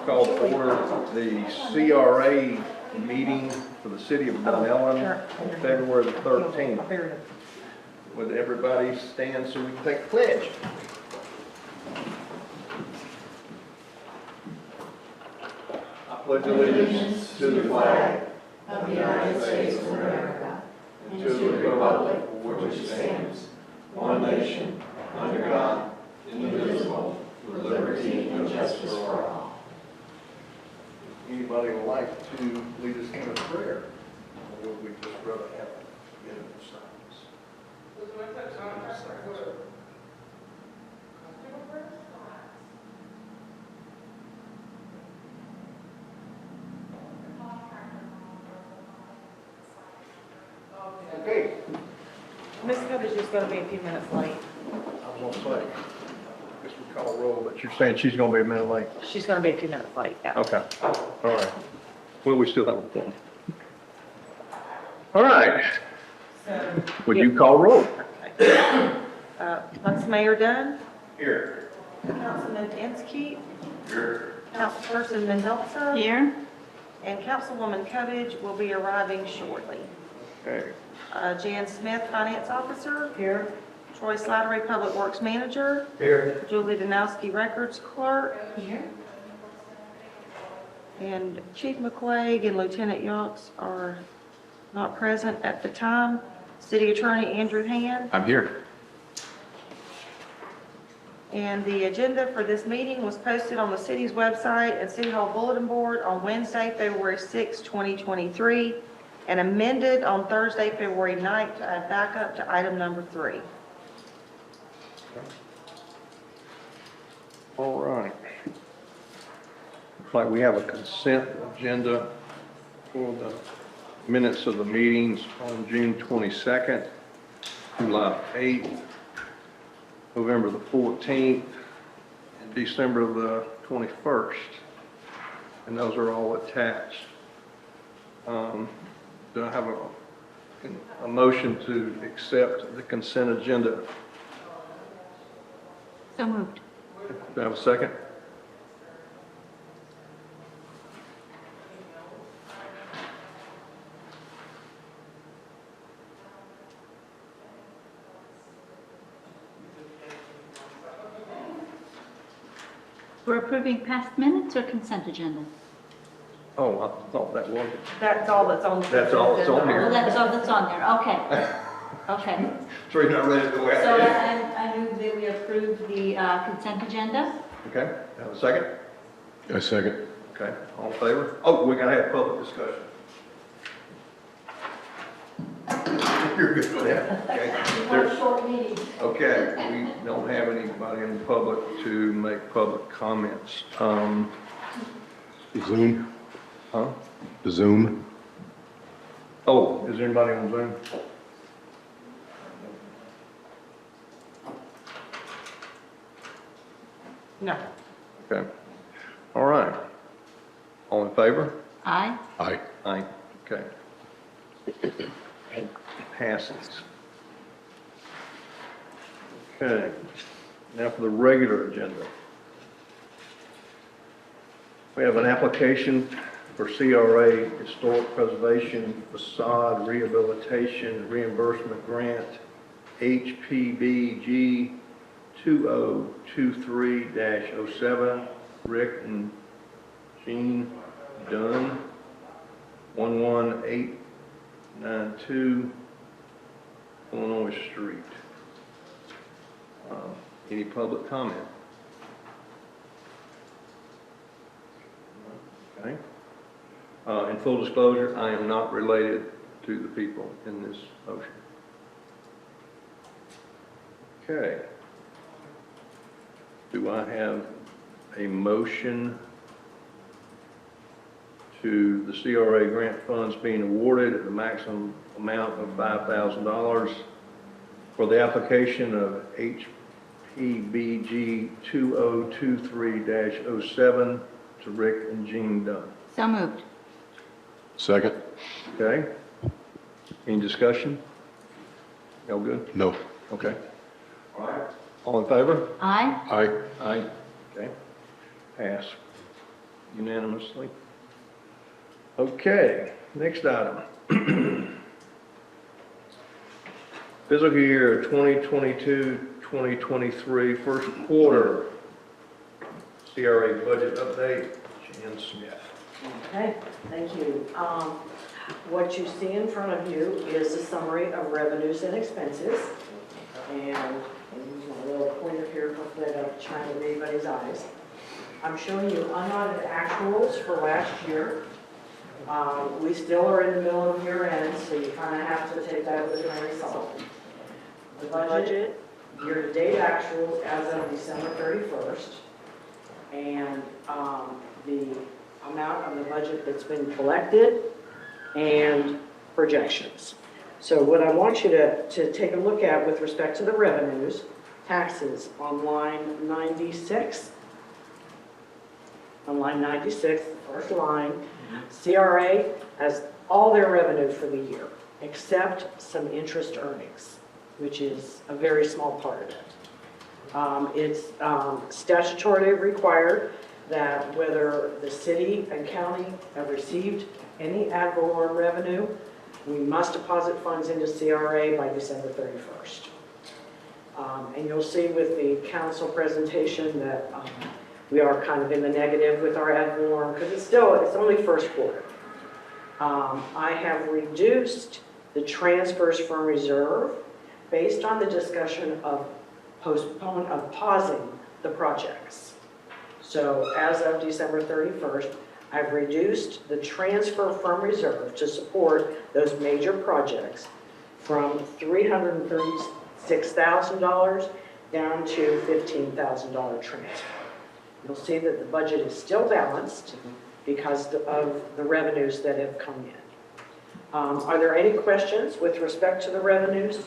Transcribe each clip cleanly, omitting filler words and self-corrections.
Call to order the CRA meeting for the city of Dunnellon on February the 13th. Would everybody stand so we can take a pledge? I pledge allegiance to the flag of the United States of America and to the republic for which it stands, one nation, under God, indivisible, with liberty and justice for all. Anybody would like to lead us in a prayer? Or would we just rather have a minute of silence? Okay. Miss Covey's just gonna be a few minutes late. I was gonna say, I guess we call roll, but you're saying she's gonna be a minute late? She's gonna be a few minutes late, yeah. Okay, all right. Well, we still have a point. All right. Would you call roll? Vice Mayor Dunn, Here. Councilman Inskeep, Here. Councilperson Mendoza. Here. And Councilwoman Covey will be arriving shortly. Okay. Jan Smith, Finance Officer. Here. Troy Slattery, Public Works Manager. Here. Julie Danowski, Records Clerk. Here. And Chief McQuaig and Lieutenant Yawks are not present at the time. City Attorney Andrew Hand. I'm here. And the agenda for this meeting was posted on the city's website and City Hall bulletin board on Wednesday, February 6, 2023, and amended on Thursday, February 9th to add back up to item number 3. All right. Looks like we have a consent agenda for the minutes of the meetings on June 22nd, July 8th, November the 14th, and December the 21st. And those are all attached. Do I have a motion to accept the consent agenda? So moved. Do I have a second? We're approving past minutes or consent agenda? Oh, I thought that was it. That's all that's on. That's all that's on Oh, here. that's on there, okay. Okay. So you're not ready to go ahead? So I move that we approve the consent agenda. Okay, have a second? A second. Okay, all in favor? Oh, we gotta have public discussion. You're good with that? Okay. There- Short meeting. Okay, we don't have anybody in the public to make public comments. Zoom. Huh? Zoom. Oh, is there anybody on Zoom? No. Okay, all right. All in favor? Aye. Aye. Aye. Okay. Passes. Okay, now for the regular agenda. We have an application for CRA Historic Preservation Facade Rehabilitation Reimbursement Grant, HPBG 2023-07, Rick and Jean Dunn, 11892 Illinois Street. Any public comment? Okay. In full disclosure, I am not related to the people in this motion. Okay. Do I have a motion to the CRA grant funds being awarded at the maximum amount of $5,000 for the application of HPBG 2023-07 to Rick and Jean Dunn? So moved. Second. Okay? Any discussion? Y'all good? No. Okay. All right. All in favor? Aye. Aye. Aye. Okay. Pass. unanimously. Okay, next item. Fiscal year 2022-2023, first quarter CRA budget update, Jan Smith. Okay, thank you. What you see in front of you is a summary of revenues and expenses. And use my little pointer here, hopefully I don't shine in anybody's eyes. I'm showing you unaudited actuals for last year. We still are in the middle of year end, so you kind of have to take that with a grain of salt. The budget, year-to-date actuals as of December 31st, and the amount of the budget that's been collected, and projections. So what I want you to take a look at with respect to the revenues, taxes on line 96. On line 96, the first line, CRA has all their revenue for the year, except some interest earnings, which is a very small part of it. It's statutorily required that whether the city and county have received any ad valorem revenue, we must deposit funds into CRA by December 31st. And you'll see with the council presentation that we are kind of in the negative with our ad valorem because it's only first quarter. I have reduced the transfers from reserve based on the discussion of pausing the projects. So as of December 31st, I've reduced the transfer from reserve to support those major projects from $336,000 down to $15,000 transfer. You'll see that the budget is still balanced because of the revenues that have come in. Are there any questions with respect to the revenues?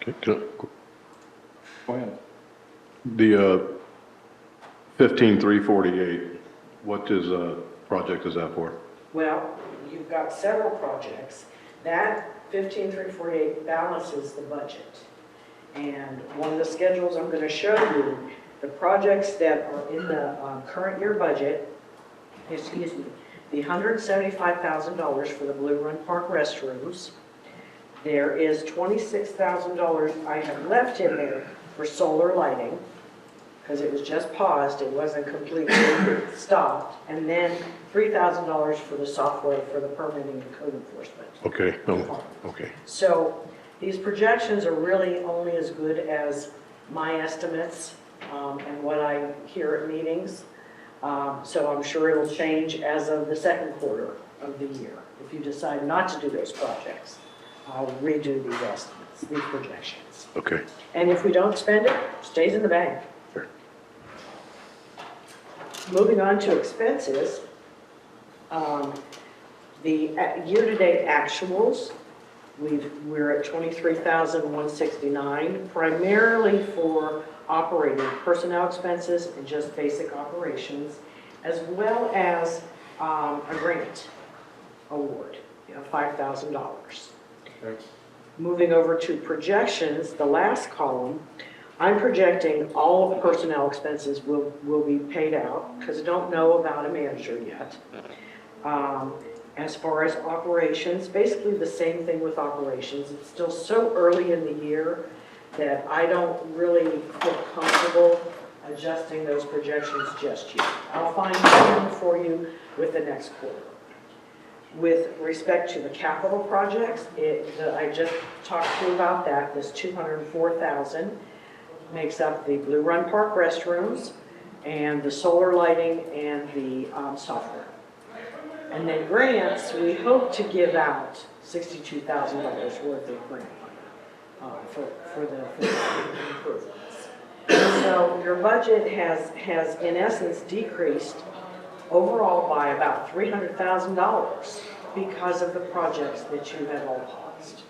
Okay, Go ahead. the 15,348, what project is that for? Well, you've got several projects. That 15,348 balances the budget. And one of the schedules I'm going to show you, the projects that are in the current year budget, the $175,000 for the Blue Run Park restrooms. There is $26,000 I have left in there for solar lighting, because it was just paused, it wasn't completely stopped. And then $3,000 for the software for the permitting and code enforcement. Okay, okay. So these projections are really only as good as my estimates and what I hear at meetings. So I'm sure it'll change as of the second quarter of the year. If you decide not to do those projects, I'll redo these estimates, these projections. Okay. And if we don't spend it, it stays in the bank. Sure. Moving on to expenses, the year-to-date actuals, we're at $23,169, primarily for operating personnel expenses and just basic operations, as well as a grant award of $5,000. Okay. Moving over to projections, the last column, I'm projecting all of the personnel expenses will be paid out because I don't know about a manager yet. As far as operations, basically the same thing with operations. It's still so early in the year that I don't really feel comfortable adjusting those projections just yet. I'll find them for you with the next quarter. With respect to the capital projects, I just talked to you about that. This $204,000 makes up the Blue Run Park restrooms and the solar lighting and the software. And then grants, we hope to give out $62,000 worth of grant money for the improvements. So your budget has in essence decreased overall by about $300,000 because of the projects that you have all paused.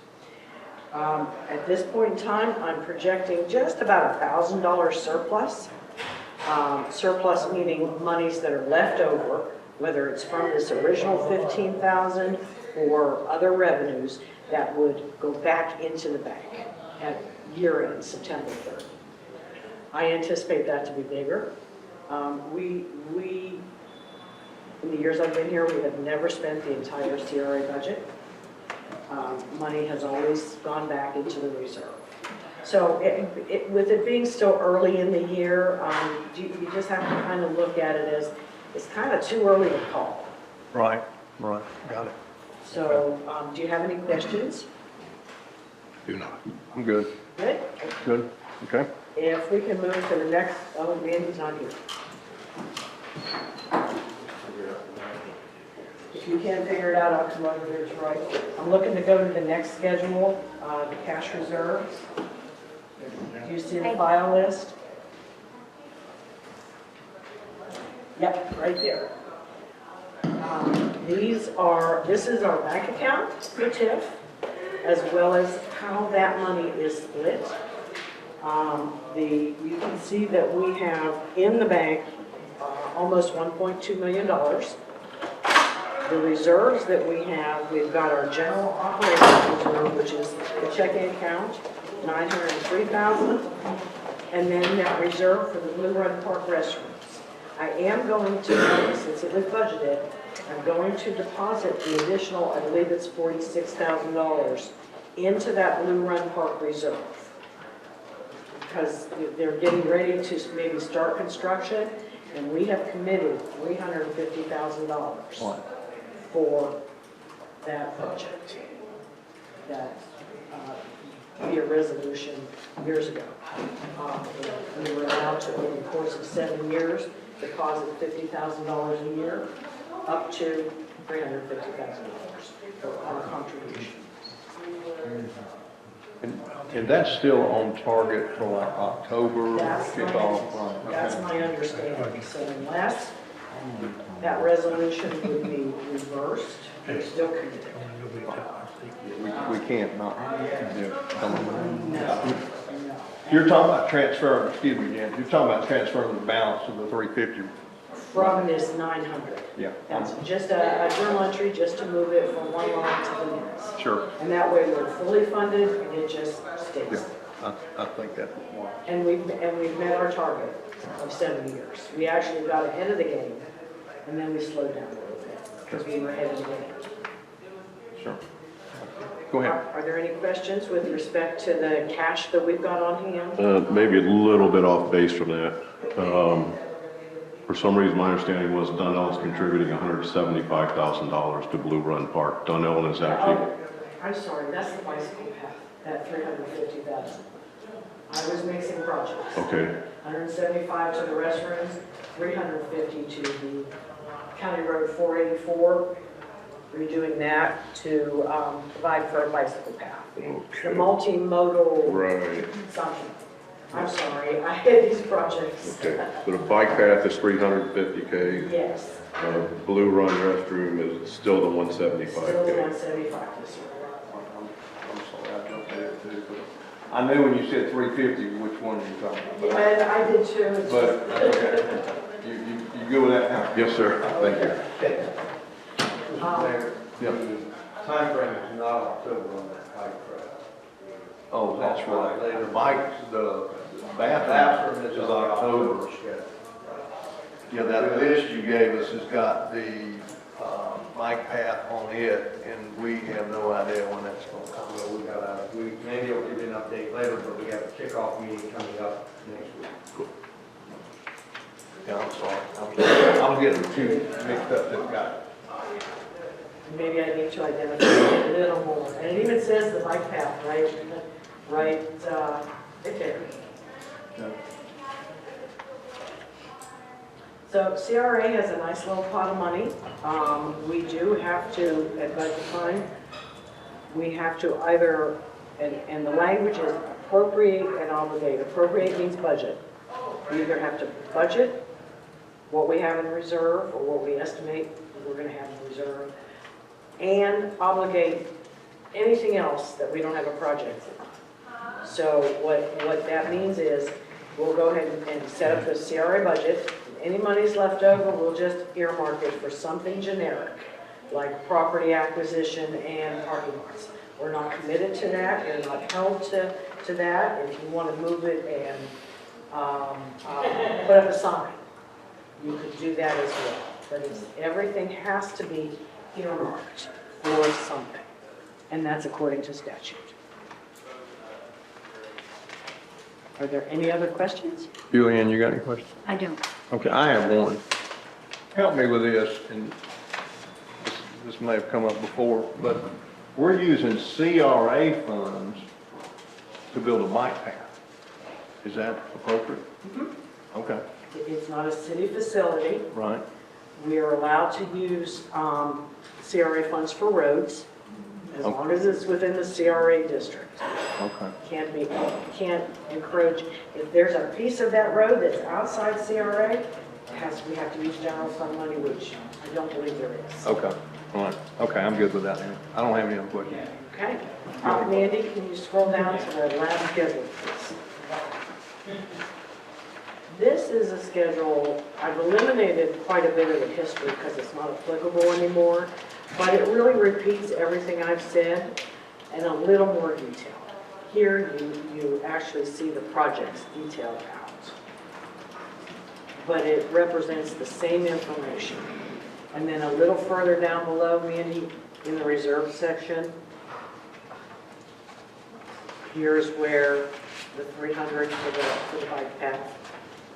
At this point in time, I'm projecting just about $1,000 surplus. Surplus meaning monies that are left over, whether it's from this original $15,000 or other revenues that would go back into the bank at year end, September 3rd. I anticipate that to be bigger. We, in the years I've been here, we have never spent the entire CRA budget. Money has always gone back into the reserve. So with it being still early in the year, you just have to kind of look at it as, it's kind of too early to call. Right, got it. So, do you have any questions? Do not. I'm good. Good. Okay. If we can move to the next, oh, Mandy's not here. If you can't figure it out, I'll come over there to write. I'm looking to go to the next schedule, the cash reserves. Do you see the file list? Yep, right there. This is our bank account for TIF, as well as how that money is split. You can see that we have in the bank almost $1.2 million. The reserves that we have, we've got our general operations reserve, which is the checking account, $903,000, and then that reserve for the Blue Run Park restrooms. I am going to, since it was budgeted, I'm going to deposit the additional, I believe it's $46,000, into that Blue Run Park reserve. Because they're getting ready to maybe start construction, and we have committed $350,000 for that project. That via resolution years ago. We were allowed to, over the course of 7 years, deposit $50,000 a year, up to $350,000 for our contribution. And that's still on target for like October That's kickoff? my, Right, that's okay. my understanding. So unless that resolution would be reversed, we're still committed. We can't not. No. You're talking about transferring, excuse me, Jan, you're talking about transferring the balance of the 350. From this 900. Yeah. That's just a journal entry just to move it from one line to the next. Sure. And that way we're fully funded and it just stays. Yeah, I think that's wise. And we've met our target of 7 years. We actually got ahead of the game and then we slowed down a little bit because we were ahead of the game. Sure. Go ahead. Are there any questions with respect to the cash that we've got on hand? Maybe a little bit off base from that. For some reason, my understanding was Dunnellon's contributing $175,000 to Blue Run Park. Dunnellon is actually, Oh, I'm sorry, that's the bicycle path, that 350,000. I was mixing projects. okay, 175 to the restrooms, 350 to the County Road 484. Redoing that to provide for a bicycle path. The Okay. multimodal right. something. I'm sorry, I had these projects. Okay, so the bike path is $350K. Yes, Blue Run restroom is still the still the $175K. 175 this year. I'm sorry, I jumped ahead too, but I knew when you said 350, which one you were talking about. And I did too. It's But, just- okay, you go with that now? Yes, sir, thank you. Yep. Time frame is not October on that bike trail. Oh, that's right. The bikes, the bathroom Bathroom is October. schedule. Yeah, that list you gave us has got the bike path on it, and we have no idea when that's going to come. Well, Mandy will give you an update later, but we have a kickoff meeting coming up next week. Yeah, I'm sorry. I'm getting the two mixed up this guy. Maybe I need to identify it a little more. And it even says the bike path, right there. So CRA has a nice little pot of money. We do have to, at budget time, we have to either, and the language is appropriate and obligate. Appropriate means budget. We either have to budget what we have in reserve or what we estimate we're going to have in reserve, and obligate anything else that we don't have a project for. So what that means is we'll go ahead and set up the CRA budget. Any money's left over, we'll just earmark it for something generic, like property acquisition and parking lots. We're not committed to that, you're not held to that. If you want to move it and put up a sign, you could do that as well. But everything has to be earmarked for something, and that's according to statute. Are there any other questions? Julianne, you got any questions? I don't. Okay, I have one. Help me with this, and this may have come up before, but we're using CRA funds to build a bike path. Is that appropriate? Okay, It's not a city facility. right. We are allowed to use CRA funds for roads, as long as it's within the CRA district. Okay. Can't encroach. If there's a piece of that road that's outside CRA, we have to use general fund money, which I don't believe there is. Okay, all right. Okay, I'm good with that now. I don't have any other questions. Okay? Mandy, can you scroll down to the last schedule, please? This is a schedule, I've eliminated quite a bit of the history because it's not applicable anymore, but it really repeats everything I've said in a little more detail. Here, you actually see the projects detailed out. But it represents the same information. And then a little further down below, Mandy, in the reserve section, here's where the 300 for the bike path,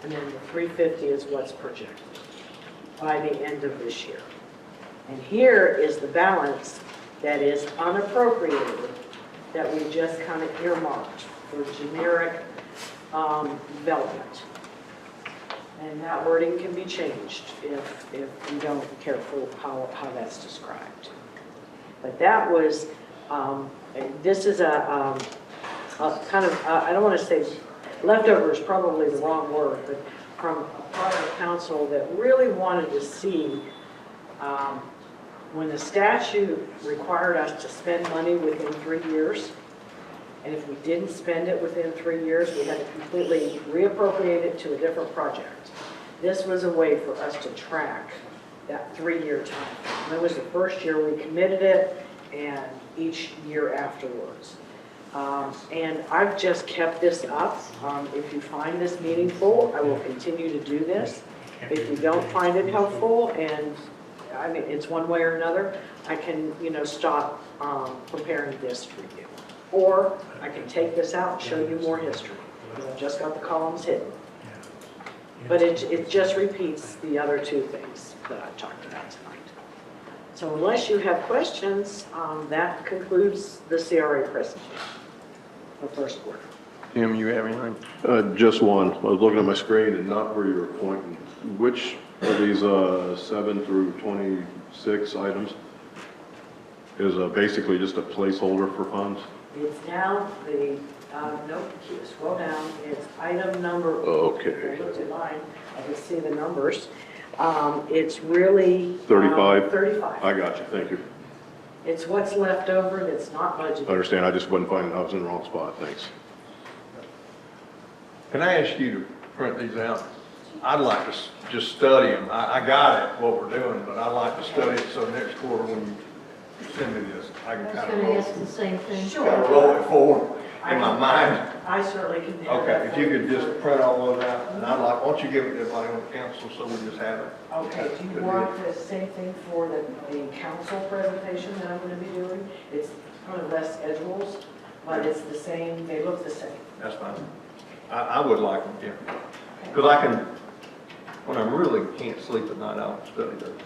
and then the 350 is what's projected by the end of this year. And here is the balance that is unappropriated, that we just kind of earmarked for generic development. And that wording can be changed if you don't care for how that's described. But that was, this is a kind of, I don't want to say leftover is probably the wrong word, but from a prior council that really wanted to see when the statute required us to spend money within 3 years, and if we didn't spend it within 3 years, we had to completely reappropriate it to a different project. This was a way for us to track that 3-year time. And that was the first year we committed it, and each year afterwards. And I've just kept this up. If you find this meaningful, I will continue to do this. If you don't find it helpful, and I mean, it's one way or another, I can, stop preparing this for you. Or I can take this out and show you more history, because I've just got the columns hidden. But it just repeats the other two things that I've talked about tonight. So unless you have questions, that concludes the CRA presentation, the first quarter. Tim, you have anything? Just one. I was looking at my screen and not where you were pointing. Which of these 7 through 26 items is basically just a placeholder for funds? It's down, nope, scroll down, it's item number. Okay. I looked at mine, I can see the numbers. It's really. 35? 35. I got you, thank you. It's what's left over that's not budgeted. I understand, I just wasn't finding I was in the wrong spot, thanks. Can I ask you to print these out? I'd like to just study them. I got it, what we're doing, but I'd like to study it so next quarter when you send me this, I can I was kind going to of ask the same thing. roll it forward in my mind. I certainly can. have that Okay, if you for could just print all those out, and I'd like, why don't you give it to everybody on the council so we just have it? Okay, do you want the same thing for the council presentation that I'm going to be doing? It's kind of less schedules, but it's the same, they look the same. That's fine. I would like them, yeah. Because I can, when I really can't sleep at night, I'll study those.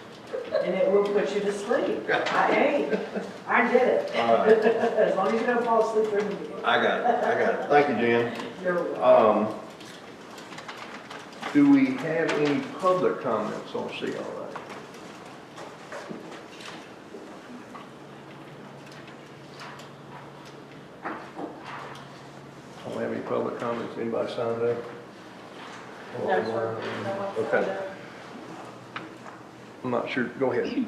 And it will put you to sleep. Hey, I did it. All right. As long as you don't fall asleep during the meeting. I got it. Thank you, Jen. You're welcome. Do we have any public comments on CRA? Don't have any public comments. Anybody signed up? Okay. I'm not sure. Go ahead.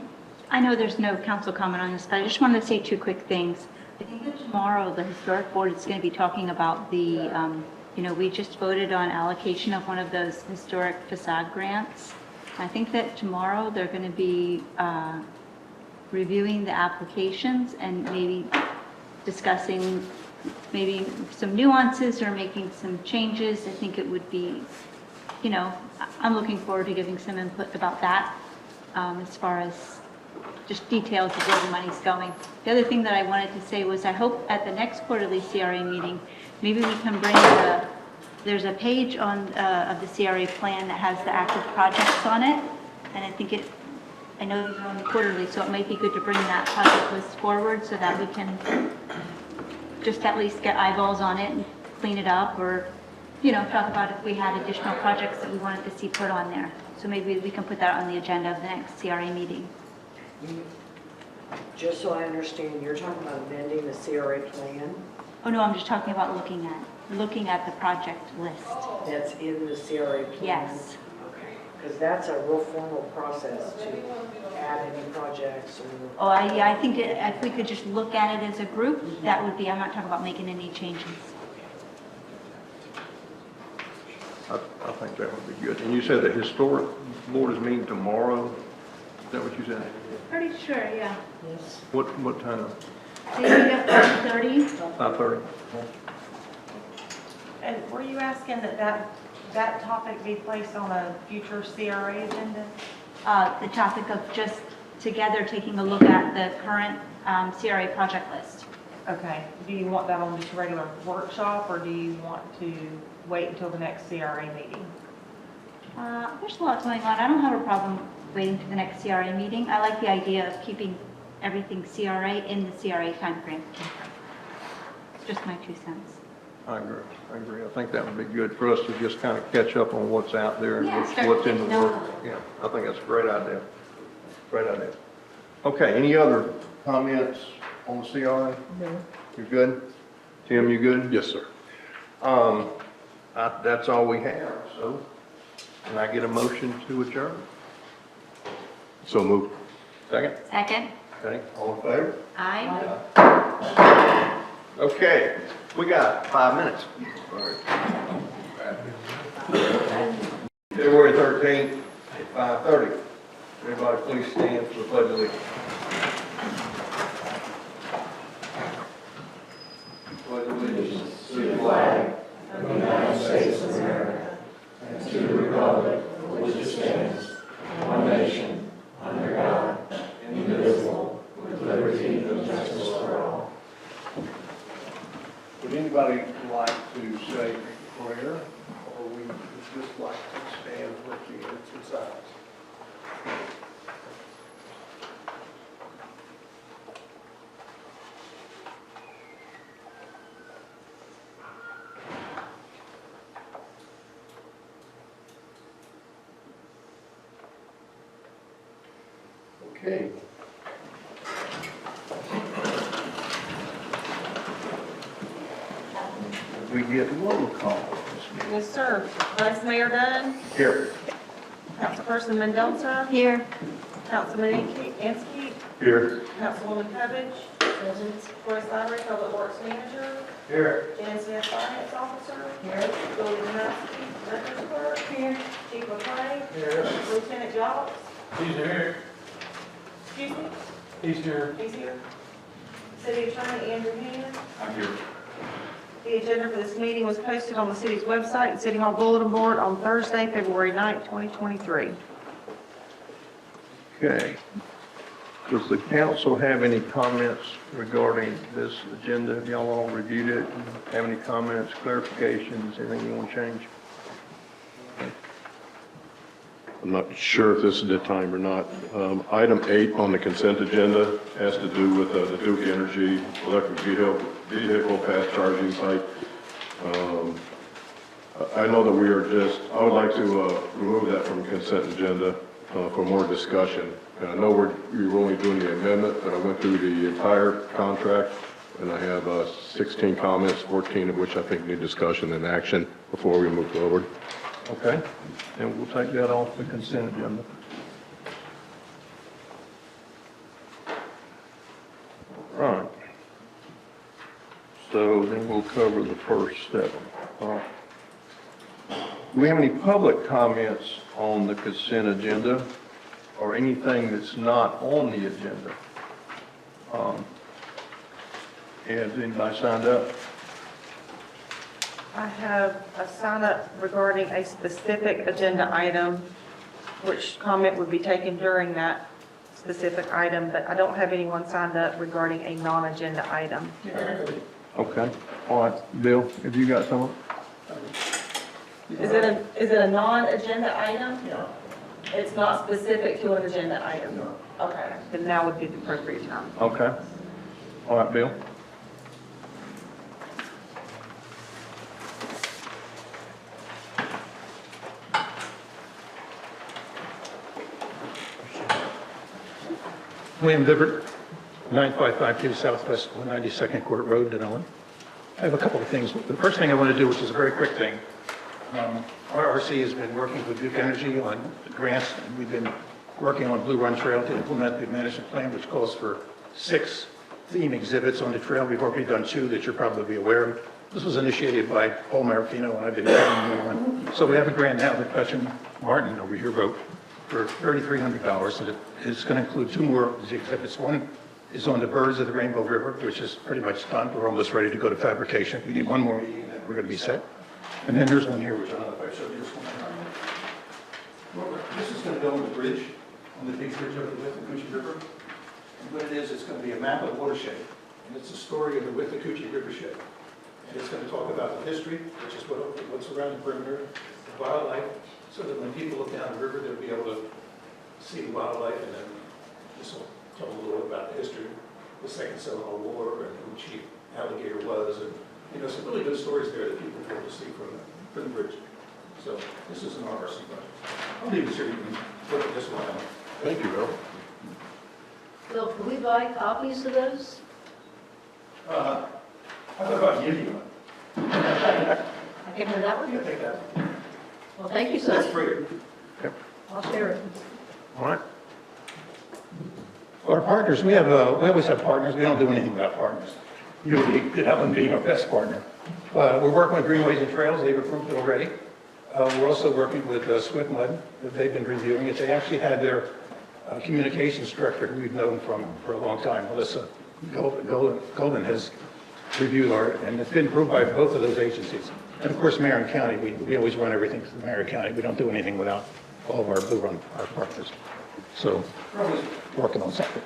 I know there's no council comment on this, but I just wanted to say two quick things. I think that tomorrow, the historic board is going to be talking about the, we just voted on allocation of one of those historic facade grants. I think that tomorrow they're going to be reviewing the applications and maybe discussing maybe some nuances or making some changes. I think it would be you know, I'm looking forward to giving some input about that, as far as just details of where the money's going. The other thing that I wanted to say was I hope at the next quarterly CRA meeting, maybe we can bring there's a page on, of the CRA plan that has the active projects on it, and I know they're on the quarterly, so it might be good to bring that project list forward so that we can just at least get eyeballs on it and clean it up, or, you know, talk about if we had additional projects that we wanted to see put on there. So maybe we can put that on the agenda of the next CRA meeting. Just so I understand, you're talking about amending the CRA plan Oh, no, I'm just talking about looking at the project list. that's in the CRA plan? Yes. Okay, because that's a real formal process to add any projects or... Oh, yeah, I think if we could just look at it as a group, that would be, I'm not talking about making any changes. I think that would be good. And you said the historic board is meeting tomorrow? Is that what you said? Pretty sure, yeah. Yes. What time? They meet at 5:30. 5:30? And were you asking that topic be placed on a future CRA agenda? The topic of just together taking a look at the current CRA project list. Okay, do you want that on just a regular workshop, or do you want to wait until the next CRA meeting? There's a lot going on. I don't have a problem waiting to the next CRA meeting. I like the idea of keeping everything CRA in the CRA timeframe. Just my 2 cents. I agree. I think that would be good for us to just kind of catch up on what's out there and Yeah, start what's in the getting work. Yeah, I think that's a great idea. Great idea. Okay, any other comments on the CRA? No. You good? Tim, you good? Yes, sir. That's all we have, so can I get a motion to adjourn? So moved. Second? Second? Okay, all in favor? Aye. Okay, we got 5 minutes. February 13th at 5:30. Everybody please stand for the pledge of allegiance. Pledge allegiance to the flag Of the United States of America and to the republic for which it stands, one nation, under God, indivisible, with liberty and justice for all. Would anybody like to say a prayer, or we would just like to stand with you in silence? Okay. We get roll call this meeting. Yes, sir. Vice Mayor Dunn, Here. Councilperson Mendoza, Here. Councilman Ansky, Here. Councilwoman Cubbage, Royce Lowry, Public Works Manager, Here. Jan Smith, Finance Officer, Billy Dombrowski, Records Clerk, Chief McCray, Here. Lieutenant Jobs, He's here. excuse me, He's here. he's here. City Attorney Andrew Hand. I'm here. The agenda for this meeting was posted on the city's website and City Hall Bulletin Board on Thursday, February 9th, 2023. Okay. Does the council have any comments regarding this agenda? Have y'all all reviewed it? Have any comments, clarifications, anything you want to change? I'm not sure if this is the time or not. Item 8 on the consent agenda has to do with the Duke Energy electric vehicle fast charging site. I know that I would like to remove that from the consent agenda for more discussion. And I know we're only doing the amendment, but I went through the entire contract, and I have 16 comments, 14 of which I think need discussion and action before we move forward. Okay, and we'll take that off the consent agenda. Right. So then we'll cover the first 7. Do we have any public comments on the consent agenda or anything that's not on the agenda? Has anybody signed up? I have a sign up regarding a specific agenda item, which comment would be taken during that specific item, but I don't have anyone signed up regarding a non-agenda item. Okay, all right, Bill, have you got someone? Is it a non-agenda item? No. It's not specific to an agenda item? No. Okay, then now would be the appropriate time. Okay, all right, Bill. William Vibbert, 9552 Southwest 192nd Court Road, Dunnellon. I have a couple of things. The first thing I want to do, which is a very quick thing, RRC has been working with Duke Energy on grants, and we've been working on Blue Run Trail to implement the management plan, which calls for 6 theme exhibits on the trail. We've already done 2 that you're probably aware of. This was initiated by Paul Marafino, and I've been working on. So we have a grant now that Gretchen Martin over here wrote for $3,300, and it's going to include 2 more of the exhibits. One is on the birds of the Rainbow River, which is pretty much done. We're almost ready to go to fabrication. We need 1 more meeting, and we're going to be set. And then there's one here, which I don't know if I showed you this one. Well, this is going to go on the bridge, on the big bridge over the Withlacoochee River. And what it is, it's going to be a map of the watershed. And it's the story of the Withlacoochee Rivershed. And it's going to talk about the history, which is what's around the perimeter, the wildlife, so that when people look down the river, they'll be able to see the wildlife. And then this will tell a little about the history, the Second Seminole War, and who Chief Alligator was, and some really good stories there that people will be able to see from the bridge. So this is an RRC project. I'll leave it here. You can look at this one out. Thank you, Bill. Bill, can we buy copies of those? I thought about giving you one. I can have that one? Yeah, take that. Well, thank you, That's sir. free. I'll share it. All right, Our partners, we always have partners. We don't do anything without partners. Usually, Dunnellon being our best partner. We're working with Greenways and Trails. They've approved it already. We're also working with Swift Mud. They've been reviewing it. They actually had their communications director, who we've known for a long time, Melissa Golden, has reviewed and it's been approved by both of those agencies. And of course, Marion County, we always run everything through Marion County. We don't do anything without all of our Blue Run, our partners. So we're always working on something.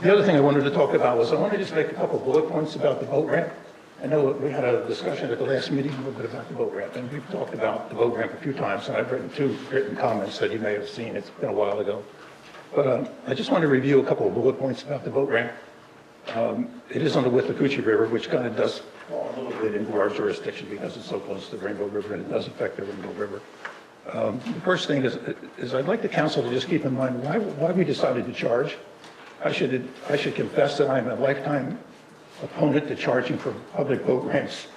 The other thing I wanted to talk about was I wanted to just make a couple bullet points about the boat ramp. I know we had a discussion at the last meeting a little bit about the boat ramp, and we've talked about the boat ramp a few times, and I've written 2 written comments that you may have seen. It's been a while ago. But I just want to review a couple of bullet points about the boat ramp. It is on the Withlacoochee River, which kind of does fall a little bit into our jurisdiction because it's so close to the Rainbow River, and it does affect the Rainbow River. The first thing is I'd like the council to just keep in mind why we decided to charge. I should confess that I'm a lifetime opponent to charging for public boat ramps.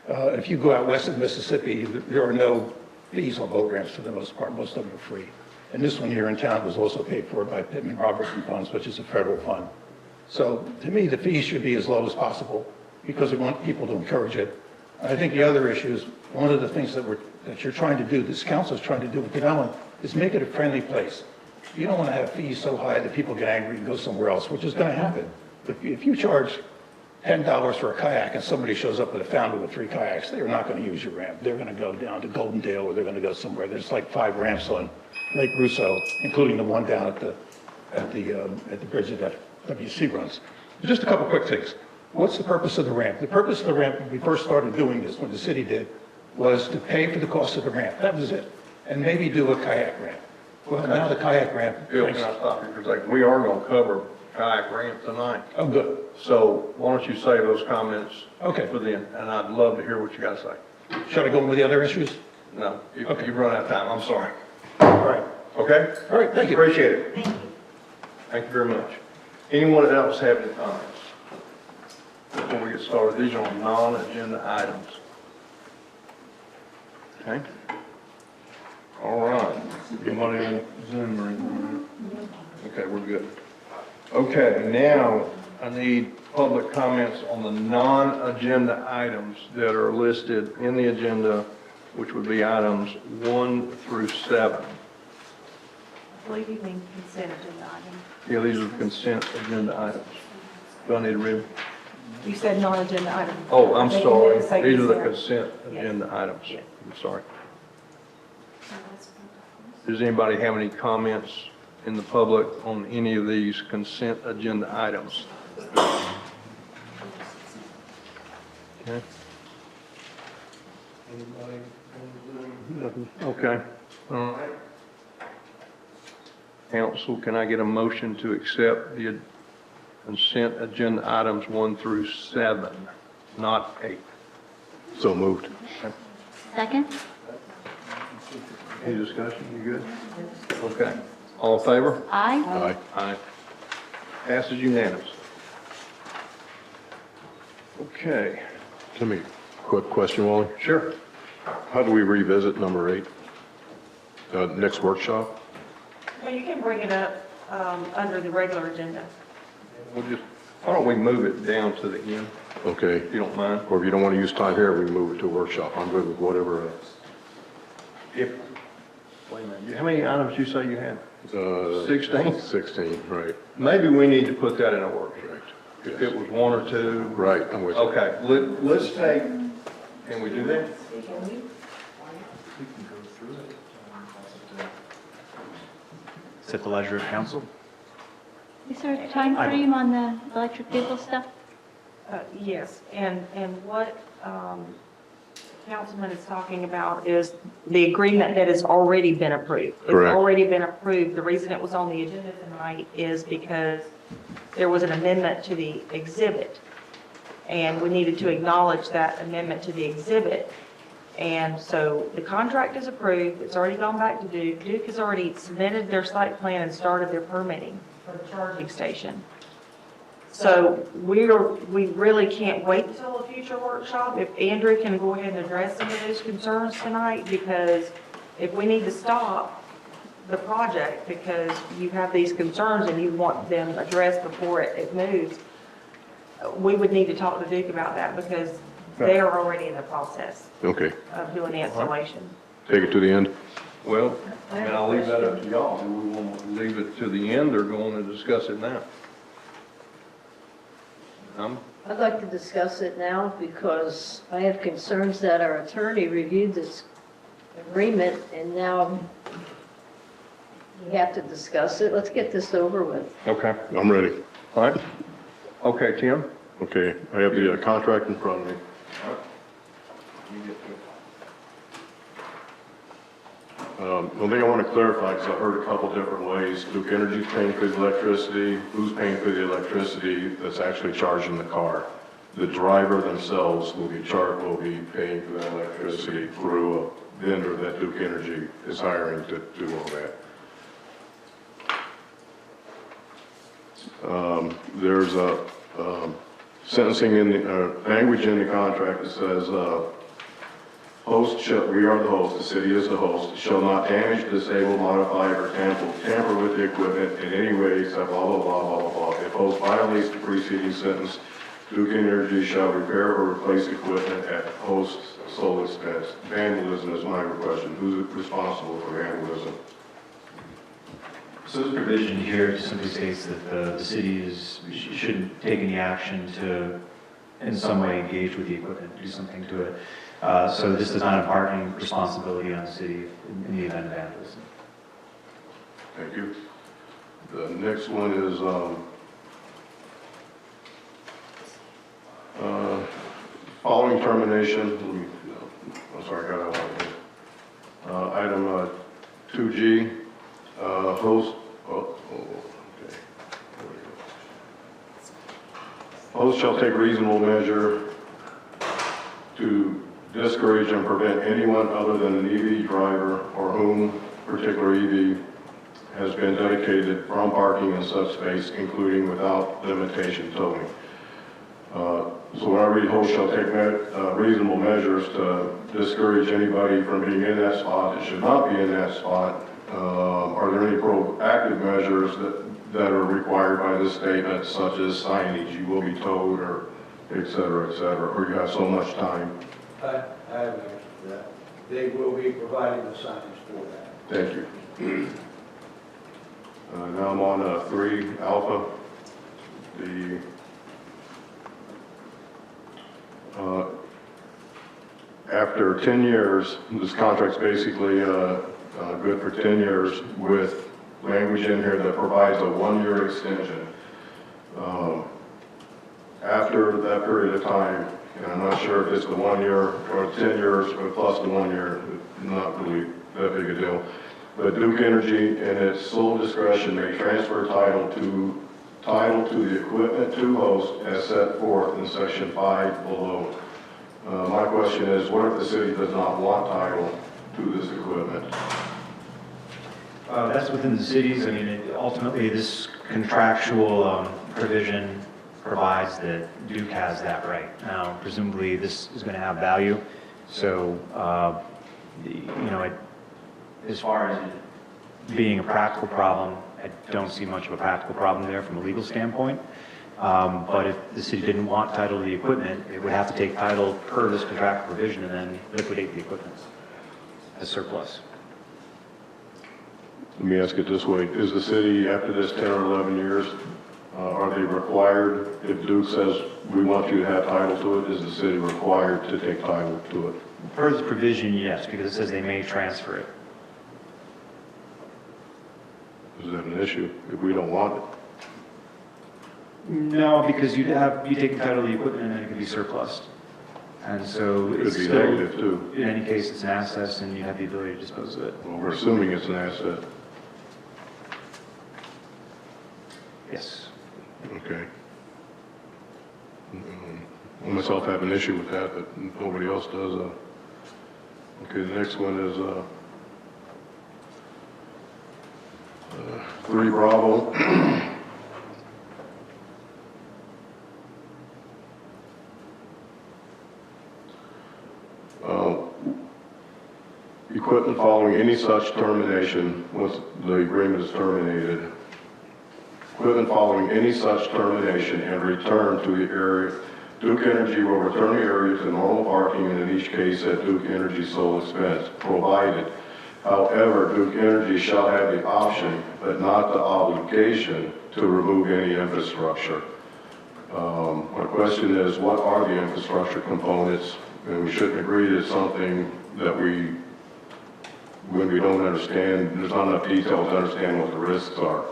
If you go out west of Mississippi, there are no fees on boat ramps for the most part. Most of them are free. And this one here in town was also paid for by Pittman Robertson Funds, which is a federal fund. So to me, the fees should be as low as possible because we want people to encourage it. I think the other issue is one of the things that you're trying to do, this council is trying to do with Dunnellon, is make it a friendly place. You don't want to have fees so high that people get angry and go somewhere else, which is going to happen. If you charge $10 for a kayak and somebody shows up with a fountain with 3 kayaks, they're not going to use your ramp. They're going to go down to Goldendale or they're going to go somewhere. There's like 5 ramps on Lake Russo, including the one down at the bridge that WC runs. Just a couple quick things. What's the purpose of the ramp? The purpose of the ramp, when we first started doing this, when the city did, was to pay for the cost of the ramp. That was it. And maybe do a kayak ramp. Well, now the kayak ramp. Bill, can I stop you for a second? We are going to cover kayak ramp tonight. Oh, good. So why don't you save those comments Okay. for then, and I'd love to hear what you got to say. Should I go on with the other issues? No, Okay. you've run out of time, I'm sorry. All right. Okay? All right, thank you. Appreciate it. Thank you very much. Anyone else have any comments? Before we get started, these are on non-agenda items. Okay? All right. Anybody on Zoom or anything? Okay, we're good. Okay, now I need public comments on the non-agenda items that are listed in the agenda, which would be items 1 through 7. I believe you mean consent agenda item. Yeah, these are consent agenda items. Do I need to read? You said non-agenda item. Oh, I'm I think you sorry. meant to say These are the consent. consent agenda items. Yes. I'm sorry. Does anybody have any comments in the public on any of these consent agenda items? Okay. Okay. All right. Council, can I get a motion to accept the consent agenda items 1 through 7, not 8? So moved. Second? Any discussion? You good? Okay. All in favor? Aye. Aye. Aye. Passes unanimously. Okay. Let me, quick question, Wally. Sure. How do we revisit number 8? Next workshop? Well, you can bring it up under the regular agenda. We'll just, why don't we move it down to the end, Okay. if you don't mind? Or if you don't want to use time here, we move it to a workshop. I'm good with whatever. If, wait a minute, how many items you say you had? 16? 16? 16, right. Maybe we need to put that in a workshop. Right. If Yes. it was 1 or 2. Right, I'm with you. Okay, let's take, can we do that? It's at the leisure of council. Is there a time frame on the electric vehicle stuff? Yes, and what Councilman is talking about is the agreement that has already been approved. Correct. It's already been approved. The reason it was on the agenda tonight is because there was an amendment to the exhibit, and we needed to acknowledge that amendment to the exhibit. And so the contract is approved, it's already gone back to Duke. Duke has already submitted their site plan and started their permitting for the charging station. So we really can't wait until a future workshop. If Andrew can go ahead and address some of those concerns tonight, because if we need to stop the project because you have these concerns and you want them addressed before it moves, we would need to talk to Duke about that because they are already in the process Okay. of doing the installation. Take it to the end? Well, and I'll leave that up to y'all. Do we want to leave it to the end or go on and discuss it now? I'd like to discuss it now because I have concerns that our attorney reviewed this agreement and now we have to discuss it. Let's get this over with. Okay. I'm ready. All right. Okay, Tim? Okay, I have the contract in front of me. One thing I want to clarify, because I've heard a couple different ways, Duke Energy's paying for the electricity, who's paying for the electricity that's actually charging the car? The driver themselves will be paying for that electricity through a vendor that Duke Energy is hiring to do all that. There's a sentencing in the, language in the contract that says, we are the host, the city is the host, shall not damage, disable, modify, or tamper with the equipment in any way except blah, blah, blah, blah, blah, blah. If host violates the preceding sentence, Duke Energy shall repair or replace equipment at host's sole expense. Vandalism is my question. Who's responsible for vandalism? So this provision here just simply states that the city shouldn't take any action to in some way engage with the equipment, do something to it. So this does not impart any responsibility on the city in the event of vandalism. Thank you. The next one is, following termination, I'm sorry, I got that one. Item 2G, host, okay. Host shall take reasonable measure to discourage and prevent anyone other than an EV driver or whom particular EV has been dedicated from parking in such space, including without limitation towing. So when I read host shall take reasonable measures to discourage anybody from being in that spot that should not be in that spot, are there any proactive measures that are required by this statement, such as signage, you will be towed, or et cetera, or you have so much time? I have an answer for that. They will be providing the signage for that. Thank you. Now I'm on 3 alpha. The After 10 years, this contract's basically good for 10 years with language in here that provides a 1-year extension. After that period of time, and I'm not sure if it's the 1 year or 10 years or plus the 1 year, not really that big a deal. But Duke Energy, in its sole discretion, may transfer title to the equipment to host as set forth in section 5 below. My question is, what if the city does not want title to this equipment? That's within the cities. I mean, ultimately, this contractual provision provides that Duke has that right. Now, presumably, this is going to have value. So, as far as it being a practical problem, I don't see much of a practical problem there from a legal standpoint. But if the city didn't want title to the equipment, it would have to take title per this contractual provision and then liquidate the equipment as surplus. Let me ask it this way. Is the city, after this 10 or 11 years, are they required, if Duke says, we want you to have title to it, is the city required to take title to it? Per this provision, yes, because it says they may transfer it. Is that an issue if we don't want it? No, because you take title of the equipment and then it can be surplused. And so It it's could be still, negative too. in any case, it's an asset and you have the ability to dispose of it. Well, we're assuming it's an asset. Yes. Okay. I myself have an issue with that, but nobody else does. Okay, the next one is 3 Bravo. Equipment following any such termination, once the agreement is terminated, equipment following any such termination and return to the area, Duke Energy will return the area to normal parking and in each case at Duke Energy's sole expense, provided. However, Duke Energy shall have the option, but not the obligation, to remove any infrastructure. My question is, what are the infrastructure components? And we shouldn't agree to something that when we don't understand, there's not enough detail to understand what the risks are.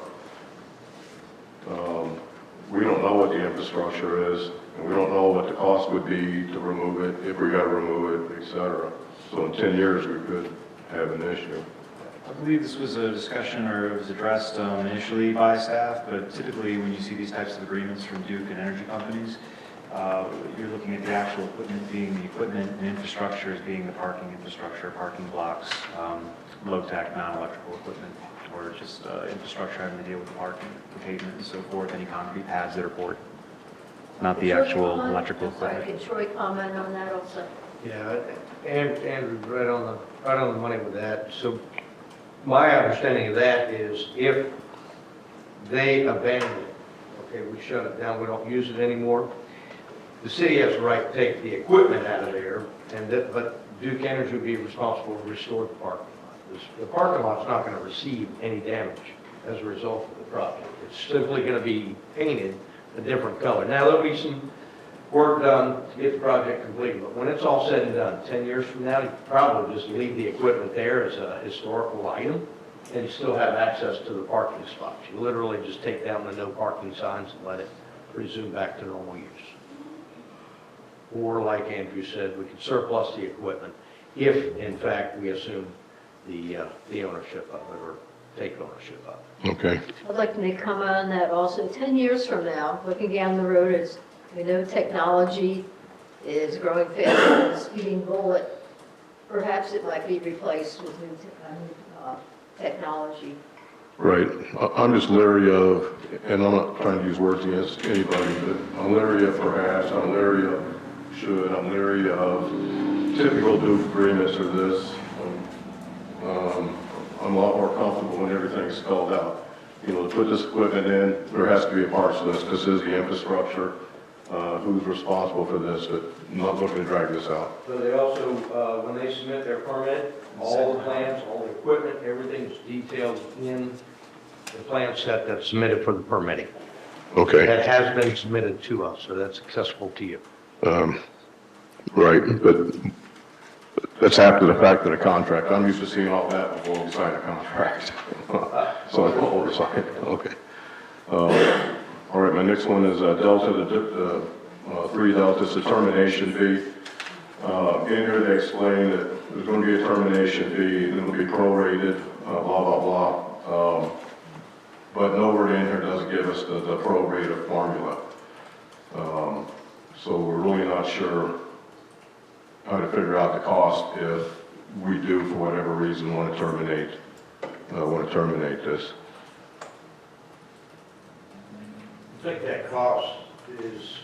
We don't know what the infrastructure is, and we don't know what the cost would be to remove it, if we got to remove it, et cetera. So in 10 years, we could have an issue. I believe this was a discussion or it was addressed initially by staff, but typically when you see these types of agreements from Duke and energy companies, you're looking at the actual equipment being the equipment and infrastructure as being the parking infrastructure, parking blocks, low-tech, non-electrical equipment, or just infrastructure having to deal with the parking, the pavement and so forth, any concrete pads that are poured, not the actual electrical equipment. Can Troy comment on that also? Yeah, and Andrew's right on the money with that. So my understanding of that is if they abandon it, okay, we shut it down, we don't use it anymore, the city has the right to take the equipment out of there, but Duke Energy would be responsible to restore the parking lot. The parking lot's not going to receive any damage as a result of the project. It's simply going to be painted a different color. Now, there'll be some work done to get the project completed, but when it's all said and done, 10 years from now, you probably just leave the equipment there as a historical item, and you still have access to the parking spots. You literally just take down the no parking signs and let it resume back to normal use. Or like Andrew said, we could surplus the equipment if, in fact, we assume the ownership of it or take ownership of it. Okay. I'd like to make a comment on that also. 10 years from now, looking down the road, as we know technology is growing faster than a speeding bullet, perhaps it might be replaced with new technology. Right. I'm just leery of, and I'm not trying to use words against anybody, but I'm leery of perhaps, I'm leery of should, I'm leery of typical Duke agreements or this. I'm a lot more comfortable when everything's spelled out. You know, to put this equipment in, there has to be a parts list. This is the infrastructure. Who's responsible for this, but I'm not looking to drag this out. So they also, when they submit their permit, all the plans, all the equipment, everything's detailed in the plan set that's submitted for the permitting. Okay. That has been submitted to us, so that's accessible to you. Right, but that's after the fact of the contract. I'm used to seeing all that before we sign a contract. So I will oversight, okay. All right, my next one is Delta, 3 Delta's determination fee. In here they explain that there's going to be a termination fee, and it'll be prorated, blah, blah, blah. But nowhere in here does it give us the prorated formula. So we're really not sure how to figure out the cost if we do, for whatever reason, want to terminate this. I think that cost has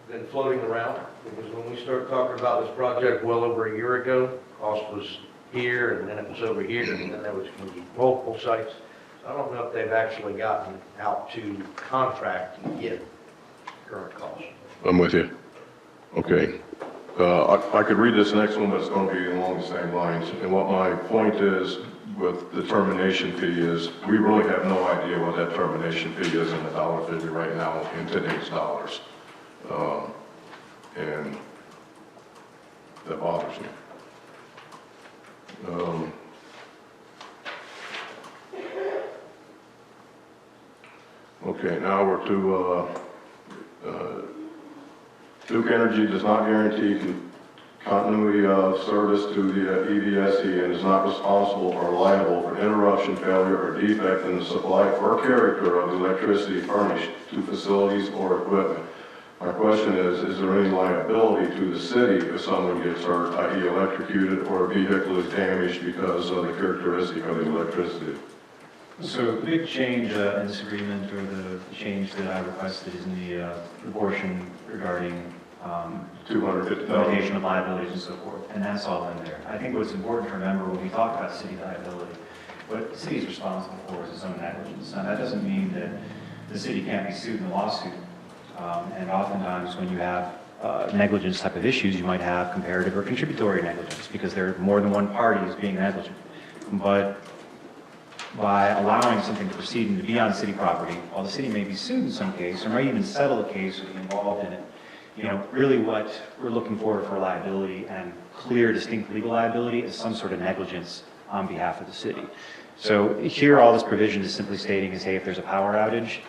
been floating around, because when we started talking about this project well over a year ago, cost was here, and then it was over here, and then there was going to be multiple sites. So I don't know if they've actually gotten out to contract yet, current cost. I'm with you. Okay. I could read this next one, but it's going to be along the same lines. And what my point is with the termination fee is we really have no idea what that termination fee is in the dollar figure right now in today's dollars. And that bothers me. Okay, now we're to Duke Energy does not guarantee continuity of service to the EVSE and is not responsible or liable for interruption, failure, or defect in the supply or character of the electricity furnished to facilities or equipment. My question is there any liability to the city if someone gets hurt, i.e. electrocuted, or a vehicle is damaged because of the characteristic of the electricity? So the big change in this agreement, or the change that I requested, is in the portion regarding $250,000. limitation of liabilities and so forth, and that's all in there. I think what's important to remember when we talk about city liability, what the city is responsible for is its own negligence. Now, that doesn't mean that the city can't be sued in a lawsuit. And oftentimes when you have negligence type of issues, you might have comparative or contributory negligence because there are more than one party is being negligent. But by allowing something to proceed and to be on city property, while the city may be sued in some case, or may even settle a case or be involved in it, you know, really what we're looking for liability and clear, distinct legal liability is some sort of negligence on behalf of the city. So here, all this provision is simply stating is, hey, if there's a power outage,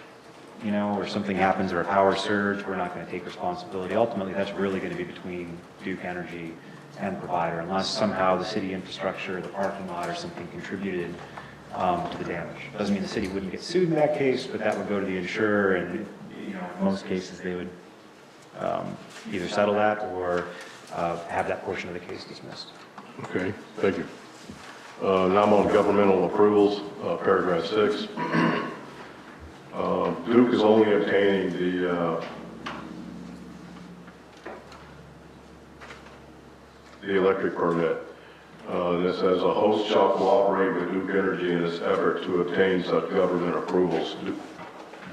you know, or something happens, or a power surge, we're not going to take responsibility. Ultimately, that's really going to be between Duke Energy and the provider, unless somehow the city infrastructure, the parking lot, or something contributed to the damage. Doesn't mean the city wouldn't get sued in that case, but that would go to the insurer, and you know, in most cases they would either settle that or have that portion of the case dismissed. Okay, thank you. Now I'm on governmental approvals, paragraph 6. Duke is only obtaining the electric permit. This says a host shall cooperate with Duke Energy in its effort to obtain such government approvals.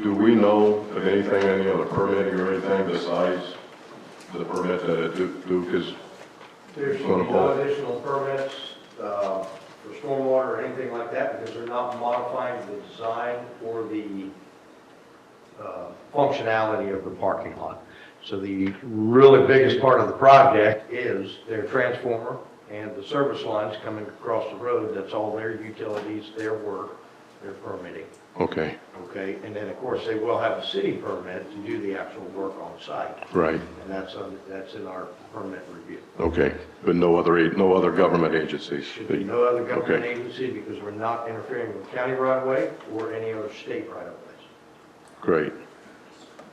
Do we know of anything, any other permitting or anything besides the permit that Duke is There's going to no pull? additional permits for stormwater or anything like that, because they're not modifying the design or the functionality of the parking lot. So the really biggest part of the project is their transformer and the service lines coming across the road. That's all their utilities, their work, their permitting. Okay, Okay, and then of course they will have a city permit to do the actual work on site, right, and that's in our permit review. okay, but no other government agencies? Should be no other government Okay. agency, because we're not interfering with county right of way or any other state right of ways. Great.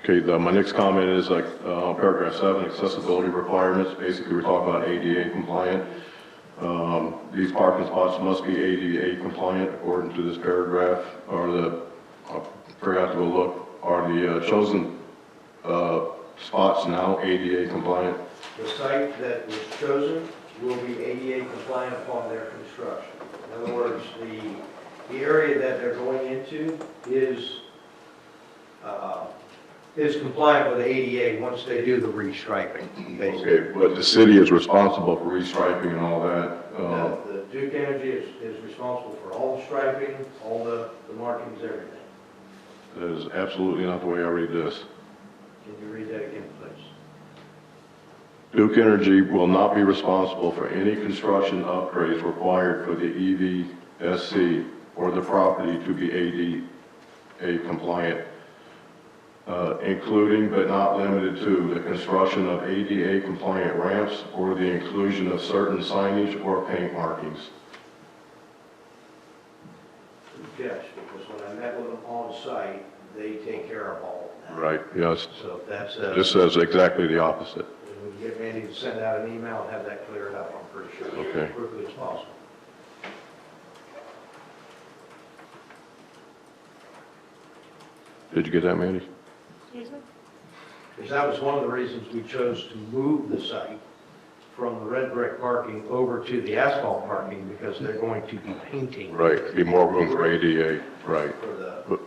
Okay, my next comment is like paragraph 7, accessibility requirements. Basically, we're talking about ADA compliant. These parking spots must be ADA compliant according to this paragraph. I forgot to go look, are the chosen spots now ADA compliant? The site that was chosen will be ADA compliant upon their construction. In other words, the area that they're going into is compliant with the ADA once they do the restriping, basically. Okay, but the city is responsible for restriping and all that. The Duke Energy is responsible for all the striping, all the markings, everything. That is absolutely not the way I read this. Can you read that again, please? Duke Energy will not be responsible for any construction upgrades required for the EVSC or the property to be ADA compliant, including but not limited to the construction of ADA compliant ramps or the inclusion of certain signage or paint markings. Yes, because when I met with them on site, they take care of all of that. Right, yes. So that's, This says exactly the opposite. we can get Randy to send out an email and have that cleared up, I'm pretty sure, Okay. as quickly as possible. Did you get that, Mandy? Excuse me? Because that was one of the reasons we chose to move the site from the red brick parking over to the asphalt parking, because they're going to be painting. Right, be more room for ADA, right. For the,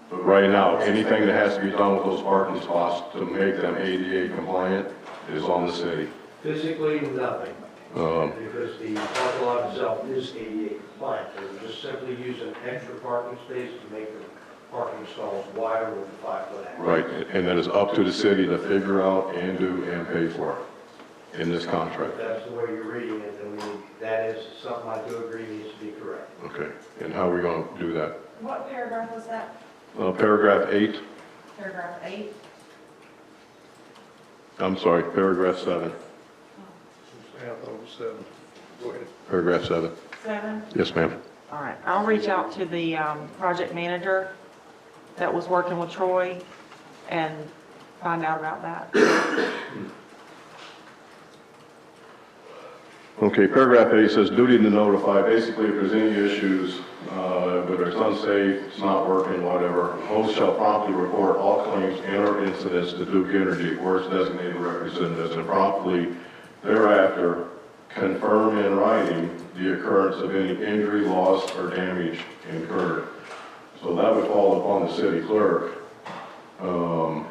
But right now, anything that has to be done with those parking spots to make them ADA compliant is on the city. physically, nothing, because the parking lot itself is ADA compliant. They're just simply using extra parking space to make the parking stalls wider with the 5-foot average. Right, and that is up to the city to figure out and do and pay for in this contract. If that's the way you're reading it, then that is something I do agree needs to be correct. Okay, and how are we going to do that? What paragraph was that? Paragraph 8, Paragraph 8? I'm sorry, paragraph 7. Yeah, that was 7. Go ahead. Paragraph 7. 7? Yes, ma'am. All right, I'll reach out to the project manager that was working with Troy and find out about that. Okay, paragraph 8 says duty to notify. Basically, if there's any issues, whether it's unsafe, it's not working, whatever, host shall promptly report all claims and or incidents to Duke Energy or its designated representatives and promptly thereafter confirm in writing the occurrence of any injury, loss, or damage incurred. So that would fall upon the city clerk. Are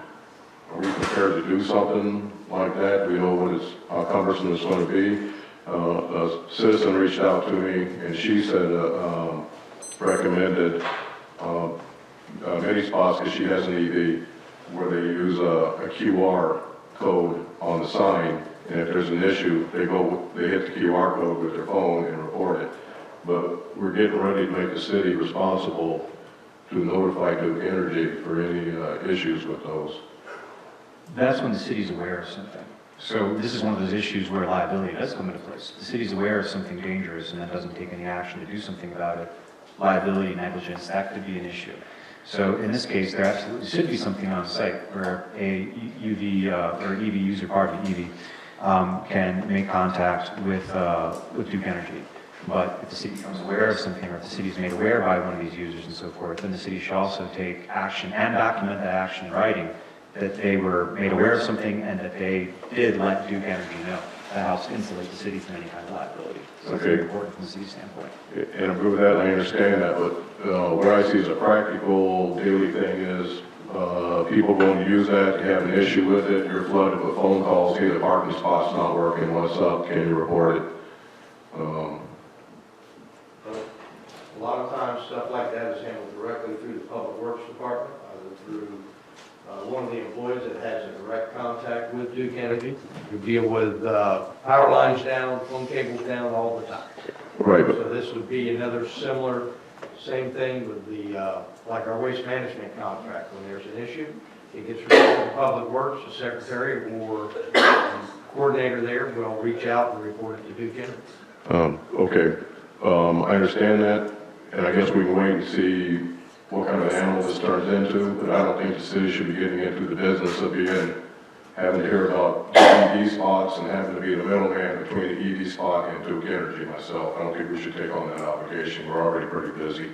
we prepared to do something like that? Do we know how cumbersome it's going to be? A citizen reached out to me, and she said, recommended many spots, because she has an EV, where they use a QR code on the sign, and if there's an issue, they hit the QR code with their phone and report it. But we're getting ready to make the city responsible to notify Duke Energy for any issues with those. That's when the city's aware of something. So this is one of those issues where liability does come into place. The city's aware of something dangerous and then doesn't take any action to do something about it. Liability, negligence, that could be an issue. So in this case, there absolutely should be something on site where a UV or EV user, pardon me, EV, can make contact with Duke Energy. But if the city becomes aware of something, or if the city is made aware by one of these users and so forth, then the city should also take action and document that action in writing, that they were made aware of something and that they did let Duke Energy know. That helps insulate the city from any kind of liability. So it's very important from the city standpoint. And I'm good with that, and I understand that, but what I see as a practical daily thing is people going to use that, you have an issue with it, you're flooded with phone calls, hey, the parking spot's not working, what's up, can you report it? A lot of times, stuff like that is handled directly through the Public Works Department, either through one of the employees that has a direct contact with Duke Energy. We deal with power lines down, phone cables down all the time. Right, but So this would be another similar, same thing with the, like our waste management contract. When there's an issue, it gets reported to Public Works, the secretary or coordinator there will reach out and report it to Duke Energy. okay, I understand that, and I guess we can wait and see what kind of animal this turns into, but I don't think the city should be getting into the business of having to hear about EV spots and having to be the middleman between the EV spot and Duke Energy myself. I don't think we should take on that obligation. We're already pretty busy.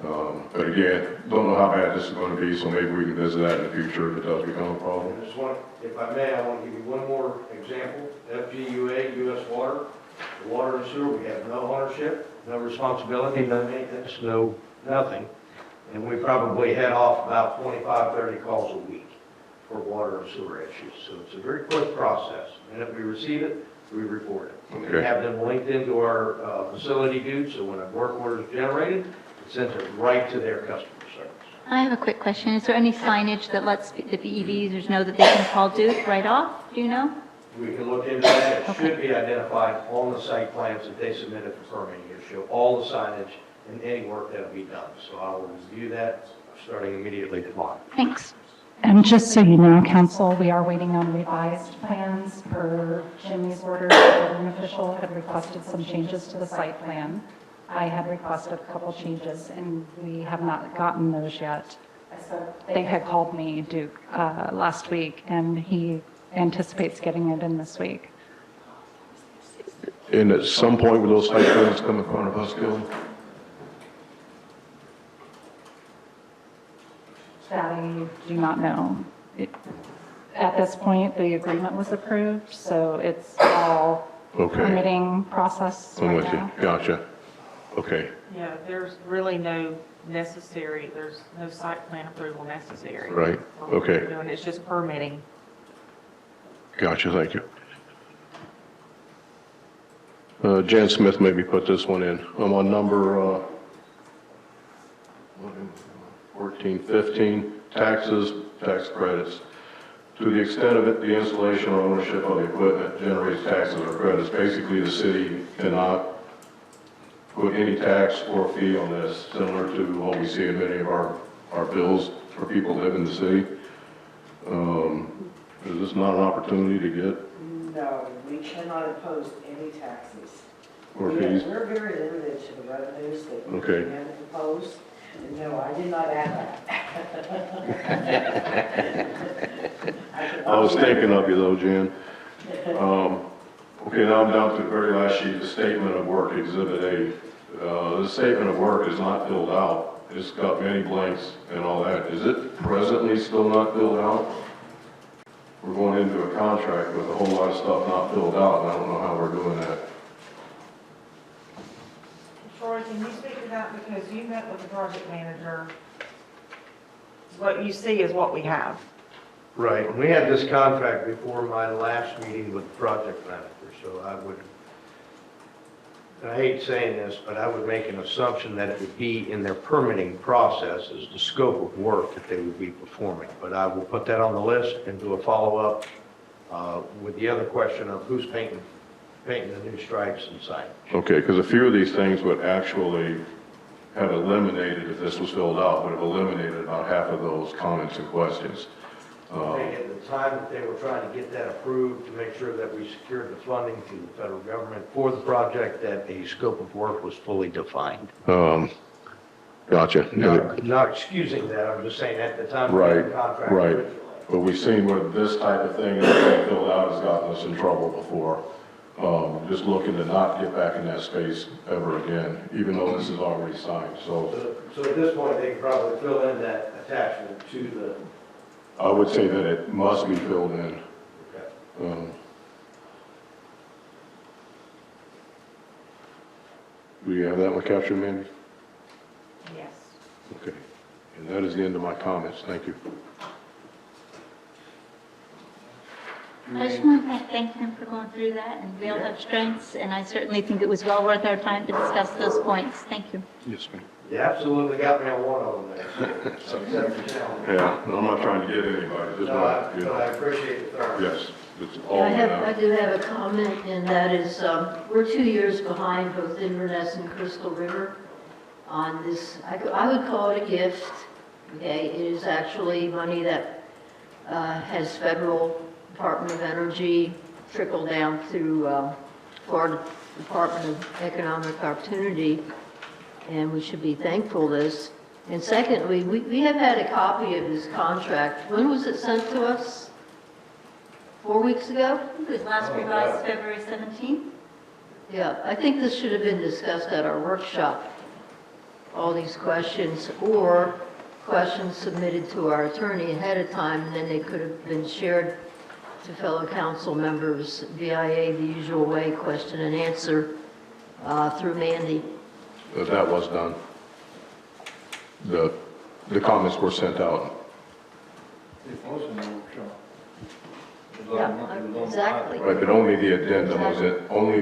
But again, don't know how bad this is going to be, so maybe we can visit that in the future if it does become a problem. I just want, if I may, I want to give you one more example. FGUA, U.S. Water, the water and sewer, we have no ownership, no responsibility, no maintenance, no nothing. And we probably head off about 25, 30 calls a week for water and sewer issues. So it's a very quick process. And if we receive it, we report it. We Okay. have them linked into our facility dude, so when a work order is generated, it sends it right to their customer service. I have a quick question. Is there any signage that lets the EV users know that they can call Duke right off? Do you know? we can look into that. It should be identified on the site plans that they submitted for permitting. It'll show all the signage and any work that'll be done. So I will review that starting immediately tomorrow. Thanks. And just so you know, council, we are waiting on revised plans per Jimmy's orders. The building official had requested some changes to the site plan. I had requested a couple changes, and we have not gotten those yet. They had called me, Duke, last week, and he anticipates getting it in this week. And at some point, will those site plans come in front of us, Gil? That I do not know. At this point, the agreement was approved, so it's all Okay. permitting process I'm right with you. now. Gotcha. Okay. Yeah, there's really no there's no site plan approval necessary. Right, for what okay. we're doing. It's just permitting. Gotcha, thank you. Jan Smith maybe put this one in. I'm on number 14, 15, taxes, tax credits. To the extent of it, the installation or ownership of the equipment generates taxes or credits. Basically, the city cannot put any tax or fee on this, similar to what we see in many of our bills for people who live in the city. Is this not an opportunity to get No, we cannot impose any taxes. or fees? We're very limited to the revenues that we Okay. can impose. And no, I did not add that. I was thinking of you though, Jan. Okay, now I'm down to the very last sheet, the statement of work, Exhibit A. The statement of work is not filled out. It's got many blanks and all that. Is it presently still not filled out? We're going into a contract with a whole lot of stuff not filled out, and I don't know how we're doing that. Troy, can you speak to that, because you met with the project manager? What you see is what we have. Right, and we had this contract before my last meeting with the project manager, so I would, and I hate saying this, but I would make an assumption that it would be in their permitting process as the scope of work that they would be performing. But I will put that on the list and do a follow-up with the other question of who's painting the new stripes and sign. Okay, because a few of these things would actually have eliminated, if this was filled out, would have eliminated about half of those comments and questions. I think at the time that they were trying to get that approved, to make sure that we secured the funding through the federal government for the project, that the scope of work was fully defined. Gotcha. Not excusing that, I'm just saying at the time we had Right, the contract. right. originally. But we've seen where this type of thing that's been filled out has gotten us in trouble before. Just looking to not get back in that space ever again, even though this is already signed. So So at this point, they could probably fill in that attachment to the, I would say that it must be filled in. okay. Do you have that one captured, Mandy? Yes. Okay. And that is the end of my comments. Thank you. I just want to thank him for going through that, and we all have strengths, and I certainly think it was well worth our time to discuss those points. Thank you. Yes, ma'am. You absolutely got me on one of them there. So accept the challenge. Yeah, I'm not trying to get anybody, just No, want, you but I know, appreciate the thoroughness. yes, it's all I in do have a comment, and that is, we're 2 years behind both Inverness and Crystal River on this. I would call it a gift, okay? It is actually money that has federal Department of Energy trickle down through Florida Department of Economic Opportunity, and we should be thankful this. And secondly, we have had a copy of this contract. When was it sent to us? 4 weeks ago? It was last revised February 17th. Yeah, I think this should have been discussed at our workshop, all these questions, or questions submitted to our attorney ahead of time, and then they could have been shared to fellow council members via the usual way, question and answer through Mandy. That was done. The comments were sent out. Yeah, exactly. Right, but only the addendum was only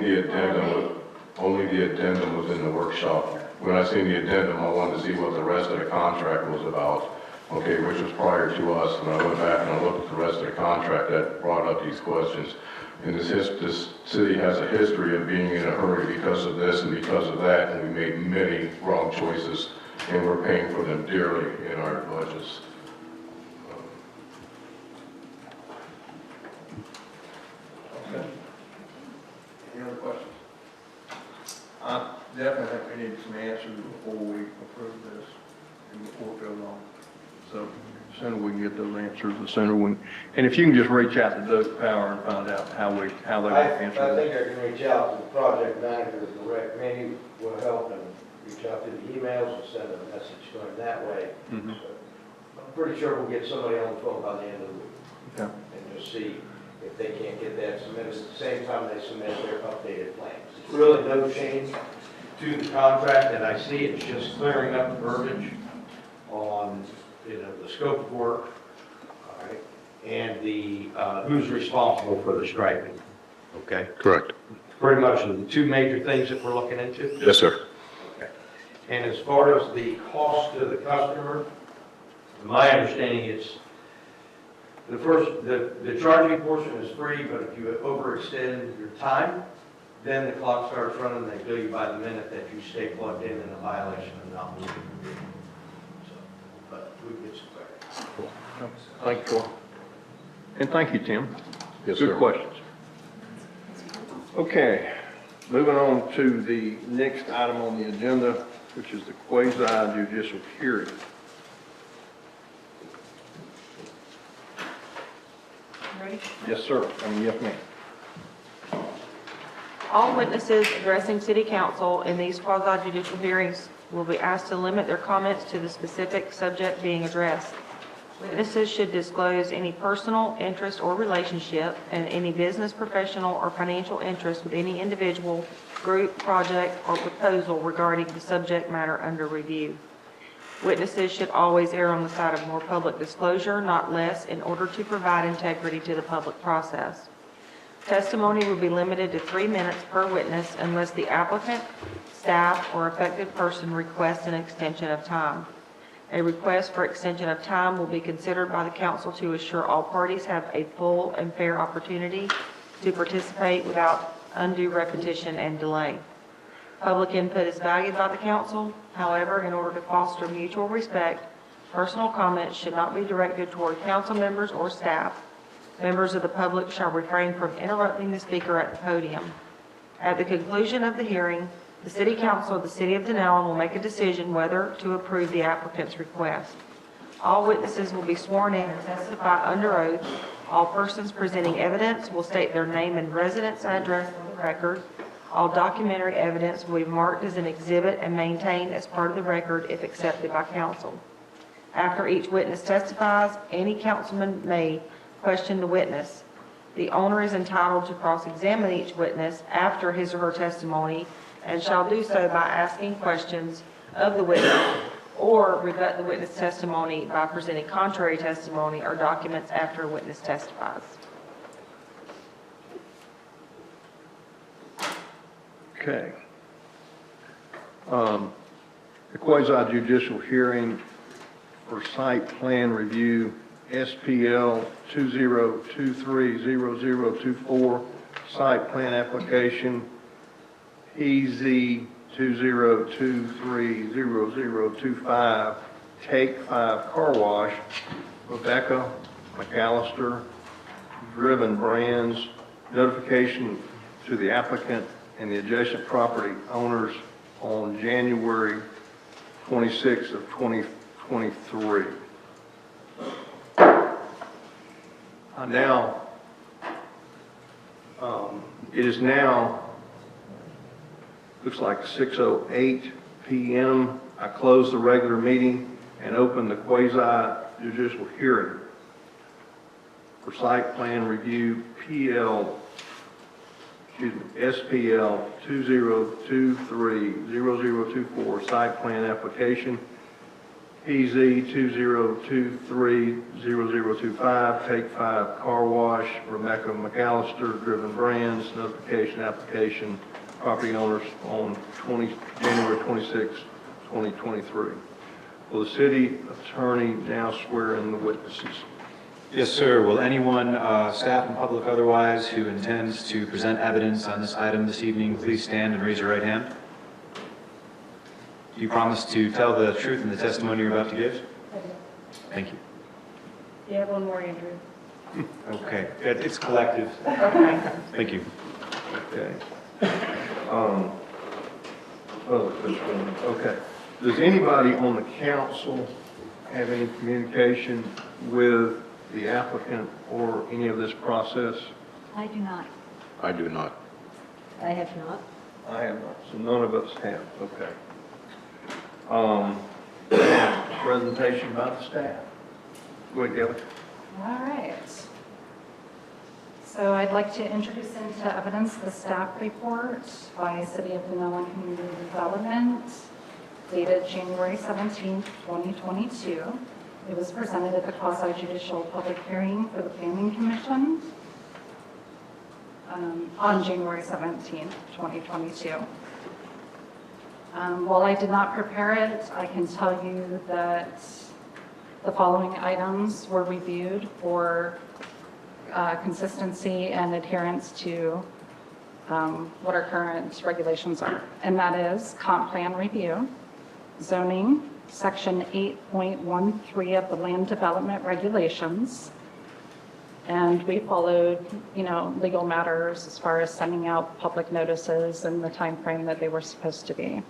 the addendum was in the workshop. When I seen the addendum, I wanted to see what the rest of the contract was about. Okay, which was prior to us, and I went back and I looked at the rest of the contract that brought up these questions. And this city has a history of being in a hurry because of this and because of that, and we made many wrong choices, and we're paying for them dearly in our budgets. Okay. Any other questions? I definitely think we need some answers before we approve this and before it goes on. So the sooner we can get those answers, the sooner we, and if you can just reach out to Doug Power and find out how they I want to think answer it. I can reach out to the project manager, direct me will help, and reach out to the emails and send a message going that way. Mhm. So I'm pretty sure we'll get somebody on the phone by the end of the week Okay. and just see if they can't get that submitted at the same time they submit their updated plans. It's really no change to the contract that I see, it's just clearing up the verbiage on, the scope of work, all right, and the, who's responsible for the striping, okay? Correct. Pretty much the two major things that we're looking into. Yes, sir. Okay. And as far as the cost to the customer, my understanding is the charging portion is free, but if you overextend your time, then the clock starts running, they bill you by the minute that you stay plugged in a violation of not moving. So, but we can get some clarity. Thank you. And thank you, Tim. Yes, sir. Good questions. Okay, moving on to the next item on the agenda, which is the quasi-judicial hearing. Ready? Yes, sir. Yes, ma'am. All witnesses addressing city council in these quasi-judicial hearings will be asked to limit their comments to the specific subject being addressed. Witnesses should disclose any personal interest or relationship and any business, professional, or financial interest with any individual, group, project, or proposal regarding the subject matter under review. Witnesses should always err on the side of more public disclosure, not less, in order to provide integrity to the public process. Testimony will be limited to 3 minutes per witness unless the applicant, staff, or affected person requests an extension of time. A request for extension of time will be considered by the council to assure all parties have a full and fair opportunity to participate without undue repetition and delay. Public input is valued by the council. However, in order to foster mutual respect, personal comments should not be directed toward council members or staff. Members of the public shall refrain from interrupting the speaker at the podium. At the conclusion of the hearing, the City Council of the City of Dunnellon will make a decision whether to approve the applicant's request. All witnesses will be sworn in and testify under oath. All persons presenting evidence will state their name and residence address on the record. All documentary evidence will be marked as an exhibit and maintained as part of the record if accepted by council. After each witness testifies, any councilman may question the witness. The owner is entitled to cross-examine each witness after his or her testimony and shall do so by asking questions of the witness or rebut the witness testimony by presenting contrary testimony or documents after a witness testifies. Okay. The quasi-judicial hearing for site plan review, SPL 20230024, site plan application, EZ 20230025, Take 5 Car Wash, Rebecca McAllister, Driven Brands, notification to the applicant and the adjacent property owners on January 26th of 2023. It is now, looks like 6:08 p.m. I close the regular meeting and open the quasi-judicial hearing for site plan review SPL 20230024, site plan application, PZ 20230025, Take 5 Car Wash, Rebecca McAllister, Driven Brands, notification application, property owners on January 26, 2023. Will the city attorney now swear in the witnesses? Yes, sir. Will anyone, staff and public otherwise, who intends to present evidence on this item this evening, please stand and raise your right hand? Do you promise to tell the truth in the testimony you're about to give? Thank you. You have one more, Andrew. Okay, it's collective. Okay. Thank you. Okay. Okay. Does anybody on the council have any communication with the applicant or any of this process? I do not. I do not. I have not. I have not, so none of us have, okay. Presentation by the staff. Go ahead, Kelly. All right. So I'd like to introduce into evidence the staff report by City of Dunnellon Community Development dated January 17th, 2022. It was presented at the quasi-judicial public hearing for the Planning Commission on January 17th, 2022. While I did not prepare it, I can tell you that the following items were reviewed for consistency and adherence to what our current regulations are. And that is comp plan review, zoning, section 8.13 of the land development regulations. And we followed, legal matters as far as sending out public notices and the time frame that they were supposed to be.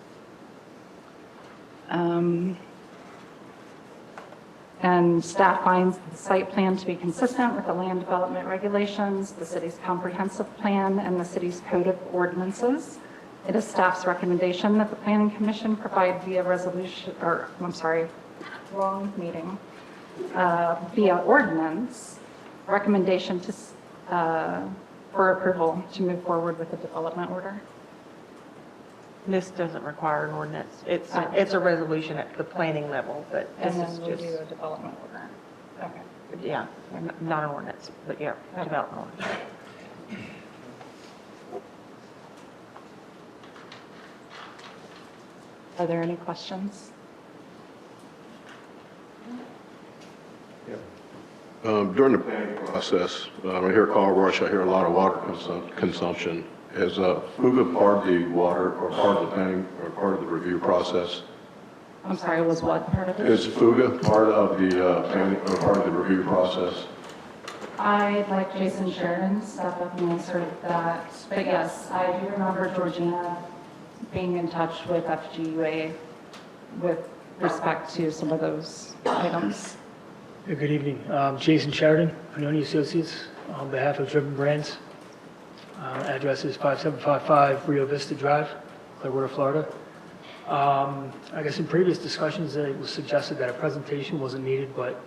And staff finds the site plan to be consistent with the land development regulations, the city's comprehensive plan, and the city's code of ordinances. It is staff's recommendation that the Planning Commission provide via resolution, via ordinance, recommendation to, for approval to move forward with the development order. This doesn't require an ordinance. It's a resolution at the planning level, but this And is then we just, do a development order. Okay. yeah, not an ordinance, but yeah, development order. Are there any questions? During the planning process, I hear car wash, I hear a lot of water consumption. Is Fuga part of the water or part of the planning or part of the review process? I'm sorry, was what part of it? Is Fuga part of the planning or part of the review process? I'd like Jason Sheridan to step up and answer that. But yes, I do remember Georgina being in touch with FGUA with respect to some of those items. Good evening. Jason Sheridan, Panoni Associates, on behalf of Driven Brands. Address is 5755 Rio Vista Drive, Clearwater, Florida. I guess in previous discussions, it was suggested that a presentation wasn't needed, but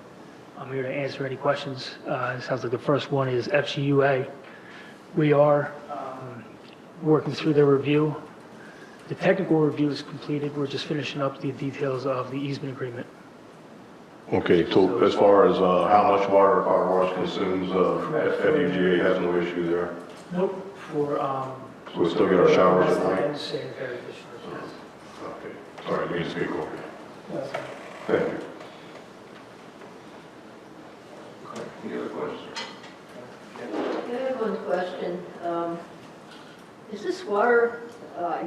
I'm here to answer any questions. It sounds like the first one is FGUA. We are working through their review. The technical review is completed. We're just finishing up the details of the easement agreement. Okay, so as far as how much water a car wash consumes, FUGA has no issue there? Nope. For, So we still get our showers at night? and sanitary discharge, Okay, sorry, let me speak over you. yes. Thank you. Any other questions? I have one question. Is this water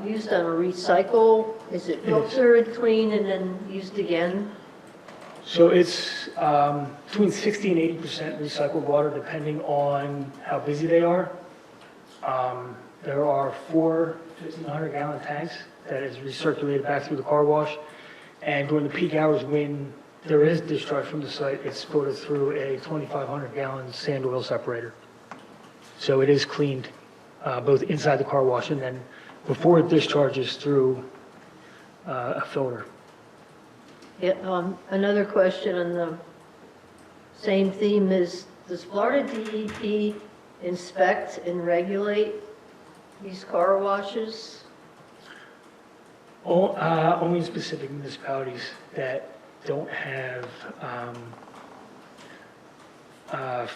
used on a recycle? Is it filtered, cleaned, and then used again? So it's between 60 and 80% recycled water, depending on how busy they are. There are 4 1,500-gallon tanks that is recirculated back through the car wash. And during the peak hours when there is discharge from the site, it's floated through a 2,500-gallon sand oil separator. So it is cleaned both inside the car wash and then before it discharges through a filter. Yeah, another question on the same theme is, does Florida DEP inspect and regulate these car washes? Only specific municipalities that don't have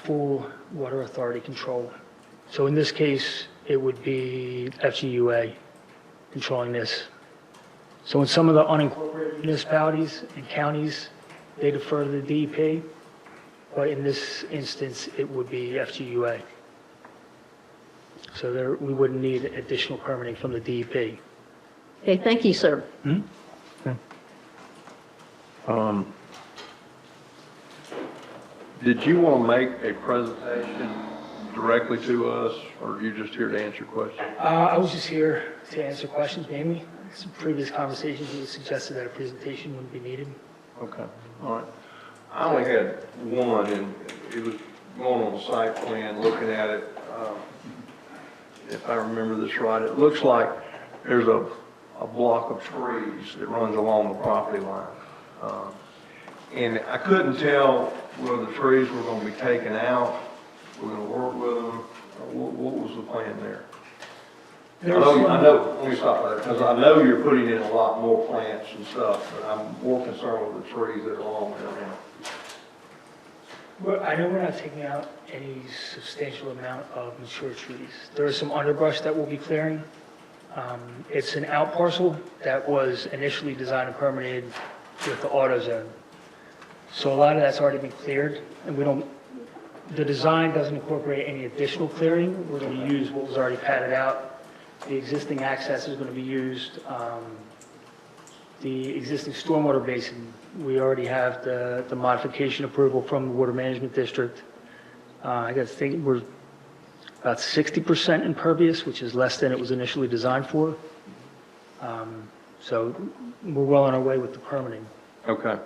full water authority control. So in this case, it would be FGUA controlling this. So in some of the unincorporated municipalities and counties, they defer to the DEP. but in this instance, it would be FGUA. So there, we wouldn't need additional permitting from the DEP. Okay, thank you, sir. Did you want to make a presentation directly to us, or are you just here to answer questions? I was just here to answer questions mainly. Some previous conversations, it suggested that a presentation wouldn't be needed. Okay, all right. I only had one, and it was going on the site plan, looking at it. If I remember this right, it looks like there's a block of trees that runs along the property line. And I couldn't tell whether the trees were going to be taken out, we're going to work with them, or what was the plan there? I know, let me stop there, because I know you're putting in a lot more plants and stuff, but I'm more concerned with the trees that are along there now. Well, I know we're not taking out any substantial amount of mature trees. There is some underbrush that we'll be clearing. It's an out parcel that was initially designed and permitted with the auto zone. So a lot of that's already been cleared, and the design doesn't incorporate any additional clearing. We're going to use what was already padded out. The existing access is going to be used. The existing stormwater basin, we already have the modification approval from the Water Management District. I got to think we're about 60% impervious, which is less than it was initially designed for. So we're well on our way with the permitting. Okay,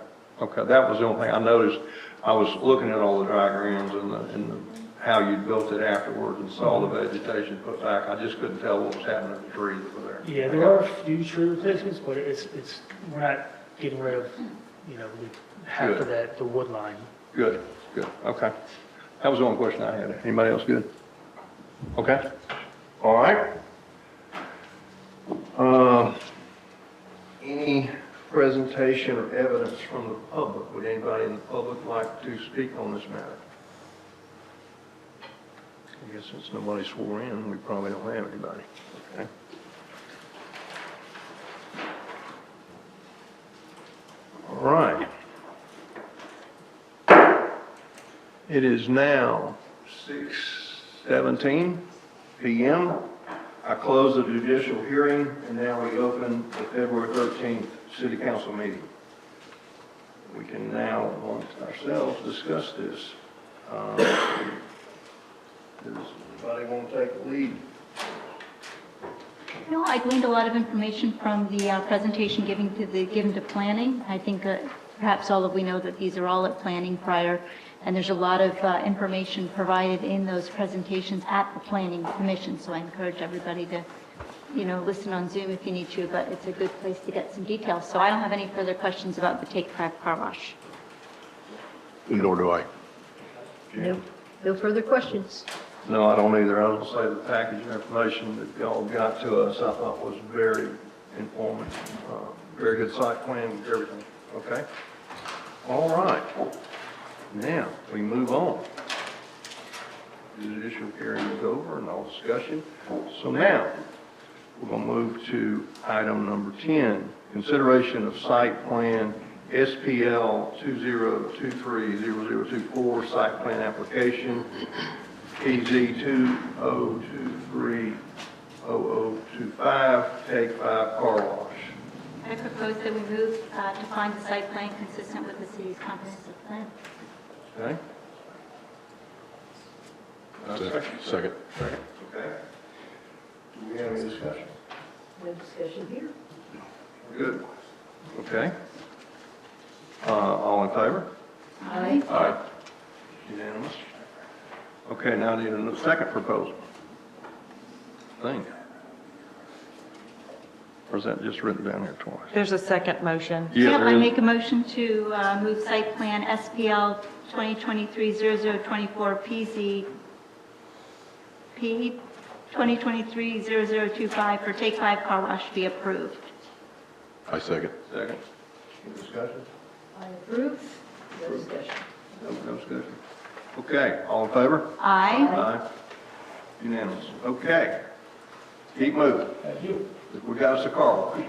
okay, that was the only thing I noticed. I was looking at all the diagrams and how you built it afterwards and saw the vegetation put back. I just couldn't tell what was happening to the trees that were there. Yeah, there are a few tree replacements, but we're not getting rid of, half of the wood line. Good, good, okay. That was the only question I had. Anybody else good? Okay, all right. Any presentation or evidence from the public? Would anybody in the public like to speak on this matter? I guess since nobody swore in, we probably don't have anybody. Okay. All right. It is now 6:17 p.m. I close the judicial hearing, and now we open the February 13th City Council meeting. We can now, amongst ourselves, discuss this. Does anybody want to take the lead? No, I gleaned a lot of information from the presentation given to planning. I think perhaps all of we know that these are all at planning prior, and there's a lot of information provided in those presentations at the Planning Commission. So I encourage everybody to, listen on Zoom if you need to, but it's a good place to get some details. So I don't have any further questions about the Take 5 car wash. Nor do I. No further questions. No, I don't either. I was going to say the package of information that y'all got to us, I thought was very informative. Very good site plan, everything. Okay? All right. Now, we move on. The judicial hearing is over and all discussion. So now, we're going to move to item number 10, consideration of site plan SPL 20230024, site plan application, PZ 20230025, Take 5 car wash. I propose that we move to find the site plan consistent with the city's comprehensive plan. Okay? Second. Okay. Do we have any discussion? No discussion here. Good. Okay. All in favor? Aye. Aye. Unanimous. Okay, now I need a second proposal. Thing. Or is that just written down here twice? There's a second motion. Yeah, Yep, there I is. make a motion to move site plan SPL 2023-0024 P 2023-0025 for Take 5 car wash be approved. I second. Second. Any discussion? I approve. No discussion. No discussion. Okay, all in favor? Aye. Aye. Unanimous. Okay. Keep moving. Thank you. We got us a car wash.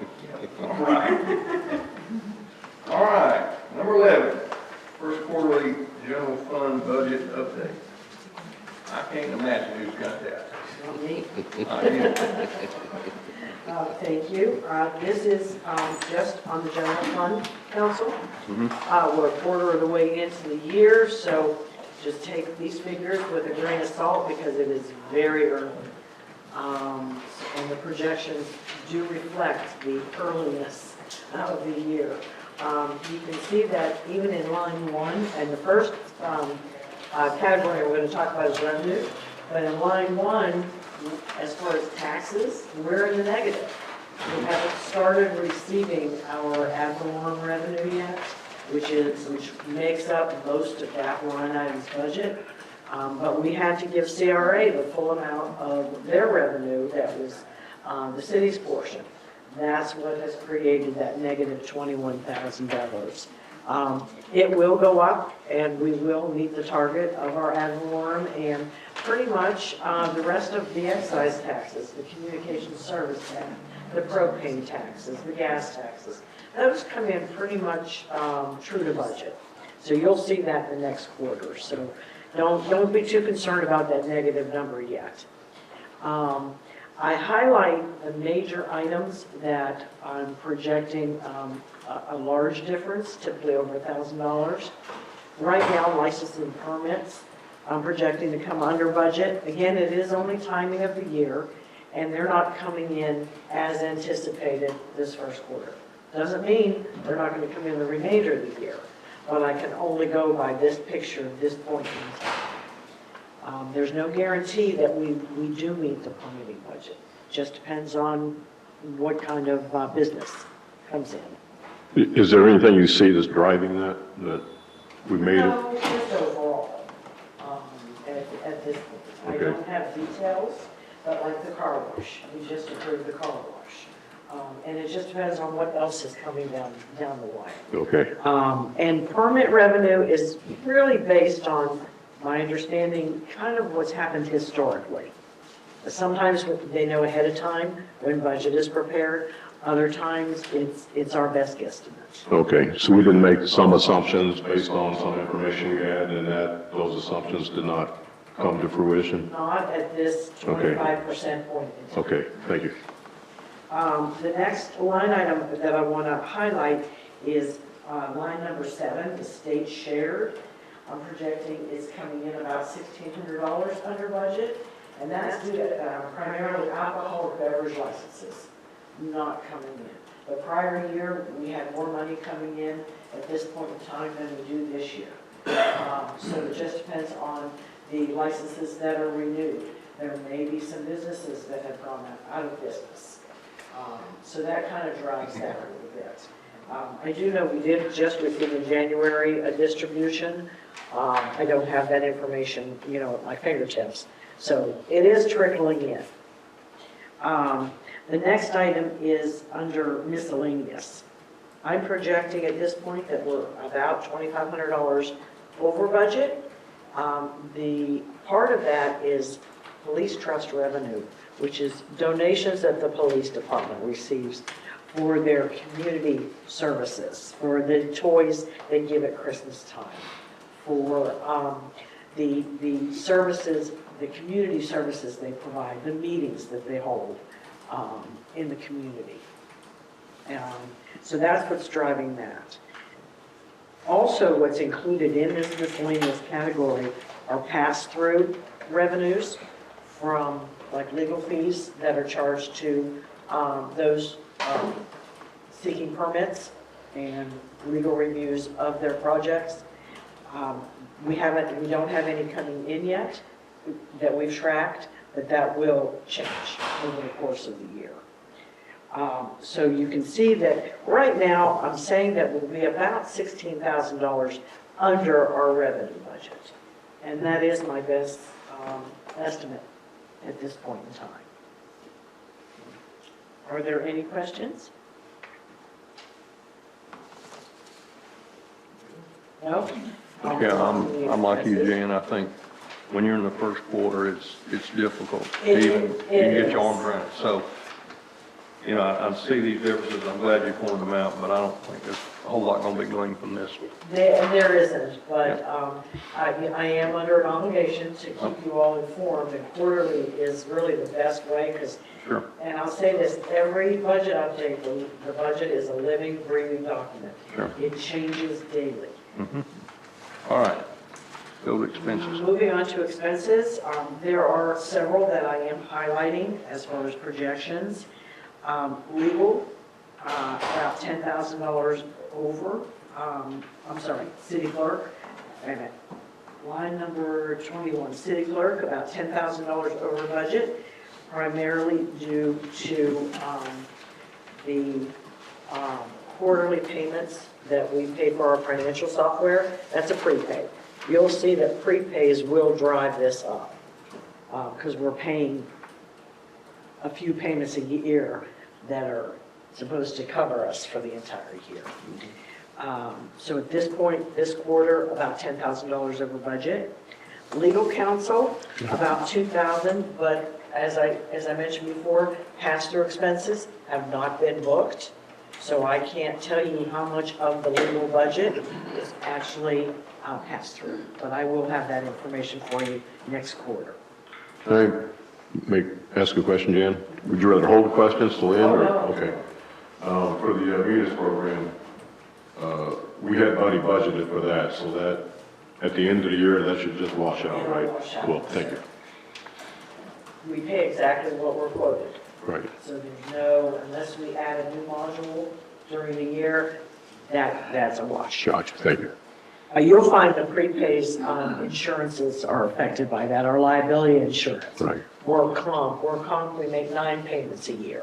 All right. All right, number 11, first quarterly general fund This is just on the general fund, council. We're a quarter of the way into the year, so just take these figures with a grain of salt because it is very early. And the projections do reflect the earliness of the year. You can see that even in line 1, and the first category we're going to talk about is revenue, but in line 1, as far as taxes, we're in the negative. We haven't started receiving our ad valorem revenue yet, which makes up most of that line item's budget. But we had to give CRA the full amount of their revenue that was the city's portion. That's what has created that negative $21,000. It will go up, and we will meet the target of our ad valorem, and pretty much the rest of the excise taxes, the communication service tax, the propane taxes, the gas taxes, those come in pretty much true to budget. So you'll see that in the next quarter. So don't be too concerned about that negative number yet. I highlight the major items that I'm projecting a large difference, typically over $1,000. Right now, licensing and permits, I'm projecting to come under budget. Again, it is only timing of the year, and they're not coming in as anticipated this first quarter. Doesn't mean they're not going to come in the remainder of the year, but I can only go by this picture at this point in time. There's no guarantee that we do meet the permitting budget. Just depends on what kind of business comes in. Is there anything you see that's driving that we made it? No, just overall. At this point, I Okay. don't have details, but like the car wash, we just approved the car wash. And it just depends on what else is coming down the line. Okay. And permit revenue is really based on my understanding, kind of what's happened historically. Sometimes they know ahead of time when budget is prepared. Other times, it's our best guesstimate. Okay, so we didn't make some assumptions based on some information we had, and that those assumptions did not come to fruition? Not at this 25% point in time. Okay, thank you. The next line item that I want to highlight is line number 7, the state shared. I'm projecting is coming in about $1,600 under budget, and that's due to primarily alcohol beverage licenses not coming in. The prior year, we had more money coming in at this point in time than we do this year. So it just depends on the licenses that are renewed. There may be some businesses that have gone out of business. So that kind of drives that a little bit. I do know we did just receive in January a distribution. I don't have that information, at my fingertips. So it is trickling in. The next item is under miscellaneous. I'm projecting at this point that we're about $2,500 over budget. The part of that is police trust revenue, which is donations that the police department receives for their community services, for the toys they give at Christmas time, for the services, the community services they provide, the meetings that they hold in the community. So that's what's driving that. Also, what's included in this miscellaneous category are pass-through revenues from like legal fees that are charged to those seeking permits and legal reviews of their projects. We don't have any coming in yet that we've tracked, but that will change over the course of the year. So you can see that right now I'm saying that we'll be about $16,000 under our revenue budget. And that is my best estimate at this point in time. Are there any questions? No? Yeah, I'm like you, Jan. I think when you're in the first quarter, it's difficult to even get your arms around it. So you know, I see these differences, I'm glad you pointed them out, but I don't think there's a whole lot gonna be gleaned from this. There isn't, but I am under an obligation to keep you all informed, and quarterly is really the best way, because, Sure. and I'll say this, every budget update, the budget is a living, breathing document. Sure. It changes daily. All right. Go to expenses. Moving on to expenses, there are several that I am highlighting as far as projections. Legal, about $10,000 over, I'm sorry, city clerk, wait a minute. Line number 21, city clerk, about $10,000 over budget, primarily due to the quarterly payments that we pay for our financial software. That's a prepay. You'll see that prepays will drive this up because we're paying a few payments a year that are supposed to cover us for the entire year. So at this point, this quarter, about $10,000 over budget. Legal counsel, about $2,000, but as I mentioned before, pass-through expenses have not been booked. So I can't tell you how much of the legal budget is actually passed through, but I will have that information for you next quarter. Can I ask a question, Jan? Would you rather hold the questions till the end? Or? No. Okay. For the Munis program, we had money budgeted for that, so that at the end of the year, that should just wash out, It'll right? wash out. Cool, thank you. We pay exactly what we're quoted. Right. So there's no, unless we add a new module during the year, that's a wash. Gotcha, thank you. You'll find the prepays insurances are affected by that, our liability insurance. Right. Work comp, we make 9 payments a year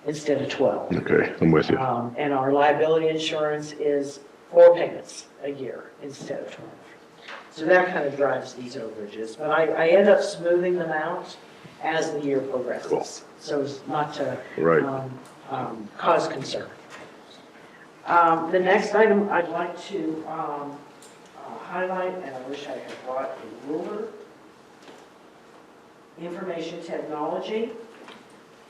instead of 12. Okay, I'm with you. And our liability insurance is 4 payments a year instead of 12. So that kind of drives these overages, but I end up smoothing them out as the year progresses. Cool. So as not to Right. cause concern. The next item I'd like to highlight, and I wish I had brought a ruler. Information technology.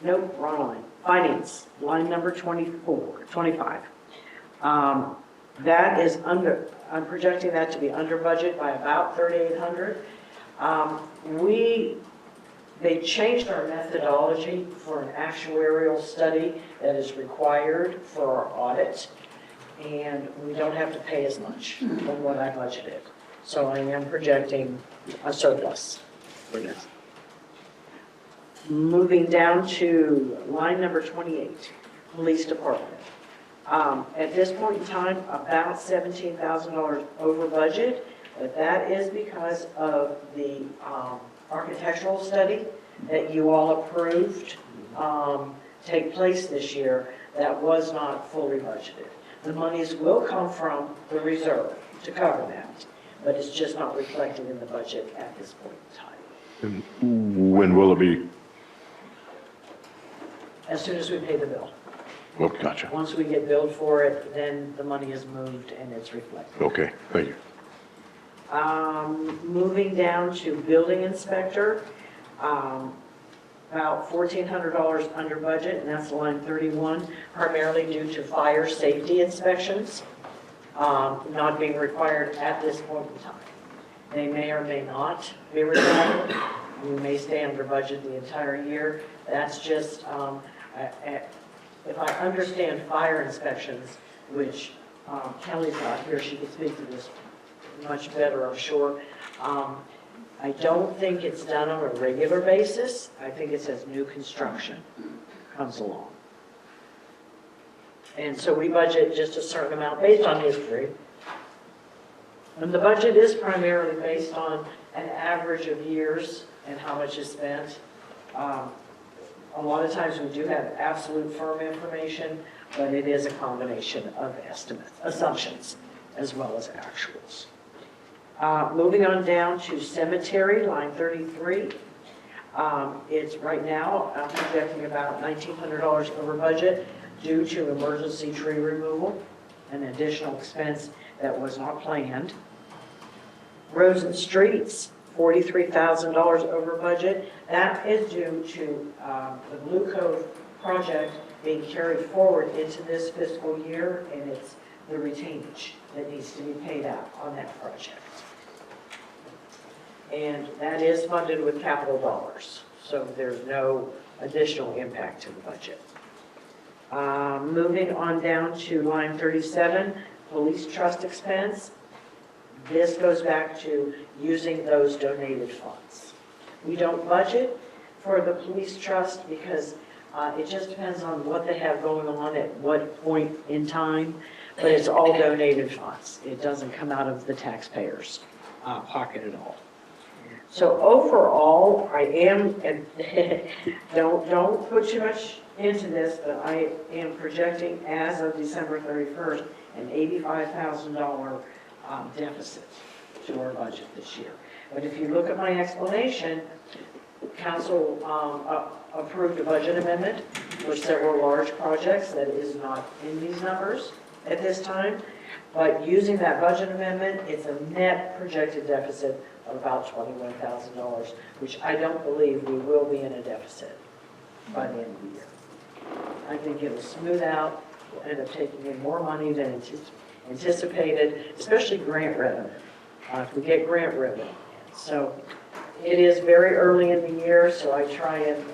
Nope, wrong line. Finance, line number 25. That is under, I'm projecting that to be under budget by about 3,800. They changed our methodology for an actuarial study that is required for our audit, and we don't have to pay as much from what I budgeted. So I am projecting a surplus for this. Moving down to line number 28, police department. At this point in time, about $17,000 over budget, but that is because of the architectural study that you all approved take place this year that was not fully budgeted. The monies will come from the reserve to cover that, but it's just not reflected in the budget at this point in time. And when will it be? As soon as we pay the bill. Oh, gotcha. Once we get billed for it, then the money is moved and it's reflected. Okay, thank you. Moving down to building inspector, about $1,400 under budget, and that's line 31, primarily due to fire safety inspections not being required at this point in time. They may or may not be required. We may stay under budget the entire year. That's just, if I understand fire inspections, which Kelly's not here, she can speak to this much better, I'm sure. I don't think it's done on a regular basis. I think it's as new construction comes along. And so we budget just a certain amount based on history. And the budget is primarily based on an average of years and how much is spent. A lot of times we do have absolute firm information, but it is a combination of estimates, assumptions, as well as actuals. Moving on down to cemetery, line 33. It's right now, I'm projecting about $1,900 over budget due to emergency tree removal, an additional expense that was not planned. Roads and streets, $43,000 over budget. That is due to the Blue Cove project being carried forward into this fiscal year, and it's the retainage that needs to be paid out on that project. And that is funded with capital dollars, so there's no additional impact to the budget. Moving on down to line 37, police trust expense. This goes back to using those donated funds. We don't budget for the police trust because it just depends on what they have going on at what point in time, but it's all donated funds. It doesn't come out of the taxpayers' pocket at all. So overall, I am, and don't put too much into this, but I am projecting as of December 31st, an $85,000 deficit to our budget this year. But if you look at my explanation, council approved a budget amendment for several large projects that is not in these numbers at this time. But using that budget amendment, it's a net projected deficit of about $21,000, which I don't believe we will be in a deficit by the end of the year. I think it'll smooth out, we'll end up taking in more money than anticipated, especially grant revenue, if we get grant revenue. So it is very early in the year, so I try and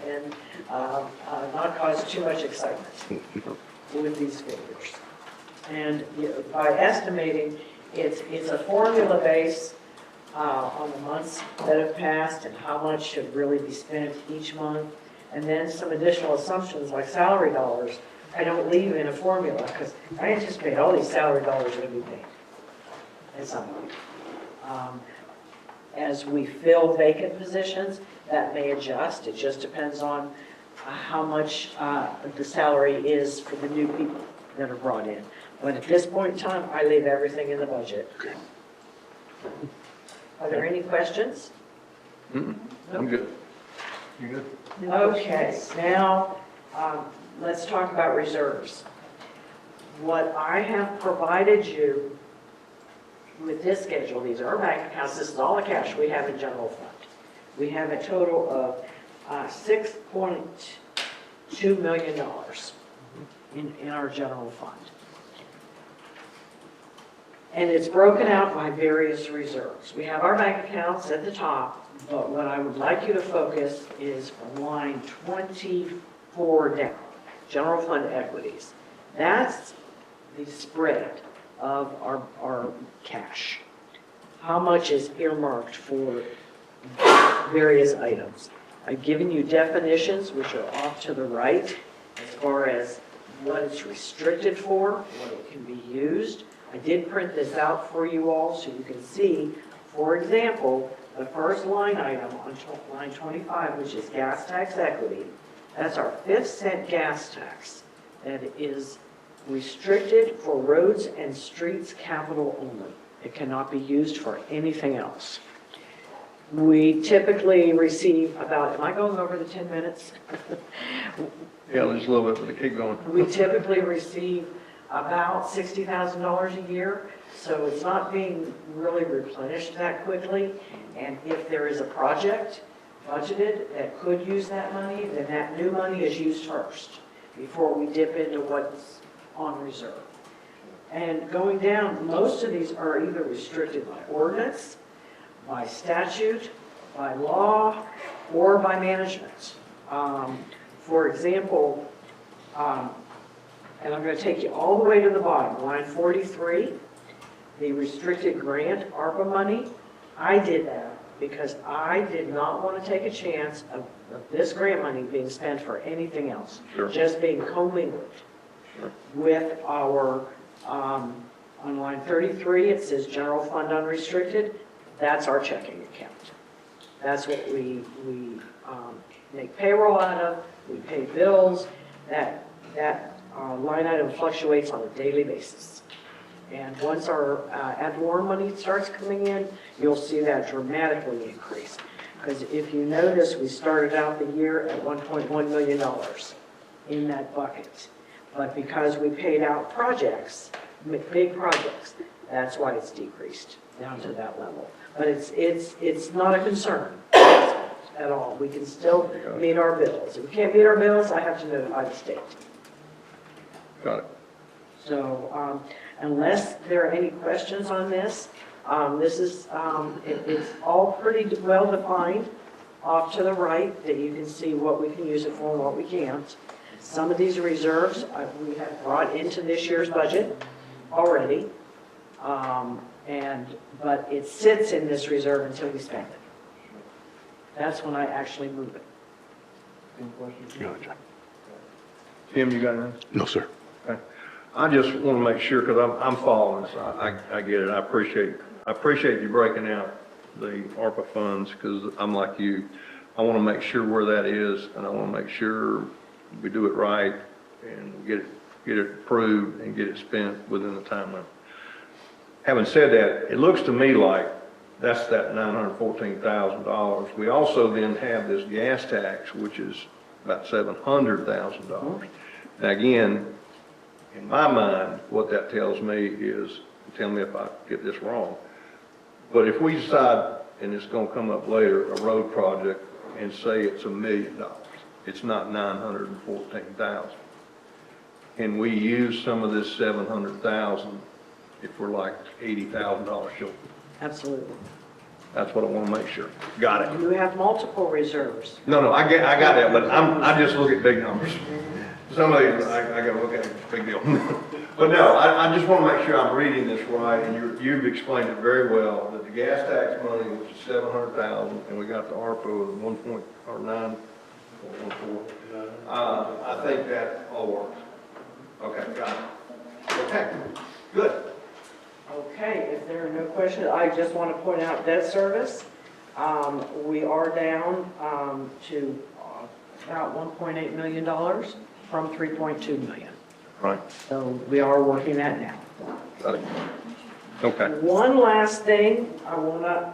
not cause too much excitement with these figures. And by estimating, it's a formula base on the months that have passed and how much should really be spent each month. And then some additional assumptions like salary dollars, I don't leave in a formula because I anticipate all these salary dollars are going to be paid at some point. As we fill vacant positions, that may adjust. It just depends on how much the salary is for the new people that are brought in. But at this point in time, I leave everything in the budget. Are there any questions? I'm good. You good? Okay, now let's talk about reserves. What I have provided you with this schedule, these are our bank accounts, this is all the cash we have in general fund. We have a total of $6.2 million in our general fund. And it's broken out by various reserves. We have our bank accounts at the top, but what I would like you to focus is from line 24 down, general fund equities. That's the spread of our cash. How much is earmarked for various items? I've given you definitions, which are off to the right, as far as what it's restricted for, what it can be used. I did print this out for you all so you can see, for example, the first line item on line 25, which is gas tax equity. That's our 5-cent gas tax that is restricted for roads and streets capital only. It cannot be used for anything else. We typically receive about, am I going over the 10 minutes? Yeah, there's a little bit, but keep going. We typically receive about $60,000 a year, so it's not being really replenished that quickly. And if there is a project budgeted that could use that money, then that new money is used first before we dip into what's on reserve. And going down, most of these are either restricted by ordinance, by statute, by law, or by management. For example, and I'm going to take you all the way to the bottom, line 43, the restricted grant, ARPA money. I did that because I did not want to take a chance of this grant money being spent for anything else, just being commingled with our, on line 33, it says general fund unrestricted. That's our checking account. That's what we make payroll out of. We pay bills. That line item fluctuates on a daily basis. And once our ad valorem money starts coming in, you'll see that dramatically increase. Because if you notice, we started out the year at $1.1 million in that bucket. But because we paid out projects, big projects, that's why it's decreased down to that level. But it's not a concern at all. We can still meet our bills. If we can't meet our bills, I have to notify the state. Got it. So unless there are any questions on this, this is, it's all pretty well defined off to the right, that you can see what we can use it for and what we can't. Some of these reserves we have brought into this year's budget already, but it sits in this reserve until we spend it. That's when I actually move it. Any questions? Gotcha. Tim, you got anything? No, sir. Okay. I just want to make sure, because I'm following this, I get it, I appreciate you breaking out the ARPA funds, because I'm like you, I want to make sure where that is, and I want to make sure we do it right, and get it approved, and get it spent within the time limit. Having said that, it looks to me like that's that $914,000. We also then have this gas tax, which is about $700,000. Now again, in my mind, what that tells me is, tell me if I get this wrong, but if we decide, and it's gonna come up later, a road project, and say it's $1 million, it's not 914,000. Can we use some of this 700,000 if we're like $80,000 short? Absolutely. That's what I want to make sure. Got it. You have multiple reserves. No, I got that, but I just look at big numbers. Some of these, I gotta look at it, big deal. But no, I just want to make sure I'm reading this right, and you've explained it very well, that the gas tax money, which is 700,000, and we got the ARPA of 1.914. I think that all works. Okay, got it. Okay, good. Okay, if there are no questions, I just want to point out debt service. We are down to about $1.8 million from $3.2 million. Right. So we are working that now. Got it. Okay. One last thing I want to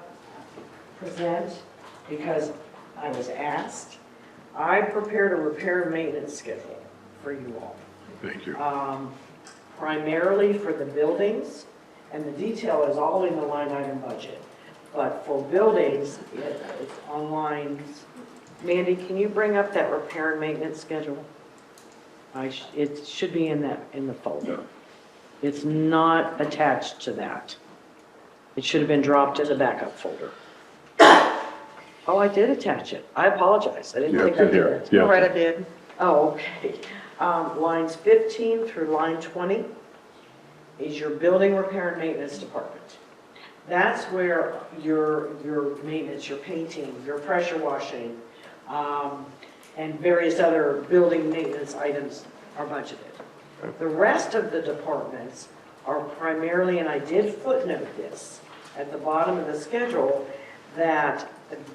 present, because I was asked. I prepared a repair and maintenance schedule for you all. Thank you. Primarily for the buildings, and the detail is all in the line item budget. But for buildings, it's on lines. Mandy, can you bring up that repair and maintenance schedule? It should be in the folder. It's not attached to that. It should have been dropped as a backup folder. Oh, I did attach it. I apologize. I didn't think I did it. Yeah. Loretta did. Oh, okay. Lines 15 through line 20 is your building repair and maintenance department. That's where your maintenance, your painting, your pressure washing, and various other building maintenance items are budgeted. The rest of the departments are primarily, and I did footnote this at the bottom of the schedule, that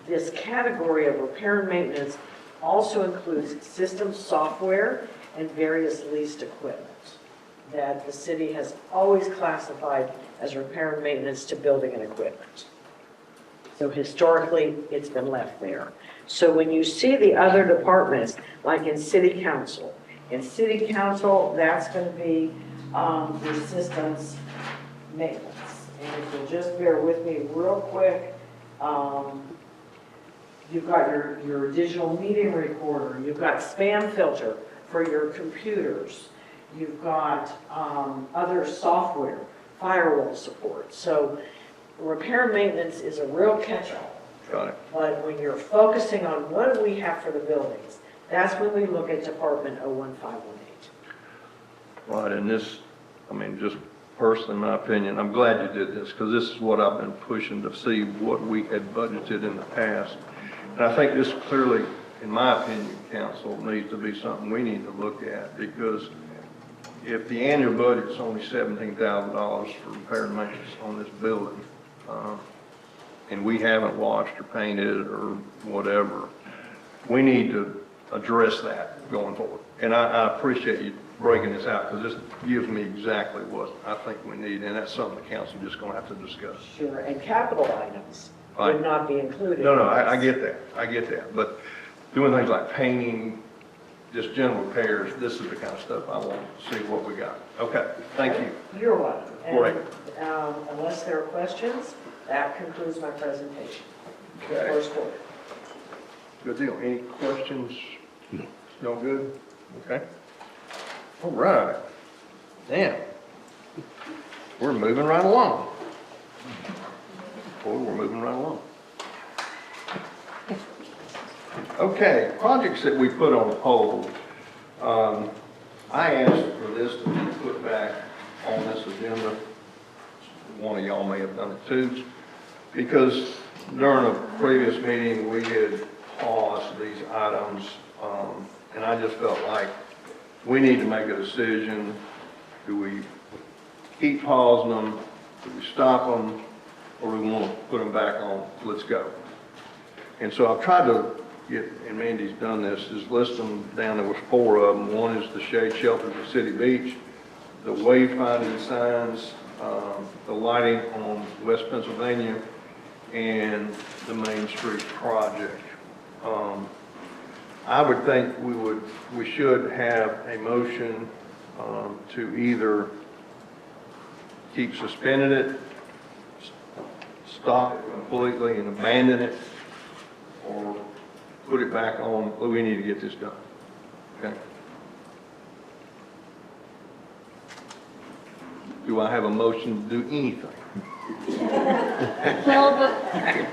this category of repair and maintenance also includes system software and various leased equipment that the city has always classified as repair and maintenance to building and equipment. So historically, it's been left there. So when you see the other departments, like in city council, that's going to be your systems maintenance. And if you'll just bear with me real quick, you've got your digital meeting recorder, you've got spam filter for your computers, you've got other software, firewall support. So repair and maintenance is a real catch-all. Got it. But when you're focusing on what do we have for the buildings, that's when we look at Department 01518. Right, and this, I mean, just personally, in my opinion, I'm glad you did this, because this is what I've been pushing to see what we had budgeted in the past. And I think this clearly, in my opinion, council, needs to be something we need to look at, because if the annual budget's only $17,000 for repair and maintenance on this building, and we haven't washed or painted or whatever, we need to address that going forward. And I appreciate you breaking this out, because this gives me exactly what I think we need, and that's something the council just going to have to discuss. Sure, and capital items Right. would not be included. No, I get that, but doing things like painting, just general repairs, this is the kind of stuff I want to see what we got. Okay, thank you. You're welcome. And, Great. unless there are questions, that concludes my presentation. Okay. First quarter. Good deal. Any questions? No. Y'all good? Okay. All right. Damn. We're moving right along. Boy, we're moving right along. Okay, projects that we put on hold. I asked for this to be put back on this agenda. One of y'all may have done it too, because during a previous meeting, we had paused these items, and I just felt like we need to make a decision. Do we keep pausing them? Do we stop them? Or do we want to put them back on? Let's go. And so I've tried to get, and Mandy's done this, is list them down. There was 4 of them. One is the shade shelters at City Beach, the wayfinding signs, the lighting on West Pennsylvania, and the Main Street project. I would think we should have a motion to either keep suspending it, stop it completely and abandon it, or put it back on. We need to get this done. Okay? Do I have a motion to do anything? Well, but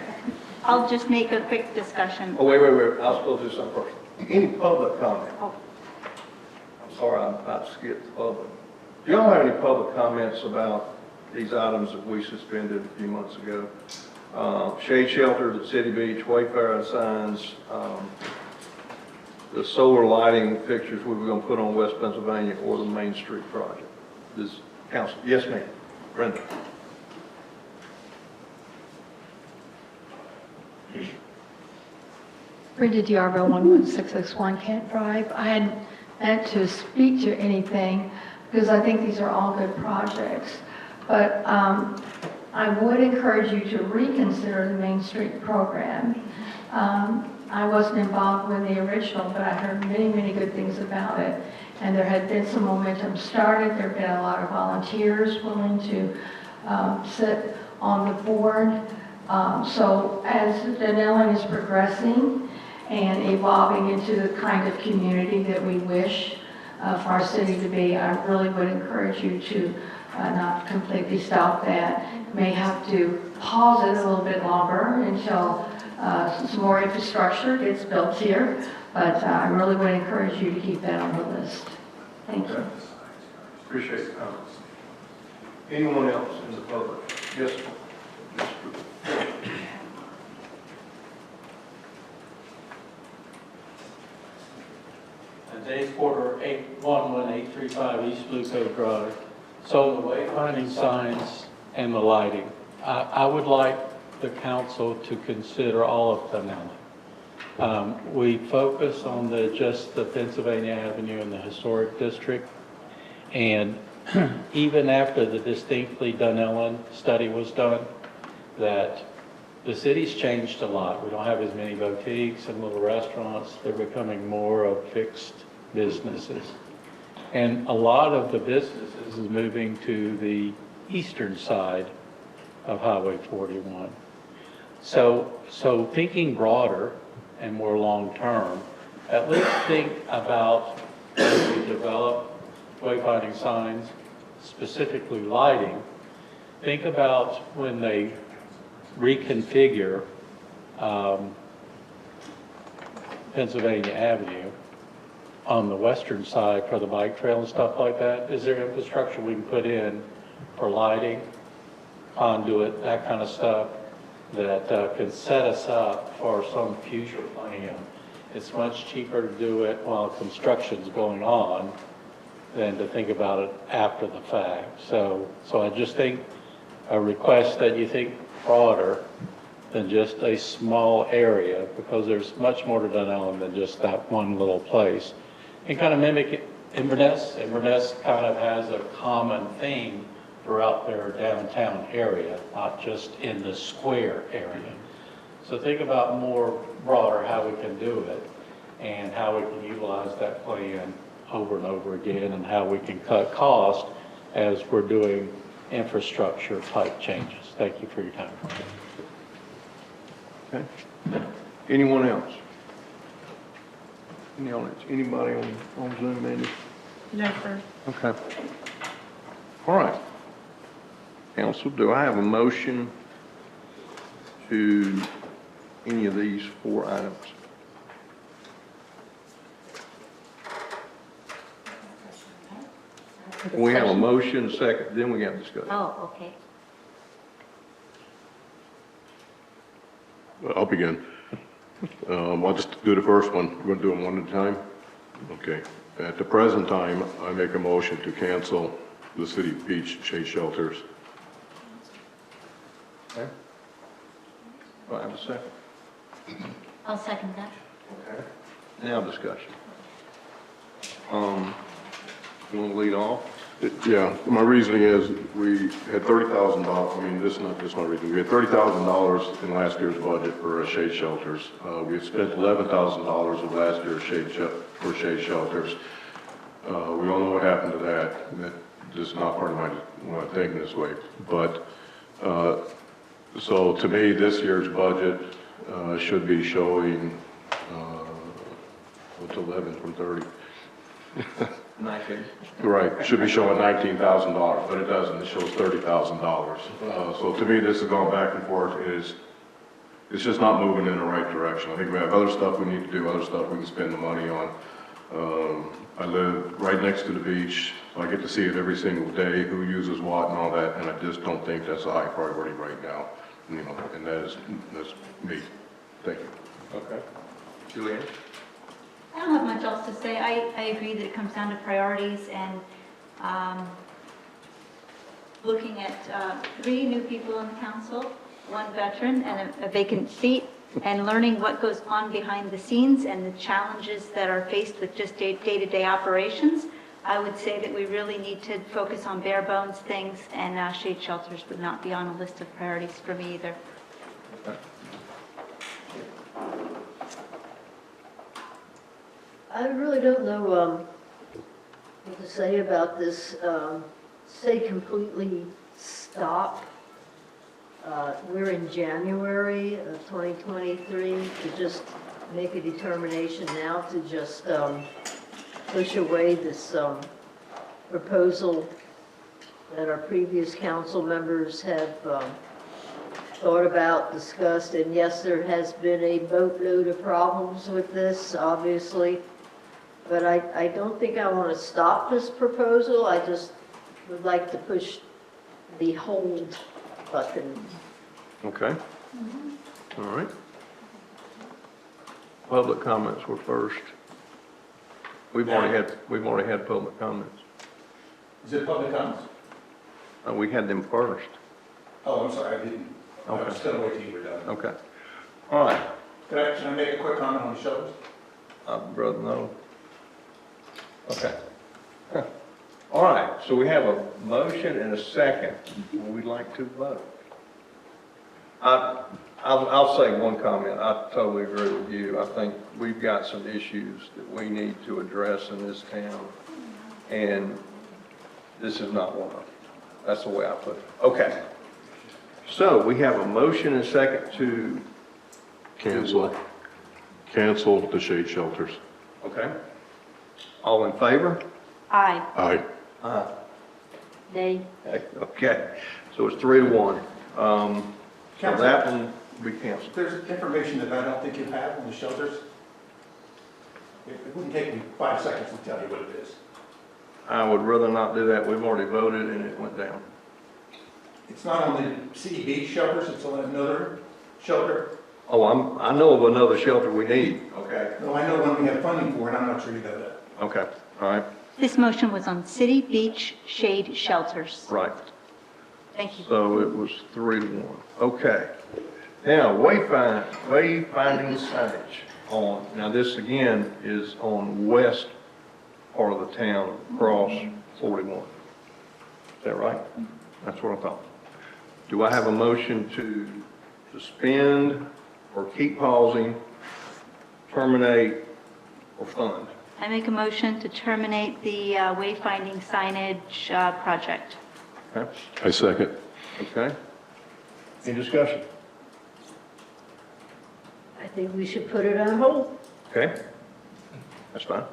I'll just make a quick discussion. Oh, wait. I'll still do something first. Any public comment? Oh. I'm sorry, I'm about to skip the public. Do y'all have any public comments about these items that we suspended a few months ago? Shade shelters at City Beach, wayfaring signs, the solar lighting fixtures we were going to put on West Pennsylvania, or the Main Street project. This council, yes, ma'am. Brenda. Brenda Diarvo, 11661 Kent Drive. I hadn't meant to speak to anything because I think these are all good projects. But I would encourage you to reconsider the Main Street program. I wasn't involved with the original, but I heard many, many good things about it. And there had been some momentum started. There have been a lot of volunteers willing to sit on the board. So as Dunnellon is progressing and evolving into the kind of community that we wish for our city to be, I really would encourage you to not completely stop that. May have to pause it a little bit longer until some more infrastructure gets built here, but I really would encourage you to keep that on the list. Thank you. Appreciate the comments. Anyone else in the public? Yes, Dave Porter, 811835 East Blue Cove Drive. So the wayfinding signs and the lighting, I would like the council to consider all of Dunnellon. We focus on just the Pennsylvania Avenue and the historic district, and even after the distinctly Dunnellon study was done, that the city's changed a lot. We don't have as many boutiques and little restaurants. They're becoming more of fixed businesses. And a lot of the businesses is moving to the eastern side of Highway 41. So thinking broader and more long-term, at least think about when we develop wayfinding signs, specifically lighting, think about when they reconfigure Pennsylvania Avenue on the western side for the bike trail and stuff like that. Is there infrastructure we can put in for lighting, conduit, that kind of stuff that can set us up for some future plan? It's much cheaper to do it while construction's going on than to think about it after the fact. So I just think a request that you think broader than just a small area, because there's much more to Dunnellon than just that one little place. And kind of mimic Inverness. Inverness kind of has a common theme throughout their downtown area, not just in the square area. So think about more broader how we can do it and how we can utilize that plan over and over again, and how we can cut cost as we're doing infrastructure type changes. Thank you for your time. Okay. Anyone else? Anybody on Zoom, Andy? No, sir. Okay. All right. Council, do I have a motion to any of these 4 items? We have a motion, second, then we have discussion. Oh, okay. I'll begin. I'll just do the first one. We're going to do them one at a time? Okay. At the present time, I make a motion to cancel the city beach shade shelters. Okay. Do I have a second? I'll second that. Okay. Now discussion. You want to lead off? Yeah, my reasoning is we had $30,000, I mean, this is not reason, we had $30,000 in last year's budget for shade shelters. We had spent $11,000 of last year's for shade shelters. We all know what happened to that. That is not part of my thinking this way. But, so to me, this year's budget should be showing, what's 11 from 30? 19. Right, it should be showing $19,000, but it doesn't, it shows $30,000. So to me, this is going back and forth, it's just not moving in the right direction. I think we have other stuff we need to do, other stuff we can spend the money on. I live right next to the beach, so I get to see it every single day, who uses what and all that, and I just don't think that's a high priority right now. You know, and that's me. Thank you. Okay. Julianne? I don't have much else to say. I agree that it comes down to priorities and looking at 3 new people in the council, 1 veteran and a vacant seat, and learning what goes on behind the scenes and the challenges that are faced with just day-to-day operations. I would say that we really need to focus on bare bones things, and shade shelters would not be on a list of priorities for me either. I really don't know what to say about this. Say completely stop. We're in January of 2023 to just make a determination now to just push away this proposal that our previous council members have thought about, discussed, and yes, there has been a boatload of problems with this, obviously. But I don't think I want to stop this proposal. I just would like to push the hold button. Okay. All right. Public comments were first. We've already had public comments. Is it public comments? We had them first. Oh, I'm sorry, I didn't. I was Okay. still waiting till you were done. Okay. All right. Can I make a quick comment on the shelters? Brother, no. Okay. All right, so we have a motion and a second. We'd like to vote. I'll say one comment. I totally agree with you. I think we've got some issues that we need to address in this town, and this is not one of them. That's the way I put it. Okay. So we have a motion and a second to Cancel the shade shelters. Okay. All in favor? Aye. Aye. Aye. Nay. Okay, so it's 3-1. So that one we canceled. There's information that I don't think you have on the shelters. It wouldn't take me 5 seconds to tell you what it is. I would rather not do that. We've already voted and it went down. It's not on the city beach shelters, it's on another shelter. Oh, I know of another shelter we need. Okay. No, I know one we have funding for, and I'm not sure you know that. Okay, all right, This motion was on city beach shade shelters. right. Thank you. So it was 3-1. Okay. Now, wayfinding signage on, now this again is on west part of the town across 41. Is that right? That's what I thought. Do I have a motion to suspend or keep pausing, terminate, or fund? I make a motion to terminate the wayfinding signage project. Okay, I second. okay. Any discussion? I think we should put it on hold. Okay, that's fine.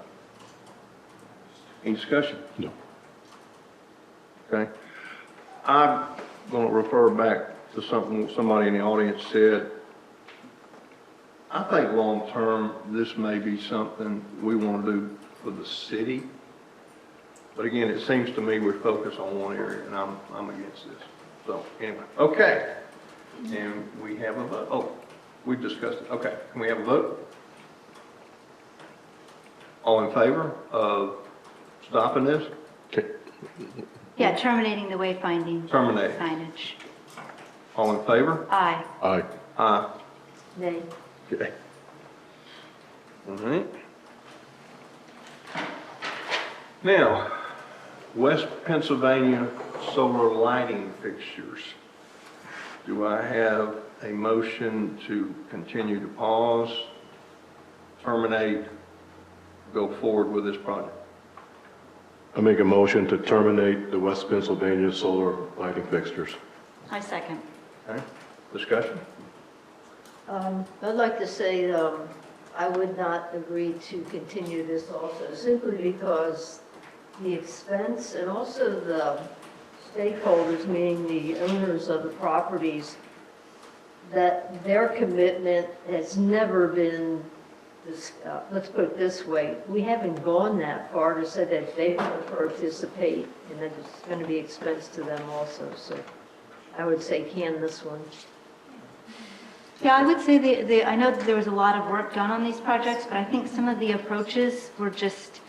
Any discussion? No. Okay. I'm going to refer back to something somebody in the audience said. I think long-term, this may be something we want to do for the city. But again, it seems to me we're focused on one area, and I'm against this. So anyway, okay. And we have a vote. Oh, we've discussed it. Okay, can we have a vote? All in favor of stopping this? Yeah, terminating the wayfinding Terminate. signage. All in favor? Aye. Aye. Aye. Nay. Okay. All right. Now, West Pennsylvania solar lighting fixtures. Do I have a motion to continue to pause, terminate, go forward with this project? I make a motion to terminate the West Pennsylvania solar lighting fixtures. I second. Okay, discussion? I'd like to say I would not agree to continue this also, simply because the expense and also the stakeholders, meaning the owners of the properties, that their commitment has never been, let's put it this way, we haven't gone that far to say that they want to participate and that it's going to be expense to them also. So I would say can this one. Yeah, I would say I know that there was a lot of work done on these projects, but I think some of the approaches were just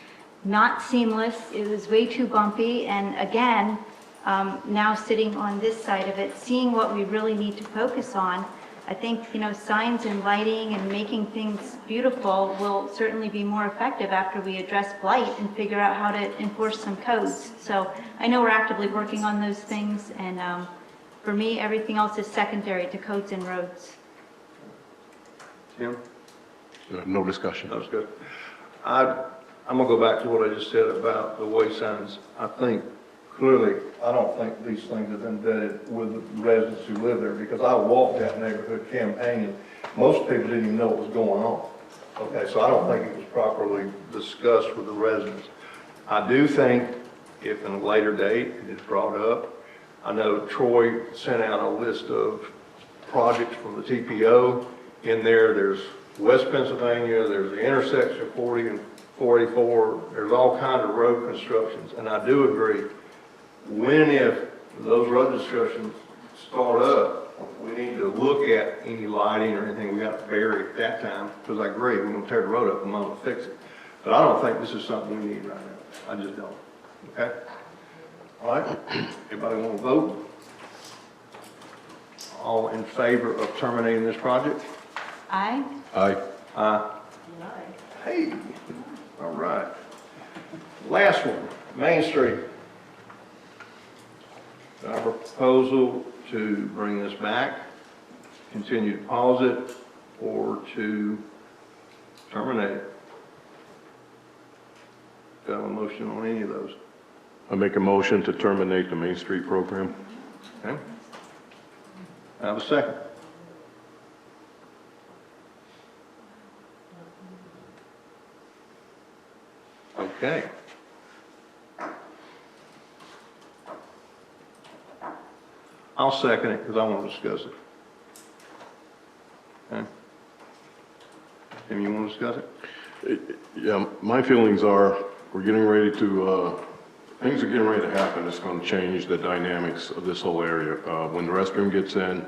not seamless. It was way too bumpy. And again, now sitting on this side of it, seeing what we really need to focus on, I think, signs and lighting and making things beautiful will certainly be more effective after we address blight and figure out how to enforce some codes. So I know we're actively working on those things. And for me, everything else is secondary to codes and roads. Tim? No discussion. That was good. I'm going to go back to what I just said about the way signs. I think clearly, I don't think these things have been vetted with the residents who live there, because I walked that neighborhood campaigning. Most people didn't even know what was going on. Okay, so I don't think it was properly discussed with the residents. I do think if in a later date it is brought up, I know Troy sent out a list of projects from the TPO. In there, there's West Pennsylvania, there's the intersection of 40 and 484, there's all kinds of road constructions, and I do agree, when and if those road constructions start up, we need to look at any lighting or anything we got to bury at that time, because I agree, we're going to tear the road up and I'm going to fix it. But I don't think this is something we need right now. I just don't. Okay? All right? Everybody want to vote? All in favor of terminating this project? Aye. Aye. Aye. Hey, all right. Last one, Main Street. I have a proposal to bring this back, continue to pause it, or to terminate it. Do I have a motion on any of those? I make a motion to terminate the Main Street program. Okay. I have a second. Okay. I'll second it because I want to discuss it. Okay. Tim, you want to discuss it? Yeah, my feelings are, we're getting ready to, things are getting ready to happen. It's going to change the dynamics of this whole area. When the restroom gets in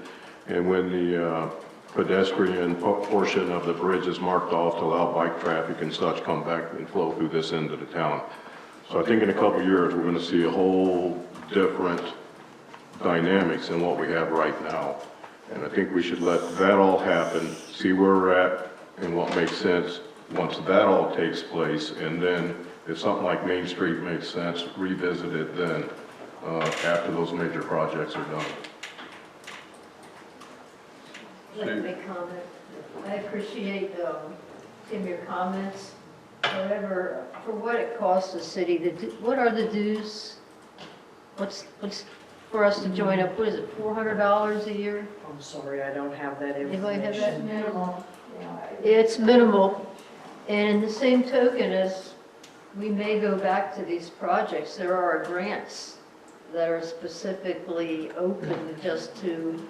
and when the pedestrian portion of the bridge is marked off to allow bike traffic and such come back and flow through this end of the town. So I think in a couple of years, we're going to see a whole different dynamics than what we have right now. And I think we should let that all happen, see where we're at and what makes sense once that all takes place. And then if something like Main Street makes sense, revisit it then after those major projects are done. I'd like to make a comment. I appreciate, Tim, your comments. However, for what it costs the city, what are the dues? What's for us to join up? What is it, $400 a year? I'm sorry, I don't have that information. Anybody have that? Minimal. It's minimal. And in the same token as we may go back to these projects, there are grants that are specifically open just to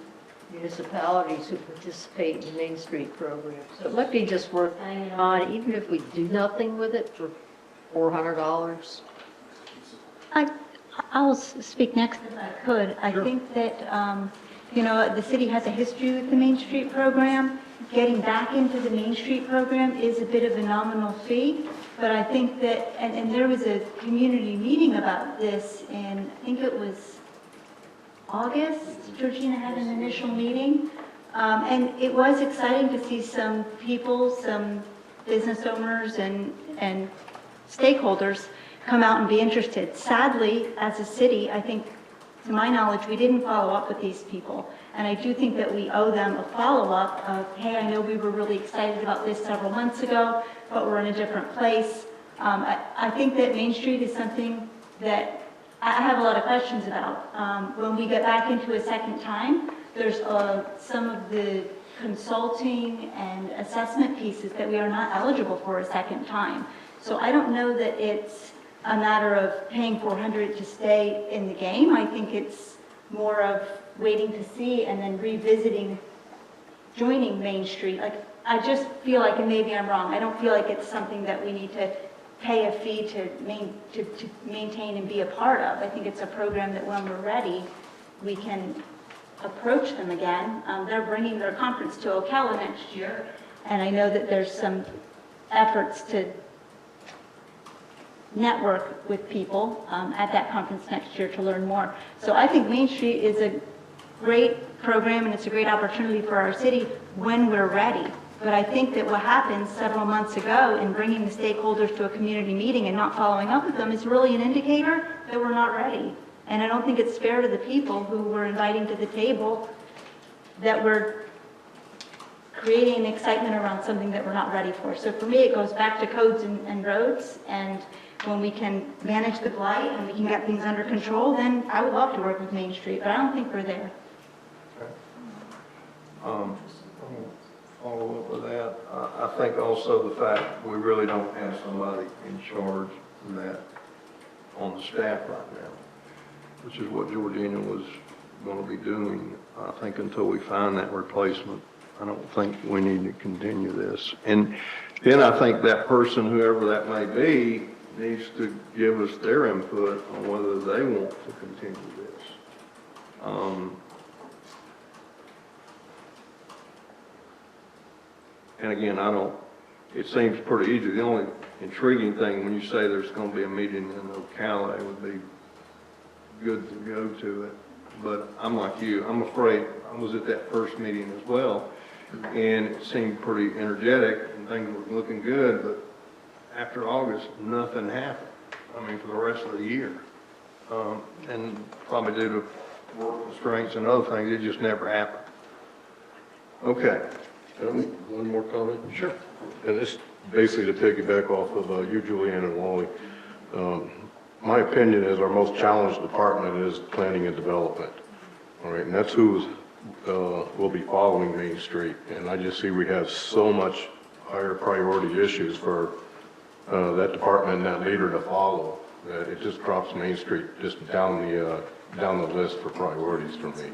municipalities who participate in the Main Street program. So it might be just worth hanging on, even if we do nothing with it for $400. I'll speak next if I could. I think that, the city has a history with the Main Street program. Getting back into the Main Street program is a bit of a nominal fee, but I think that, and there was a community meeting about this in, I think it was August. Georgina had an initial meeting, and it was exciting to see some people, some business owners and stakeholders come out and be interested. Sadly, as a city, I think, to my knowledge, we didn't follow up with these people. And I do think that we owe them a follow-up of, hey, I know we were really excited about this several months ago, but we're in a different place. I think that Main Street is something that I have a lot of questions about. When we get back into a second time, there's some of the consulting and assessment pieces that we are not eligible for a second time. So I don't know that it's a matter of paying $400 to stay in the game. I think it's more of waiting to see and then revisiting, joining Main Street. Like, I just feel like, and maybe I'm wrong, I don't feel like it's something that we need to pay a fee to maintain and be a part of. I think it's a program that when we're ready, we can approach them again. They're bringing their conference to Ocala next year, and I know that there's some efforts to network with people at that conference next year to learn more. So I think Main Street is a great program and it's a great opportunity for our city when we're ready. But I think that what happened several months ago in bringing the stakeholders to a community meeting and not following up with them is really an indicator that we're not ready. And I don't think it's fair to the people who we're inviting to the table that we're creating an excitement around something that we're not ready for. So for me, it goes back to codes and roads, and when we can manage the blight and we can get things under control, then I would love to work with Main Street, but I don't think we're there. Follow up with that. I think also the fact we really don't have somebody in charge of that on the staff right now, which is what Georgina was going to be doing. I think until we find that replacement, I don't think we need to continue this. And then I think that person, whoever that may be, needs to give us their input on whether they want to continue this. And again, it seems pretty easy. The only intriguing thing when you say there's going to be a meeting in Ocala, it would be good to go to it. But I'm like you, I'm afraid. I was at that first meeting as well, and it seemed pretty energetic and things were looking good, but after August, nothing happened. I mean, for the rest of the year. And probably due to work constraints and other things, it just never happened. Okay. One more comment? Sure. And this, basically to piggyback off of you, Julianne, and Wally, my opinion is our most challenged department is planning and development. All right, and that's who will be following Main Street. And I just see we have so much higher priority issues for that department and that leader to follow that it just drops Main Street just down the list for priorities for me.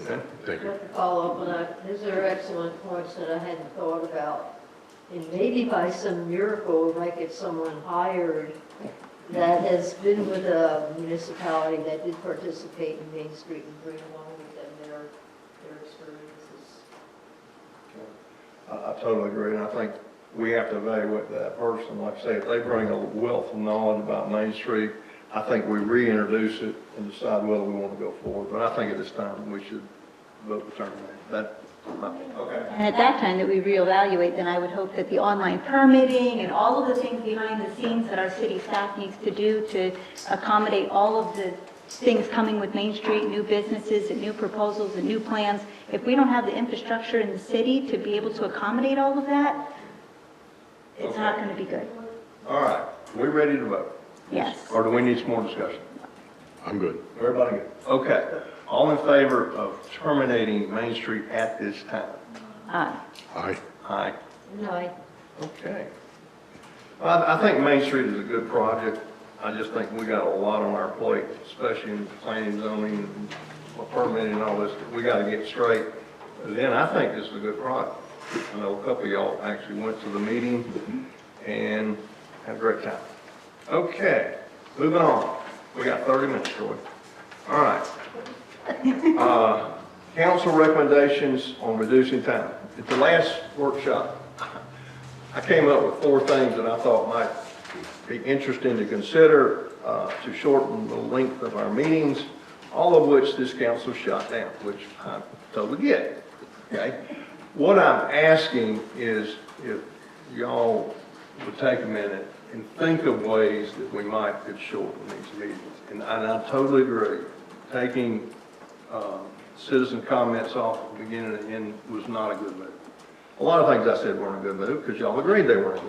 Okay, thank you. To follow up on that, these are excellent points that I hadn't thought about. And maybe by some miracle, we might get someone hired that has been with a municipality that did participate in Main Street and bring along with them their experiences. I totally agree, and I think we have to evaluate that person. Like I say, if they bring a wealth of knowledge about Main Street, I think we reintroduce it and decide whether we want to go forward. But I think at this time, we should vote to terminate. That, okay. And at that time that we reevaluate, then I would hope that the online permitting and all of the things behind the scenes that our city staff needs to do to accommodate all of the things coming with Main Street, new businesses and new proposals and new plans, if we don't have the infrastructure in the city to be able to accommodate all of that, it's not going to be good. All right. We ready to vote? Yes. Or do we need some more discussion? I'm good. Everybody good? Okay. All in favor of terminating Main Street at this time? Aye. Aye. Aye. No, Okay. I think Main Street is a good project. I just think we got a lot on our plate, especially in planning, zoning, and permitting and all this, that we gotta get straight. And then I think this is a good product. I know a couple of y'all actually went to the meeting and had a great time. Okay, moving on. We got 30 minutes, Troy. All right. Council recommendations on reducing time. At the last workshop, I came up with 4 things that I thought might be interesting to consider to shorten the length of our meetings, all of which this council shot down, which I totally get. Okay? What I'm asking is if y'all would take a minute and think of ways that we might could shorten these meetings. And I totally agree. Taking citizen comments off at the beginning and end was not a good move. A lot of things I said weren't a good move because y'all agreed they weren't.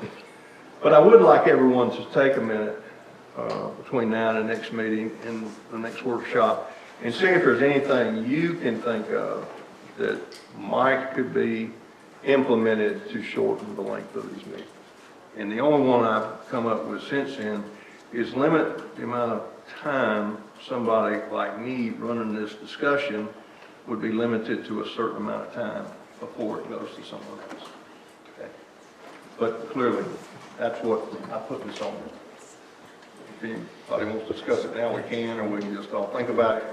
But I would like everyone to take a minute between now and the next meeting and the next workshop and see if there's anything you can think of that might could be implemented to shorten the length of these meetings. And the only one I've come up with since then is limit the amount of time somebody like me running this discussion would be limited to a certain amount of time before it goes to someone else. Okay? But clearly, that's what I put this on. If anybody wants to discuss it now, we can, or we can just all think about it.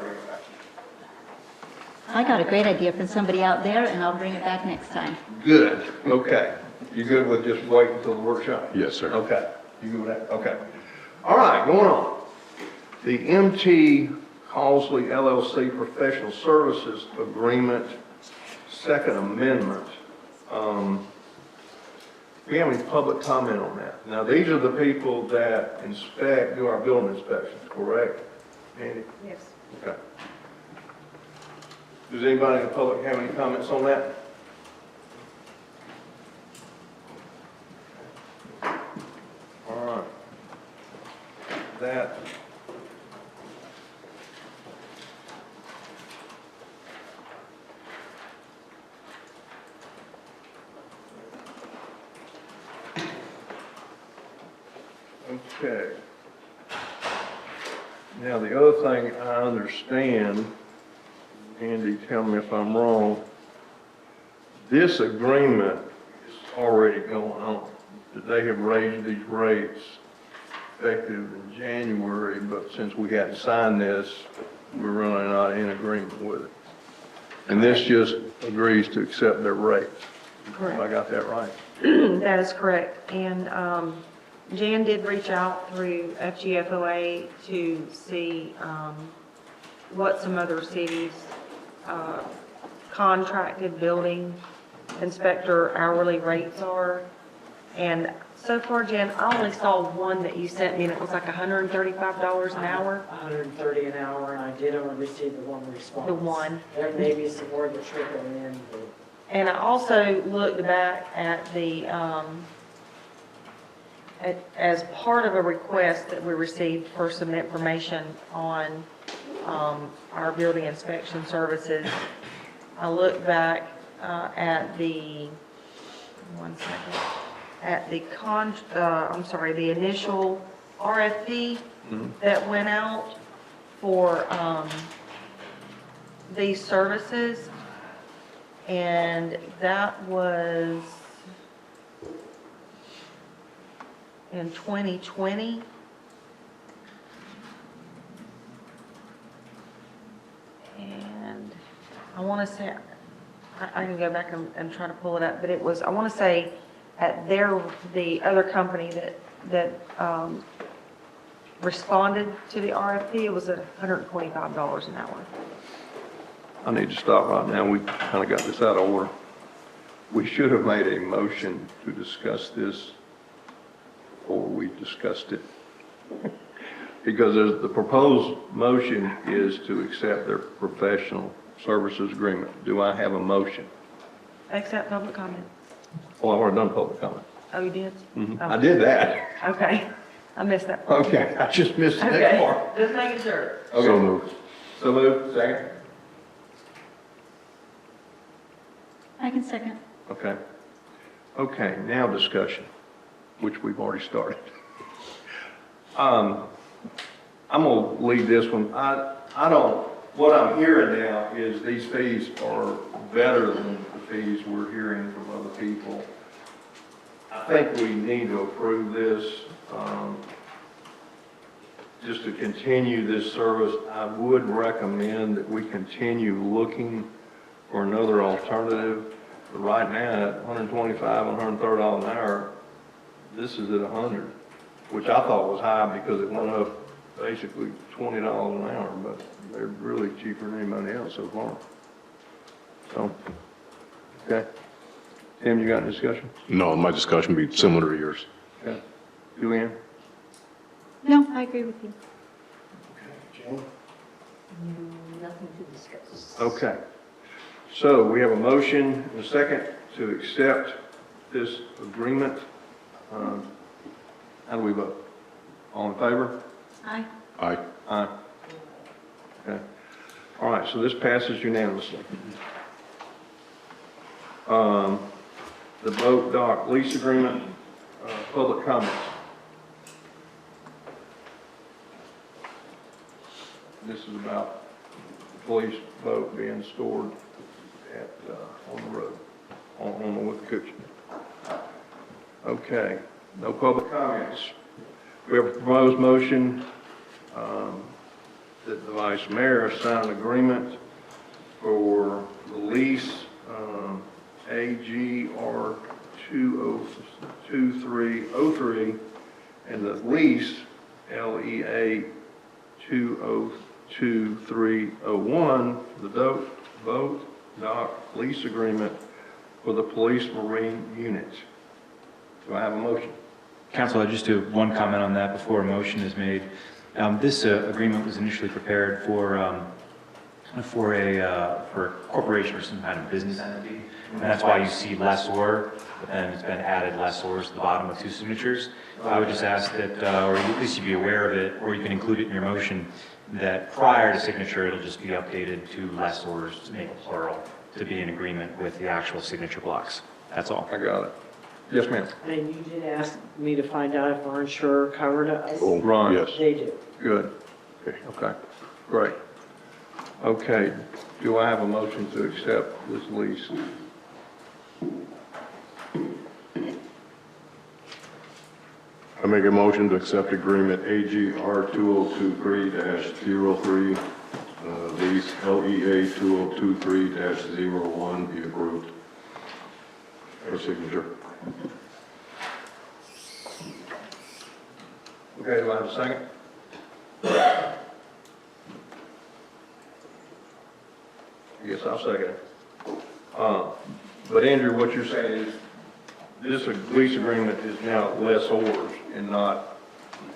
I got a great idea from somebody out there, and I'll bring it back next time. Good, okay. You good with just waiting until the workshop? Yes, sir. Okay, you good with that? Okay. All right, going on. The MT Halsley LLC Professional Services Agreement, Second Amendment. We have any public comment on that? Now, these are the people that do our building inspections, correct? Andy? Yes. Okay. Does anybody in the public have any comments on that? All right. That. Okay. Now, the other thing I understand, Andy, tell me if I'm wrong, this agreement is already going on. That they have raised these rates effective in January, but since we hadn't signed this, we're really not in agreement with it. And this just agrees to accept their rates. Correct. If I got that right? That is correct. And Jan did reach out through FGFOA to see what some other cities' contracted building inspector hourly rates are. And so far, Jan, I only saw one that you sent me, and it was like $135 an hour. $130 an hour, and I did only receive the one response. The one. There may be some more that trickle in, but And I also looked back at the, as part of a request that we received for some information on our building inspection services, I looked back at the, one second, at the the initial RFP that went out for these services. And that was in 2020. And I want to say, I can go back and try to pull it up, but it was, I want to say, at the other company that responded to the RFP, it was at $125 an hour. I need to stop right now. We kind of got this out of order. We should have made a motion to discuss this before we discussed it. Because the proposed motion is to accept their professional services agreement. Do I have a motion? Accept public comment. Oh, I already done public comment. Oh, you did? Mhm. Oh. I did that. Okay, I missed that part. Okay, I just missed the next Okay, part. just making sure. Okay. So moved. So moved, second? I can second. Okay. Okay, now discussion, which we've already started. I'm gonna leave this one. I don't, what I'm hearing now is these fees are better than the fees we're hearing from other people. I think we need to approve this, just to continue this service. I would recommend that we continue looking for another alternative. But right now, at $125, $130 an hour, this is at 100, which I thought was high because it went up basically $20 an hour, but they're really cheaper than anybody else so far. So, okay. Tim, you got any discussion? No, my discussion would be similar to yours. Okay. Julianne? No, I agree with you. Nothing to discuss. Okay. So we have a motion and a second to accept this agreement. How do we vote? All in favor? Aye. Aye. Aye. Okay. All right, so this passes unanimously. The boat dock lease agreement, public comments. This is about the police boat being stored at, on the road, on the Wickicoochin. Okay, no public comments. We have a proposed motion that the vice mayor sign an agreement for the lease AGR 202303 and the lease LEA 20301, the boat dock lease agreement for the police marine unit. Do I have a motion? Council, I just do one comment on that before a motion is made. This agreement was initially prepared for a corporation or some kind of business entity, and that's why you see lessor, but then it's been added lessors at the bottom with two signatures. I would just ask that, or at least you be aware of it, or you can include it in your motion, that prior to signature, it'll just be updated to lessors to make it plural, to be in agreement with the actual signature blocks. That's all. I got it. Yes, ma'am. And you did ask me to find out if our insurer covered us. Oh, Ron. yes. They do. Good. Okay, great. Okay, do I have a motion to accept this lease? I make a motion to accept agreement AGR 2023-03, lease LEA 2023-01 be approved for signature. Okay, do I have a second? I guess I'll second it. But Andrew, what you're saying is this lease agreement is now lessors and not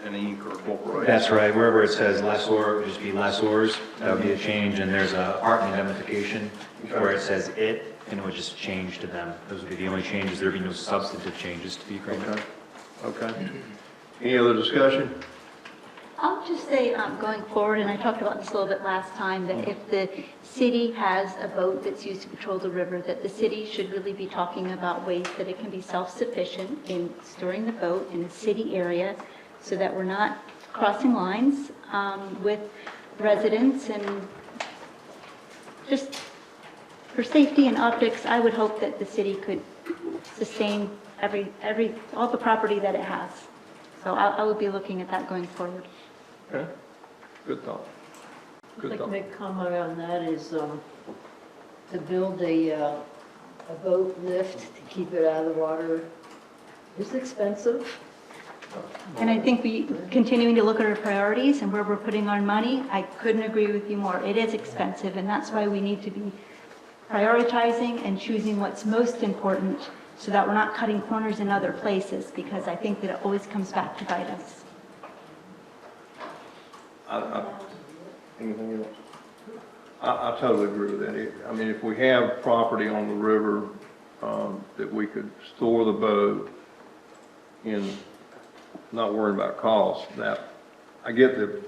an Inc. or corporation? That's right. Wherever it says lessor, it would just be lessors. That would be a change, and there's a part in indemnification where it says it, and it would just change to them. Those would be the only changes. There'd be no substantive changes to the agreement. Okay. Any other discussion? I'll just say, going forward, and I talked about this a little bit last time, that if the city has a boat that's used to patrol the river, that the city should really be talking about ways that it can be self-sufficient in storing the boat in a city area, so that we're not crossing lines with residents. And just for safety and optics, I would hope that the city could sustain all the property that it has. So I would be looking at that going forward. Okay, good thought. I'd Good like to thought. make a comment on that is to build a boat lift to keep it out of the water is expensive. And I think we, continuing to look at our priorities and where we're putting our money, I couldn't agree with you more. It is expensive, and that's why we need to be prioritizing and choosing what's most important so that we're not cutting corners in other places, because I think that it always comes back to bite us. Anything else? I totally agree with that. I mean, if we have property on the river that we could store the boat in, not worrying about cost, that, I get the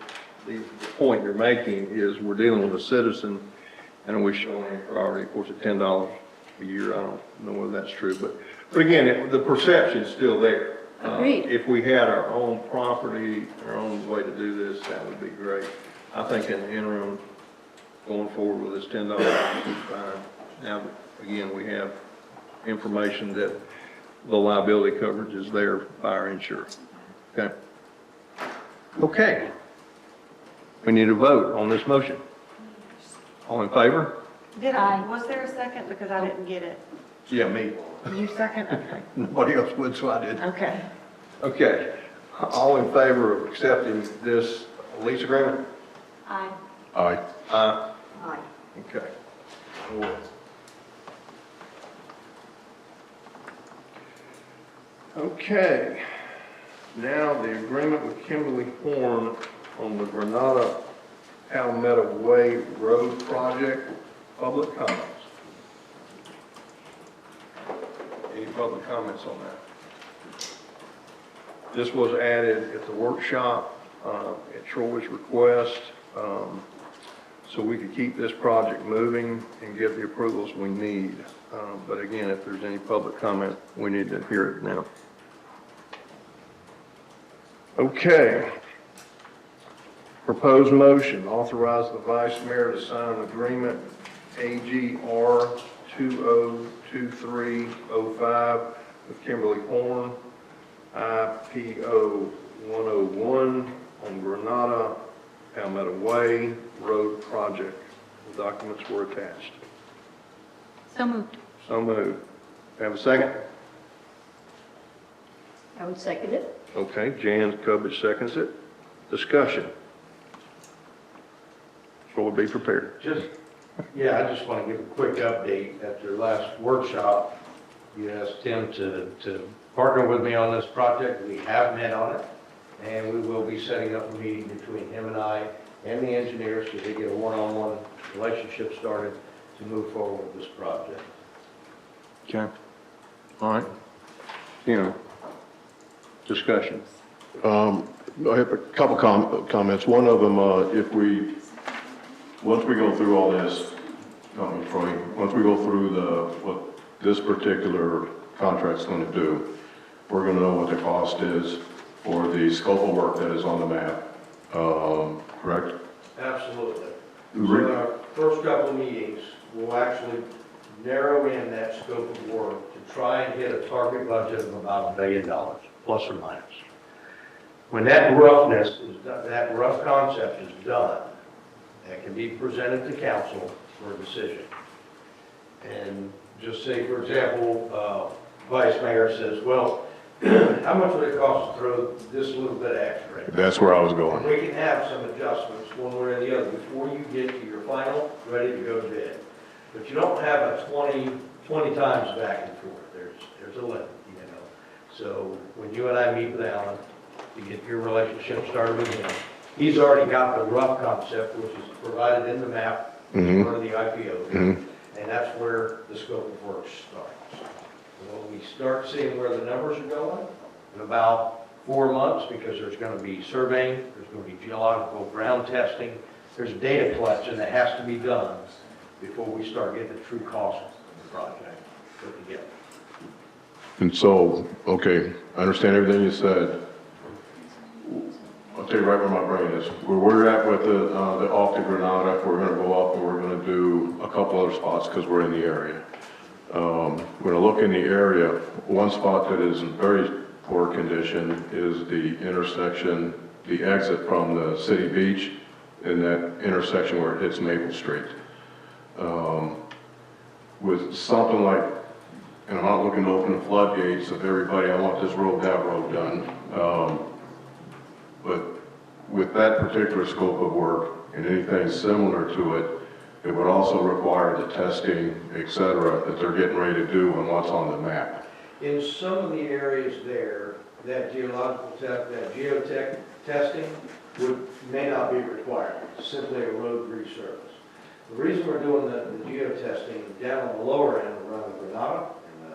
point you're making is we're dealing with a citizen and we show any priority, of course, at $10 a year. I don't know whether that's true, but again, the perception's still there. Agreed. If we had our own property, our own way to do this, that would be great. I think in the interim, going forward with this $10 is fine. Now, again, we have information that the liability coverage is there by our insurer. Okay? Okay. We need a vote on this motion. All in favor? Was there a second? Because I didn't get it. Yeah, me. You second? Okay. Nobody else would, so I did. Okay. Okay. All in favor of accepting this lease agreement? Aye. Aye. Aye. Aye. Okay. Okay. Now the agreement with Kimberly Horn on the Granada Palmetto Way Road project, public comments. Any public comments on that? This was added at the workshop, at Troy's request, so we could keep this project moving and get the approvals we need. But again, if there's any public comment, we need to hear it now. Okay. Proposed motion, authorize the vice mayor to sign an agreement, AGR 202305 with Kimberly Horn, IPO 101 on Granada Palmetto Way Road project. The documents were attached. So moved. So moved. Have a second? I would second it. Okay, Jan Kubic seconds it. Discussion. So we'll be prepared. I just want to give a quick update. At their last workshop, you asked Tim to partner with me on this project. We have met on it, and we will be setting up a meeting between him and I and the engineers so they get a one-on-one relationship started to move forward with this project. Okay. All right. Discussion. I have a couple comments. One of them, once we go through all this, Troy, once we go through what this particular contract's going to do, we're going to know what the cost is for the scope of work that is on the map, correct? Absolutely. So in our first couple of meetings, we'll actually narrow in that scope of work to try and hit a target budget of about $1 billion, plus or minus. When that that rough concept is done, that can be presented to council for a decision. And just say, for example, Vice Mayor says, well, how much would it cost to throw this little bit extra in? That's where I was going. And we can have some adjustments one way or the other before you get to your final, ready to go to bid. But you don't have a 20 times back and forth. There's a limit, So when you and I meet with Alan to get your relationship started with him, he's already got the rough concept, which is provided in the map, as part of the IPO. And that's where the scope of work starts. When we start seeing where the numbers are going, in about 4 months, because there's going to be surveying, there's going to be geological ground testing, there's data collection that has to be done before we start getting the true cost of the project put together. And so, okay, I understand everything you said. I'll tell you right where my brain is. Where we're at with the off to Granada, we're going to go up and we're going to do a couple other spots because we're in the area. We're going to look in the area. One spot that is in very poor condition is the intersection, the exit from the city beach in that intersection where it hits Maple Street. With something like, and I'm not looking to open the floodgates of everybody, I want this road, that road done. But with that particular scope of work and anything similar to it, it would also require the testing, et cetera, that they're getting ready to do and what's on the map. In some of the areas there, that geological that geotech testing may not be required. It's simply a road resurface. The reason we're doing the geotesting down on the lower end around the Granada and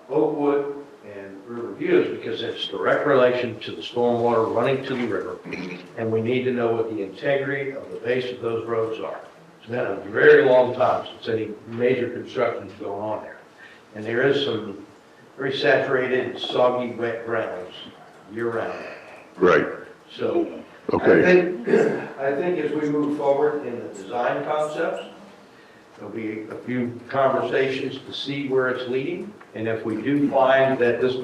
Oakwood and Riverview is because it's direct relation to the stormwater running to the river, and we need to know what the integrity of the base of those roads are. It's been a very long time since any major construction is going on there. And there is some very saturated, soggy, wet grounds year-round. Right, So okay. I think as we move forward in the design concepts, there'll be a few conversations to see where it's leading. And if we do find that this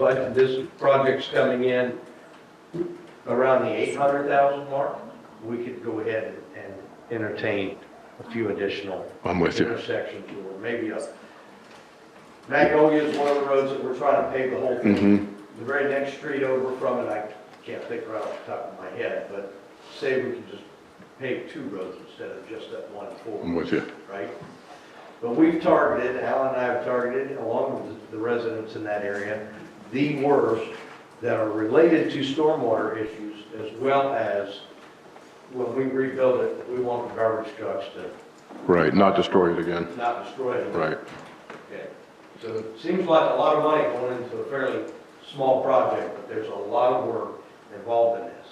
project's coming in around the 800,000 mark, we could go ahead and entertain a few additional I'm with you. intersections, or maybe Magnolia is one of the roads that we're trying to pave the whole thing. The very next street over from it, I can't think right off the top of my head, but say we could just pave 2 roads instead of just that one forward. I'm with you. Right? But we've targeted, Alan and I have targeted, along with the residents in that area, the worst that are related to stormwater issues, as well as when we rebuild it, we want the garbage trucks to Right, not destroy it again. not destroy it. Right, Okay. So it seems like a lot of money going into a fairly small project, but there's a lot of work involved in this.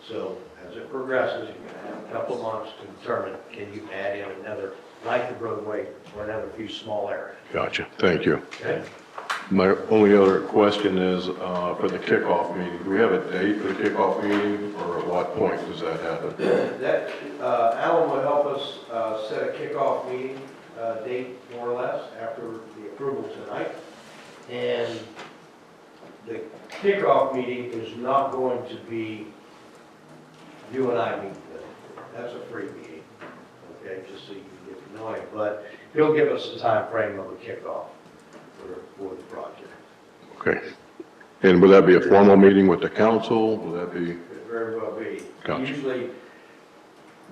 So as it progresses, you're going to have a couple of months to determine, can you add in another length of roadway or another few small areas. gotcha, thank you. Okay? My only other question is, for the kickoff meeting, do we have a date for the kickoff meeting, or at what point does that happen? That, Alan will help us set a kickoff meeting date, more or less, after the approval tonight. And the kickoff meeting is not going to be you and I meet. That's a free meeting, okay, just so you can get to know him. But he'll give us a time frame of a kickoff for the project. Okay. And will that be a formal meeting with the council? Will that be? Could very well be. Gotcha. Usually,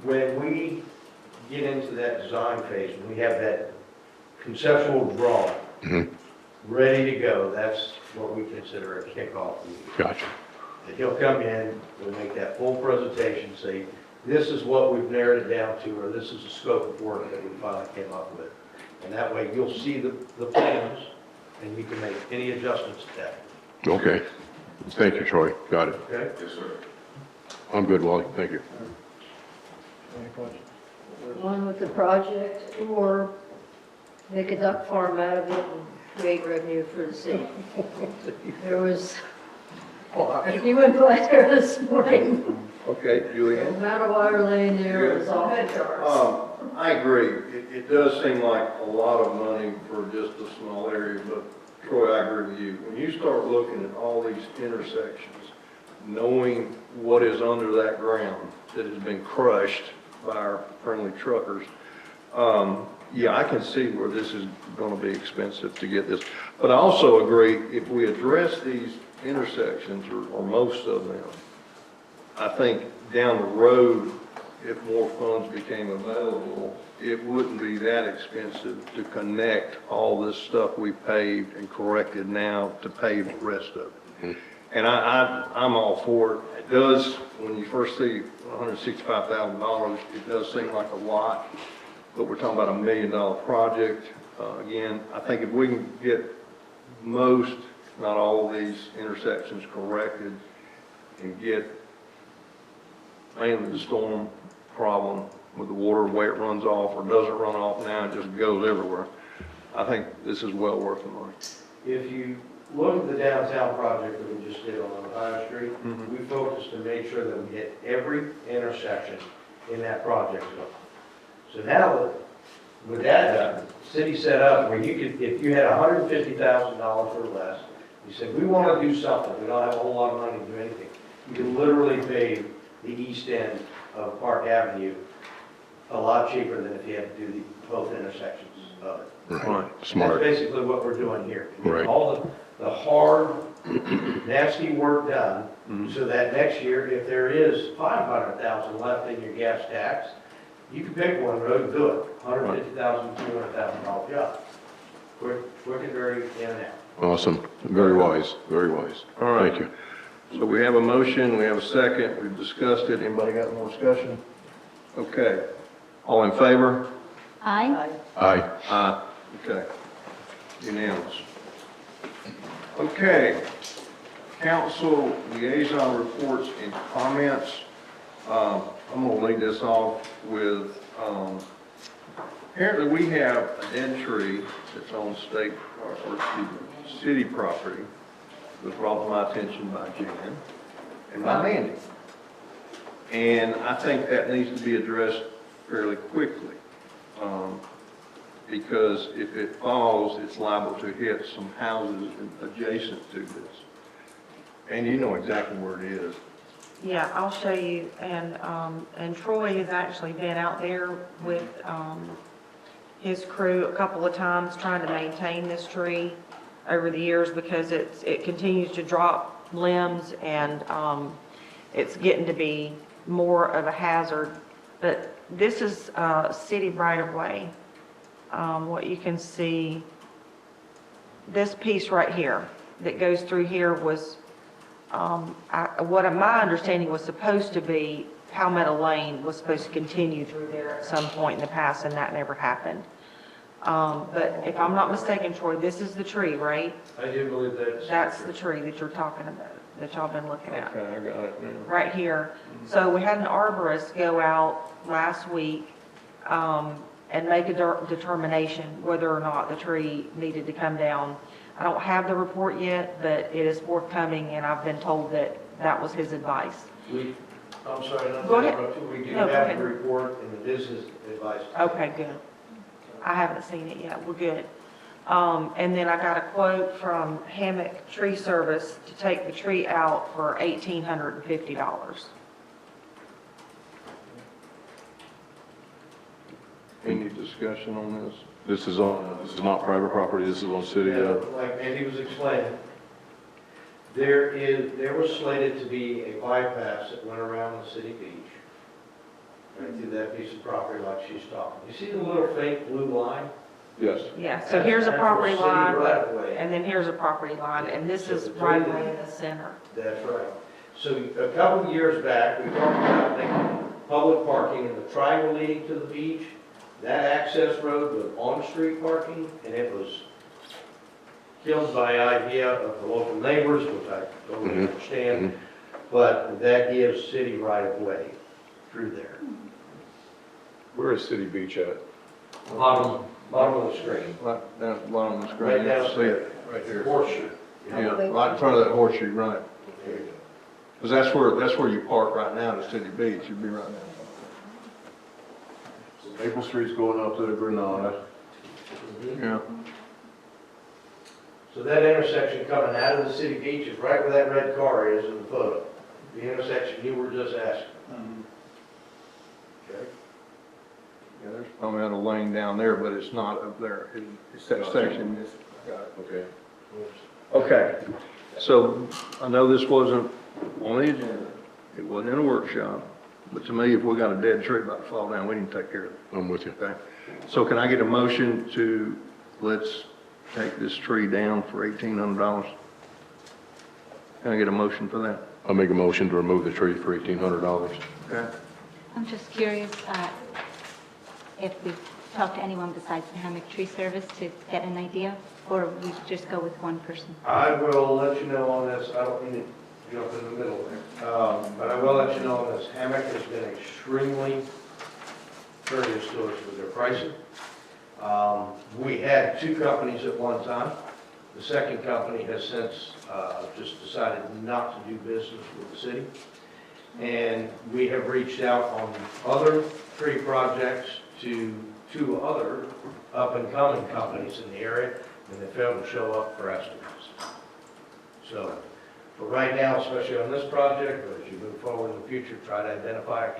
when we get into that design phase, when we have that conceptual drawing ready to go, that's what we consider a kickoff meeting. Gotcha. And he'll come in, we'll make that full presentation, say, this is what we've narrowed it down to, or this is the scope of work that we finally came up with. And that way, you'll see the plans, and you can make any adjustments to that. Okay. Thank you, Troy. Got it. Okay? Yes, sir. I'm good, Wally. Thank you. One with the project, or make a duck farm out of it and create revenue for the city. There was, if you went by there this morning, Okay, the Julianne? amount of wire laying there was off the charts. I agree. It does seem like a lot of money for just a small area, but Troy, I agree with you. When you start looking at all these intersections, knowing what is under that ground that has been crushed by our friendly truckers, yeah, I can see where this is going to be expensive to get this. But I also agree, if we address these intersections, or most of them, I think down the road, if more funds became available, it wouldn't be that expensive to connect all this stuff we paved and corrected now to pave the rest of it. And I'm all for it. It does, when you first see $165,000, it does seem like a lot, but we're talking about $1 million project. Again, I think if we can get most, not all of these intersections corrected and get mainly the storm problem with the water, the way it runs off or doesn't run off now, it just goes everywhere. I think this is well worth the money. If you look at the downtown project that we just did on Ohio Street, we focused and made sure that we hit every intersection in that project zone. So now, with that done, the city set up where you could, if you had $150,000 or less, you said, we want to do something, we don't have a whole lot of money to do anything. You can literally pave the east end of Park Avenue a lot cheaper than if you had to do both intersections of it. Right. Smart. That's basically what we're doing here. Right. All the hard, nasty work done, so that next year, if there is $500,000 left in your gas tax, you can pick one road and do it. $150,000, $200,000 job. Quick and dirty, in and out. Awesome. Very wise, very wise. All right. Thank you. So we have a motion, we have a second, we've discussed it. Anybody got more discussion? Okay. All in favor? Aye. Aye. Aye. Okay. Unanimous. Okay. Council liaison reports and comments. I'm going to lead this off with, apparently we have a dead tree that's on state, or excuse me, city property was brought to my attention by Jan and by Mandy. And I think that needs to be addressed fairly quickly. Because if it falls, it's liable to hit some houses adjacent to this. And you know exactly where it is. Yeah, I'll show you, and Troy has actually been out there with, his crew a couple of times trying to maintain this tree over the years because it continues to drop limbs and, it's getting to be more of a hazard. But this is, city right of way. What you can see, this piece right here that goes through here was, what my understanding was supposed to be, Palmetto Lane was supposed to continue through there at some point in the past, and that never happened. But if I'm not mistaken, Troy, this is the tree, right? I do believe That's the tree that you're talking about, that y'all been looking at. Okay, I got it now. Right here. So we had an arborist go out last week, and make a determination whether or not the tree needed to come down. I don't have the report yet, but it is forthcoming, and I've been told that that was his advice. I'm sorry, not Go to ahead. interrupt you. We do No, go have ahead. the report and it is his advice. Okay, good. I haven't seen it yet. We're good. And then I got a quote from Hammock Tree Service to take the tree out for $1,850. Any discussion on this? This is not private property, this is on city, Like Andy was explaining, there was slated to be a bypass that went around the city beach, right through that piece of property like she's talking. You see the little faint blue line? yes. Yeah, so here's a That's property for city line, right of way. and then here's a property line, and this is right away in the center. That's right. So a couple of years back, we talked about making public parking in the triangle leading to the beach. That access road was on-street parking, and it was killed by idea of the local neighbors, which I totally understand, but that gives city right-of-way through there. Where is City Beach at? Bottom of the screen. Right down at the bottom of the screen. Right down See it, right there. Horseshoe. Yeah, right in front of that horseshoe, right. There you go. Because that's where you park right now to City Beach, you'd be right now. Maple Street's going up to the Granada. Yeah. So that intersection coming out of the city beach is right where that red car is in the photo. The intersection you were just asking. Okay. Yeah, there's probably a lane down there, but it's not up there. It's that section. Got it. Okay. Okay, so I know this wasn't on the agenda. It wasn't in a workshop. But to me, if we got a dead tree about to fall down, we need to take care of it. I'm with you. Okay? So can I get a motion to, let's take this tree down for $1,800? Can I get a motion for that? I'll make a motion to remove the tree for $1,800. Okay. I'm just curious if we've talked to anyone besides the Hammock Tree Service to get an idea, or we just go with one person? I will let you know on this. I don't mean to jump in the middle there. But I will let you know on this. Hammock has been extremely courteous to us with their pricing. We had two companies at one time. The second company has since just decided not to do business with the city. And we have reached out on other tree projects to two other up-and-coming companies in the area, and they failed to show up for estimates. So, for right now, especially on this project, but as you move forward in the future, try to identify a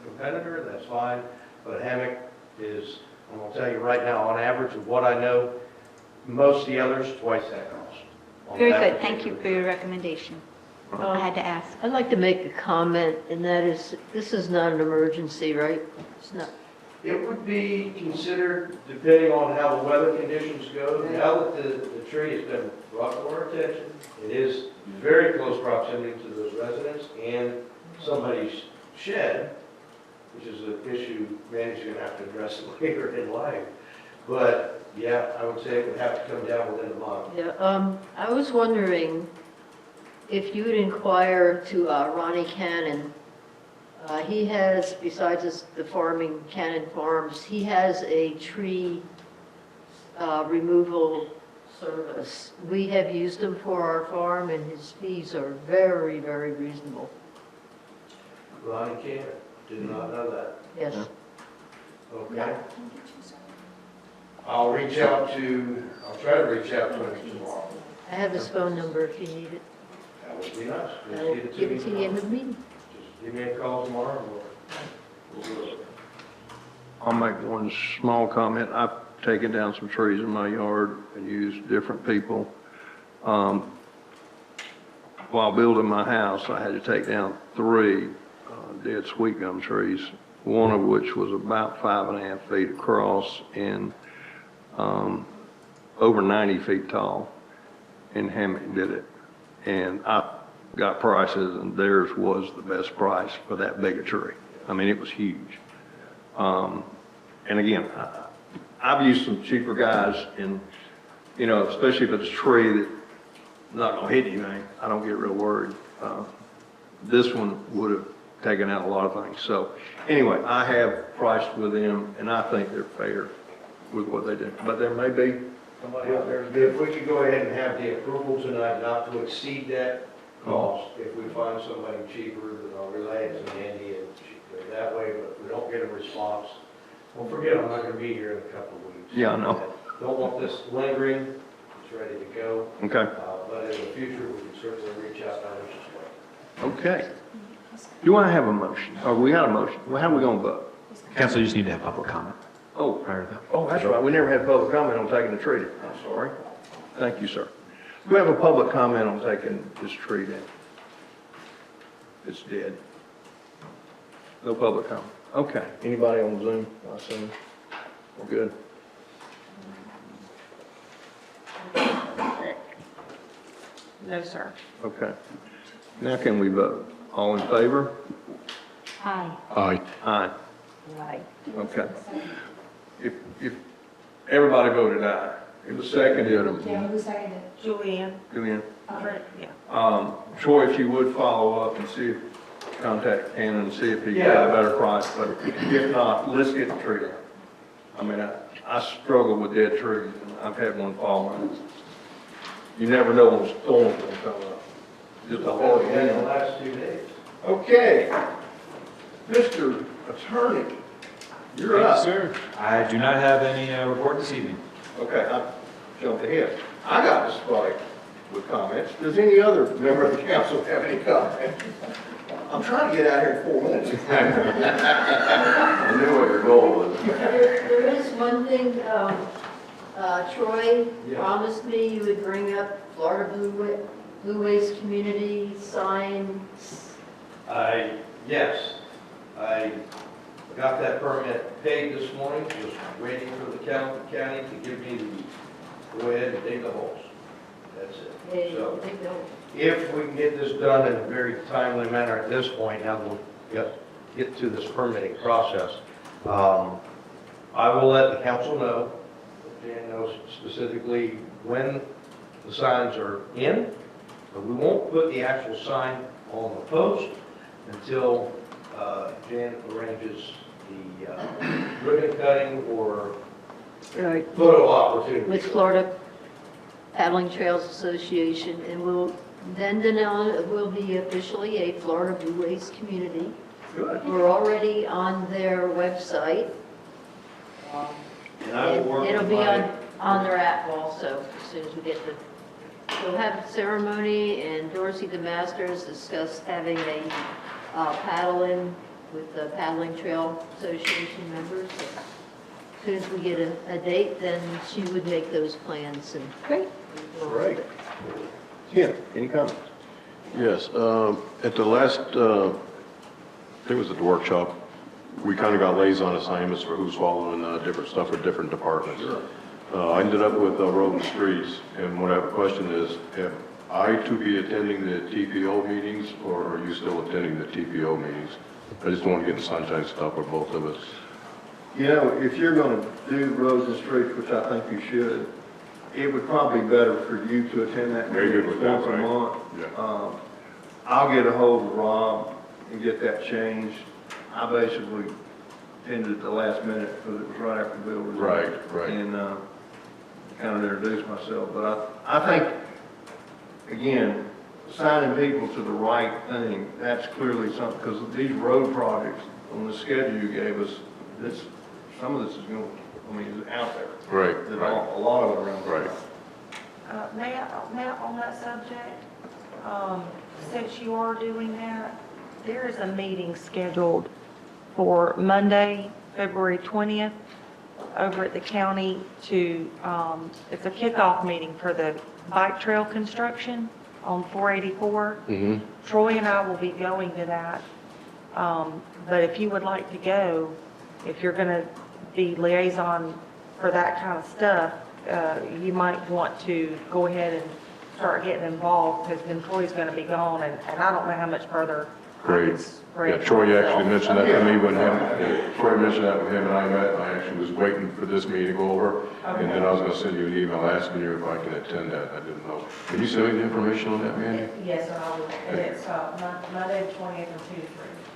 competitor, that's fine. But Hammock is, I'm going to tell you right now, on average of what I know, most of the others, twice that cost. on Very that good, thank you for your recommendation. I had to ask. I'd like to make a comment, and that is, this is not an emergency, right? It's not. It would be considered, depending on how the weather conditions go. Now that the tree has been brought to our attention, it is very close proximity to those residents and somebody's shed, which is an issue Mandy's going to have to address later in life. But, yeah, I would say it would have to come down within a month. Yeah, I was wondering if you would inquire to Ronnie Cannon. He has, besides the farming, Cannon Farms, he has a tree removal service. We have used him for our farm, and his fees are very, very reasonable. Ronnie Cannon, did not know that. Yes. Okay. I'll try to reach out to him tomorrow. I have his phone number if you need it. That would be nice. Just I'll get it give it to you me in the meeting. Just give me a call tomorrow and we'll do it. I'll make one small comment. I've taken down some trees in my yard and used different people. While building my house, I had to take down 3 dead sweet gum trees, one of which was about 5.5 feet across and over 90 feet tall. And Hammond did it. And I got prices, and theirs was the best price for that big a tree. I mean, it was huge. And again, I've used some cheaper guys, and, you know, especially if it's a tree that's not gonna hit anything, I don't get real worried. This one would have taken out a lot of things. So anyway, I have priced with them, and I think they're fair with what they do. But there may be somebody out there. If we could go ahead and have the approval tonight not to exceed that cost, if we find somebody cheaper, then I'll relay it to Andy and that way, but if we don't get a response, don't forget, I'm not gonna be here in a couple of weeks. Yeah, I know. Don't want this lingering, it's ready to go. Okay. But in the future, we can certainly reach out to others as well. Okay. Do I have a motion? Oh, we got a motion. Well, how are we gonna vote? Council, you just need to have public comment Oh, prior to that. oh, that's right. We never had public comment on taking the tree down. I'm sorry. Thank you, sir. Do we have a public comment on taking this tree down? It's dead. No public comment. Okay. Anybody on Zoom? I assume. We're good. No, sir. Okay. Now can we vote? All in favor? Aye. Aye. Aye. Right. Okay. If everybody voted aye, it was seconded. Yeah, who seconded? Julianne? Julian? Yeah. Troy, if you would follow up and see, contact Hannah and see if he got a better price, but if not, let's get the tree down. I mean, I struggle with dead trees, and I've had one fall on. You never know when a storm's gonna come up. Just a hard In the wind. last 2 days. Okay. Mr. Attorney, you're up. Sir, I do not have any report this evening. Okay, I jumped ahead. I got this spotty with comments. Does any other member of the council have any comments? I'm trying to get out here in 4 minutes. I knew what your goal was. There is one thing, Troy promised me you would bring up Florida Blue Waste Community signs. Yes, I got that permit paid this morning, just waiting for the county to give me the, go ahead and dig the holes. That's it. Hey, So take note. if we can get this done in a very timely manner at this point, now we'll get to this permitting process. I will let the council know, Dan knows specifically when the signs are in, but we won't put the actual sign on the post until Jan arranges the ribbon cutting or Right. photo opportunity. With Florida Paddling Trails Association, and then Dunnellon will be officially a Florida Blue Waste community. Good. We're already on their website. And I will work It'll with be my- on their app also, as soon as we get we'll have a ceremony, and Dorsey the Masters discussed having a paddle-in with the Paddling Trail Association members. So as soon as we get a date, then she would make those plans and. Great. Great. Tim, any comments? Yes, at the last, I think it was at the workshop, we kind of got liaison assignments for who's following different stuff for different departments. I ended up with Road and Streets, and what I have a question is, am I to be attending the TPO meetings, or are you still attending the TPO meetings? I just don't want to get in sunshine stuff with both of us. You know, if you're gonna do roads and streets, which I think you should, it would probably be better for you to attend that Very meeting good with that, once a right? month. Yeah. I'll get a hold of Rob and get that changed. I basically attended at the last minute because it was right after Bill was. Right, right. And, kind of introduce myself, but I think, again, assigning people to the right thing, that's clearly something, because these road projects on the schedule you gave us, some of this is going, is out there. Right, That right. A lot of it around. Right. Matt, on that subject, since you are doing that, there is a meeting scheduled for Monday, February 20th, over at the county to, it's a kickoff meeting for the bike trail construction on 484. Troy and I will be going to that. But if you would like to go, if you're going to be liaison for that kind of stuff, you might want to go ahead and start getting involved, because then Troy's going to be gone, and I don't know how much further. Great. Yeah, Troy actually mentioned that to me when Troy mentioned that when him and I met. I actually was waiting for this meeting to go over, and then I was going to send you an email asking you if I can attend that. I didn't know. Can you send me the information on that, man? Yes, sir, I will. And it's Monday, the 20th, and 2 to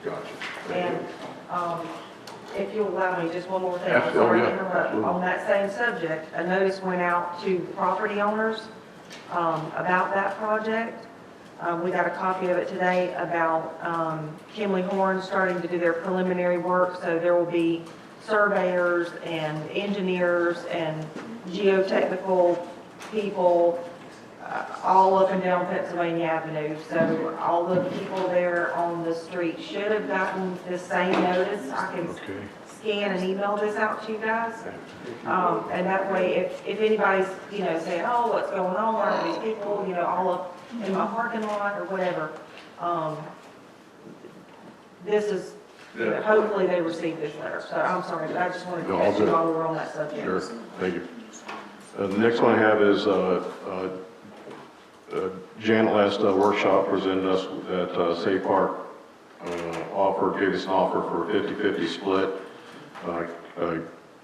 3. Gotcha. And if you'll allow me, just one more thing. Absolutely, Sorry to yeah, interrupt. absolutely. On that same subject, a notice went out to property owners about that project. We got a copy of it today about Kimley Horn starting to do their preliminary work, so there will be surveyors and engineers and geotechnical people all up and down Pennsylvania Avenue. So all the people there on the street should have gotten the same notice. I can scan and email this out to you guys. And that way, if anybody's, saying, oh, what's going on, why are these people, all up in my parking lot or whatever, this is, hopefully they received this letter. So I'm sorry, but I just wanted to catch you while we were on that subject. Sure. Thank you. The next one I have is Janet last workshop presented us that Safe Park gave us an offer for a 50-50 split.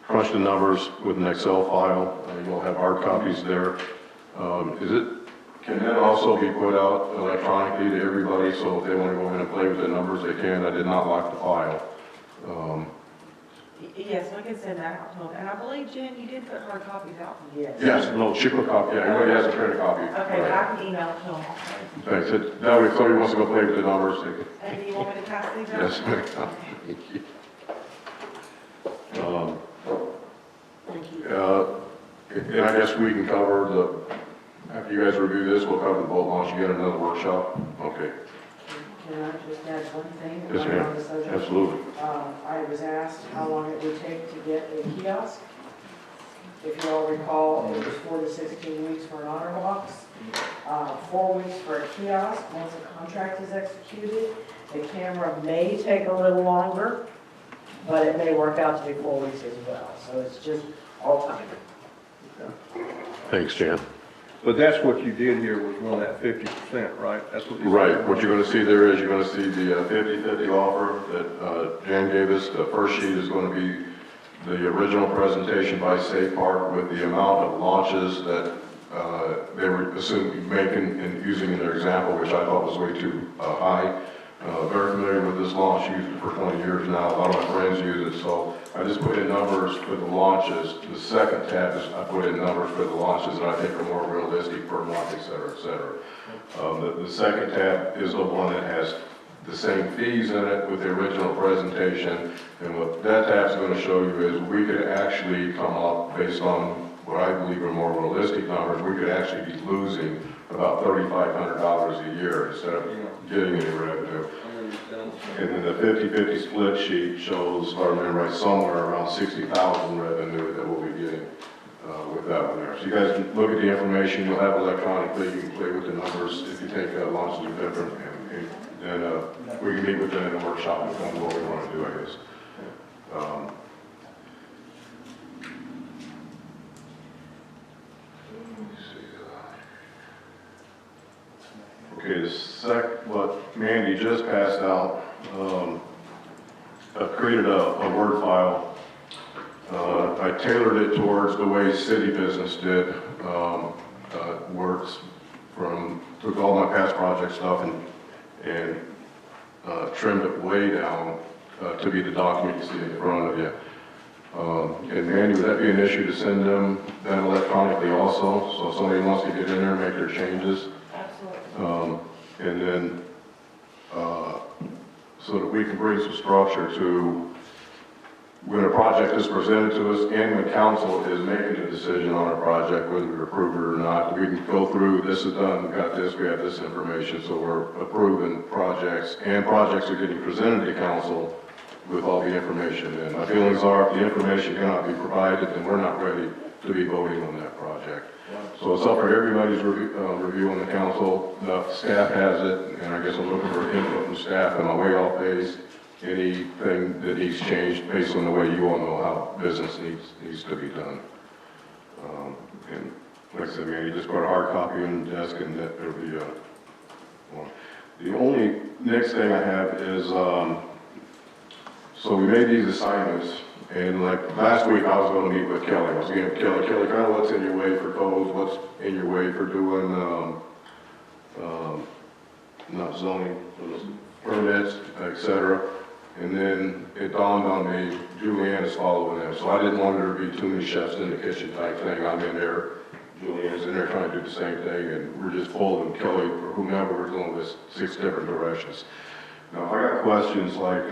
Crunched the numbers with an Excel file. You'll have hard copies there. Can that also be put out electronically to everybody, so if they want to go in and play with the numbers, they can? I did not lock the file. Yes, we can send that out to them. And I believe, Jen, you did put hard copies out. Yes, no, she put a copy. Yeah, everybody has a printed copy. Okay, Right. I can email it to them. Thanks. That way, if somebody wants to go play with the numbers, they can. And do you want me to pass these out? Yes. Thank you. And I guess we can cover after you guys review this, we'll cover the boat launch again, another workshop. Okay. Can I just add one thing? Yes, while we're on the ma'am. subject? Absolutely. I was asked how long it would take to get a kiosk. If you all recall, it was 4 to 16 weeks for an honor box, 4 weeks for a kiosk. Once a contract is executed, the camera may take a little longer, but it may work out to be 4 weeks as well. So it's just all time. Thanks, Jan. But that's what you did here, was run that 50%, right? That's what you said. Right, what you're going to see there is you're going to see the 50-50 offer that Jan gave us. The first sheet is going to be the original presentation by Safe Park with the amount of launches that they were assuming making and using in their example, which I thought was way too high. Very familiar with this launch, used it for 20 years now. A lot of my friends use it, so I just put in numbers for the launches. The second tab is I put in numbers for the launches that I think are more realistic per month, et cetera, et cetera. The second tab is the one that has the same fees in it with the original presentation. And what that tab's going to show you is we could actually come up based on what I believe are more realistic numbers. We could actually be losing about $3,500 a year instead of getting any revenue. And then the 50-50 split sheet shows, if I remember right, somewhere around 60,000 revenue that we'll be getting with that one there. So you guys can look at the information. You'll have electronically. You can play with the numbers if you take launches are different. And we can meet with them in the workshop and find what we want to do, I guess. Okay, what Mandy just passed out, created a Word file. I tailored it towards the way city business did. Works took all my past project stuff and trimmed it way down to be the document you see in front of you. And Mandy, would that be an issue to send them that electronically also? So if somebody wants to get in there and make their changes? Absolutely. And then, so that we can bring some structure to when a project is presented to us and when council is making a decision on a project, whether we approve it or not, we can go through, this is done, we got this, we have this information, so we're approving projects, and projects are getting presented to council with all the information. And my feelings are, if the information cannot be provided, then we're not ready to be voting on that project. So it's up for everybody's review on the council. The staff has it, and I guess I'm looking for input from staff. Am I way off base? Anything that needs changed based on the way you all know how business needs to be done. And like I said, man, you just put a hard copy on the desk, and that there'll be one. The only next thing I have is, so we made these assignments, and like last week I was going to meet with Kelly. I was going to Kelly, kind of what's in your way for codes, what's in your way for doing, not zoning, permits, etc. And then it dawned on me, Julianne is following them. So I didn't want there to be too many chefs in the kitchen type thing. I'm in there, Julianne's in there trying to do the same thing, and we're just following Kelly or whomever, we're going with 6 different directions. Now, if I got questions like,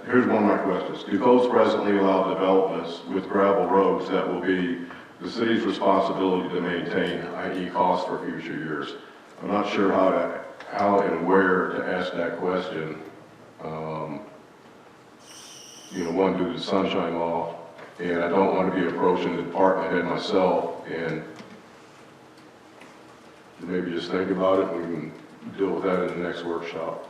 here's one of my questions. Do codes presently allow developments with gravel roads that will be the city's responsibility to maintain, i.e. cost for future years? I'm not sure how and where to ask that question. One, due to the sunshine law, and I don't want to be approaching the department head myself, and maybe just think about it, and we can deal with that in the next workshop.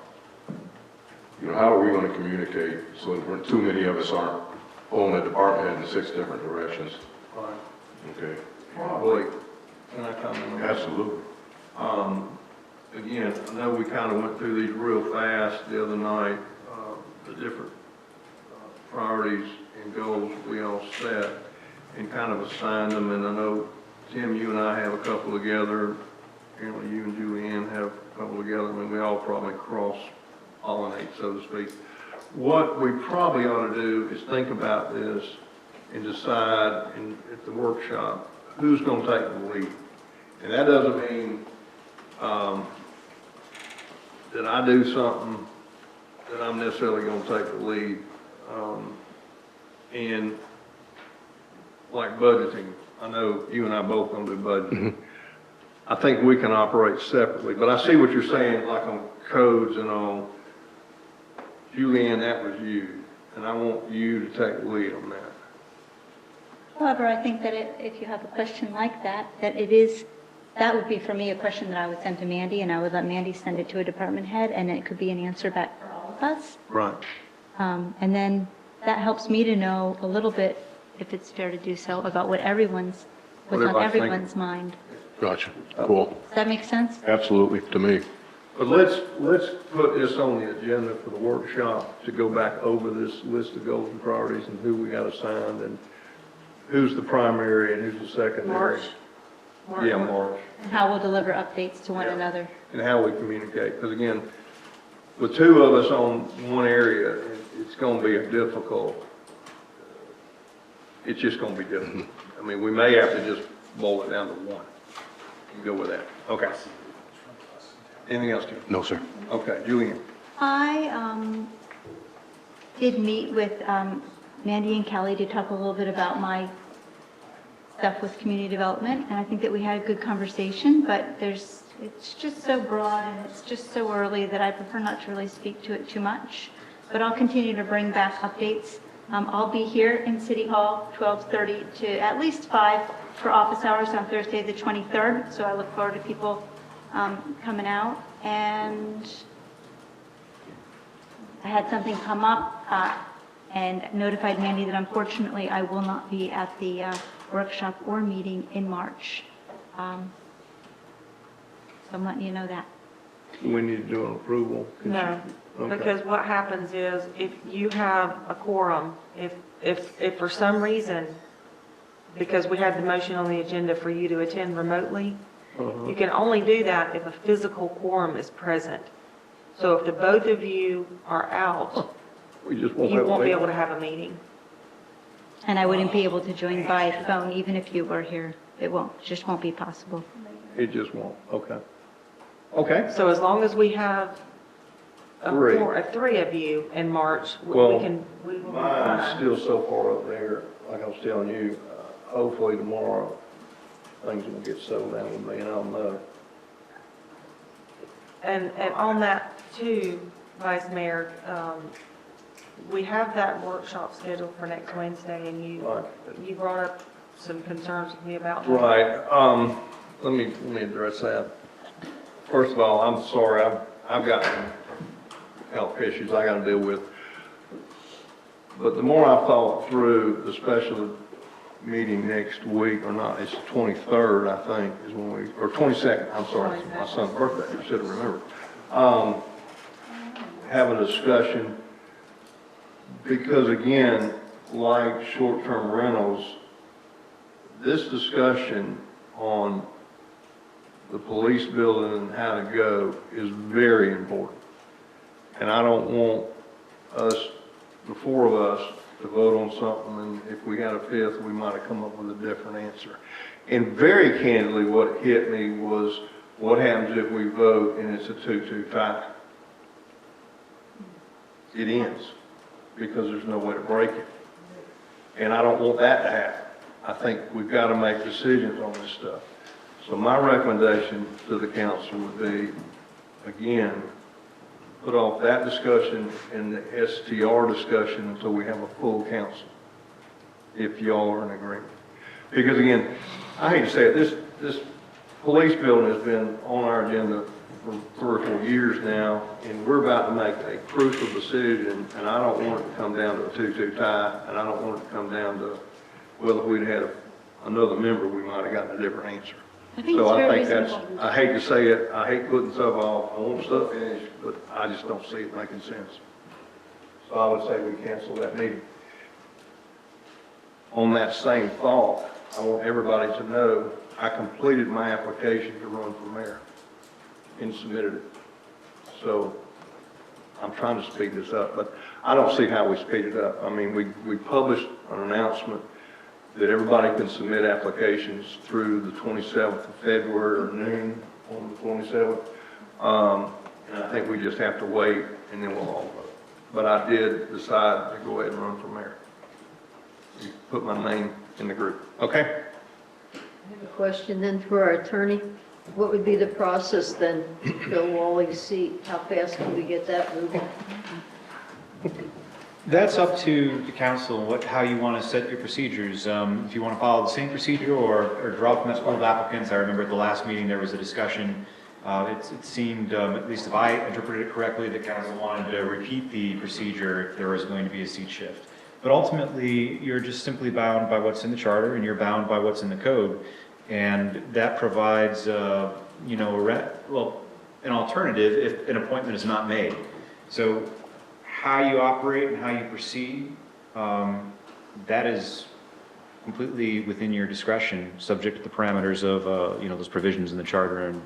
How are we going to communicate so that too many of us aren't pulling the department head in 6 different directions? Right. Okay. Probably, can I comment on that? Absolutely. Again, I know we kind of went through these real fast the other night, the different priorities and goals we all set and kind of assigned them. And I know, Tim, you and I have a couple together. Apparently you and Julianne have a couple together. I mean, we all probably cross-pollinate, so to speak. What we probably ought to do is think about this and decide at the workshop who's going to take the lead. And that doesn't mean that I do something that I'm necessarily going to take the lead. And like budgeting, I know you and I both going to do budgeting. I think we can operate separately, but I see what you're saying, like on codes and on, Julianne, that was you, and I want you to take the lead on that. However, I think that if you have a question like that, that would be for me a question that I would send to Mandy, and I would let Mandy send it to a department head, and it could be an answer back for all of us. Right. And then that helps me to know a little bit, if it's fair to do so, about what's on everyone's mind. Gotcha. Cool. Does that make sense? Absolutely, to me. But let's put this on the agenda for the workshop to go back over this list of goals and priorities and who we got assigned and who's the primary and who's the secondary. March. Yeah, March. And how we'll deliver updates to one another. And how we communicate. Because again, with 2 of us on one area, it's going to be difficult. It's just going to be difficult. I mean, we may have to just boil it down to 1. You go with that. Okay. Anything else, Jim? No, sir. Okay, Julianne. I did meet with Mandy and Kelly to talk a little bit about my stuff with community development, and I think that we had a good conversation, but it's just so broad and it's just so early that I prefer not to really speak to it too much. But I'll continue to bring back updates. I'll be here in City Hall 12:30 to at least 5 for office hours on Thursday the 23rd, so I look forward to people coming out. And I had something come up and notified Mandy that unfortunately I will not be at the workshop or meeting in March. So I'm letting you know that. We need to do an approval. No, Okay. because what happens is if you have a quorum, if for some reason, because we had the motion on the agenda for you to attend remotely, you can only do that if a physical quorum is present. So if the both of you are out, We just won't You have a won't be meeting. able to have a meeting. And I wouldn't be able to join by phone even if you were here. It just won't be possible. It just won't, okay. Okay, So as long as we have Three. three of you in March, we Well, can, we will be mine's fine. still so far up there, like I was telling you, hopefully tomorrow, things will get settled down with me and I'll know. And on that too, Vice Mayor, we have that workshop scheduled for next Wednesday, and Right. you brought up some concerns with me about that. Right, let me address that. First of all, I'm sorry, I've got some health issues I gotta deal with. But the more I've thought through the special meeting next week, or not, it's the 23rd, I think, is when we, or 22nd, I'm sorry, it's my son's birthday, I should have remembered. Have a discussion, because again, like short-term rentals, this discussion on the police building and how to go is very important. And I don't want us, the four of us, to vote on something, and if we had a fifth, we might have come up with a different answer. And very candidly, what hit me was, what happens if we vote and it's a 2-2 tie? It ends, because there's no way to break it. And I don't want that to happen. I think we've got to make decisions on this stuff. So my recommendation to the council would be, again, put off that discussion and the STR discussion until we have a full council, if y'all are in agreement. Because again, I hate to say it, this police building has been on our agenda for 3 or 4 years now, and we're about to make a crucial decision, and I don't want it to come down to a 2-2 tie, and I don't want it to come down to, well, if we'd had another member, we might have gotten a different answer. So I think that's, I hate to say it, I hate putting stuff off, I want stuff finished, but I just don't see it making sense. So I would say we cancel that meeting. On that same thought, I want everybody to know, I completed my application to run for mayor and submitted it. So I'm trying to speed this up, but I don't see how we speed it up. I mean, we published an announcement that everybody can submit applications through the 27th of February or noon on the 27th. And I think we just have to wait and then we'll all vote. But I did decide to go ahead and run for mayor. You put my name in the group. Okay? I have a question then for our attorney. What would be the process then, Bill Wally's seat? How fast can we get that moving? That's up to the council, how you want to set your procedures. If you want to follow the same procedure or draw from that pool of applicants. I remember at the last meeting, there was a discussion. It seemed, at least if I interpreted it correctly, the council wanted to repeat the procedure if there was going to be a seat shift. But ultimately, you're just simply bound by what's in the charter and you're bound by what's in the code. And that provides, an alternative if an appointment is not made. So how you operate and how you proceed, that is completely within your discretion, subject to the parameters of, those provisions in the charter and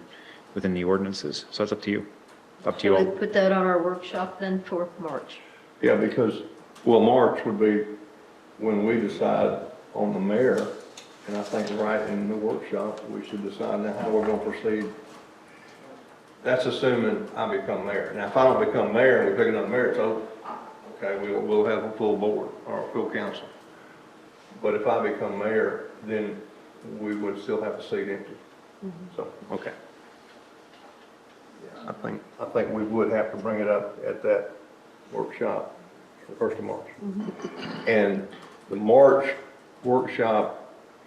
within the ordinances. So it's up to you. Up to you Can we all. put that on our workshop then for March? Yeah, because, well, March would be when we decide on the mayor, and I think right in the workshop, we should decide now how we're gonna proceed. That's assuming I become mayor. Now, if I don't become mayor and we pick another mayor, it's over. Okay, we'll have a full board or a full council. But if I become mayor, then we would still have the seat empty. So, okay. Yeah, I think we would have to bring it up at that workshop, the 1st of March. And the March workshop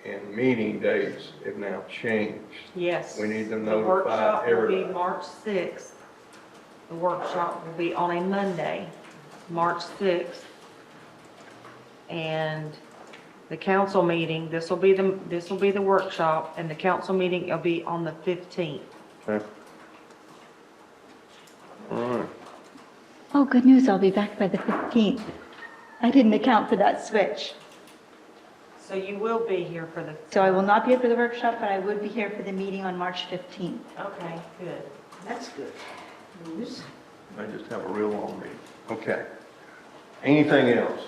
and meeting dates have now changed. Yes. We need to The notify workshop will be everybody. March 6th. The workshop will be on a Monday, March 6th. And the council meeting, this will be the workshop, and the council meeting will be on the 15th. Okay. All right. Oh, good news, I'll be back by the 15th. I didn't account for that switch. So you will be here for the. So I will not be here for the workshop, but I would be here for the meeting on March 15th. Okay, good. That's good news. I just have a real long meeting. Okay. Anything else?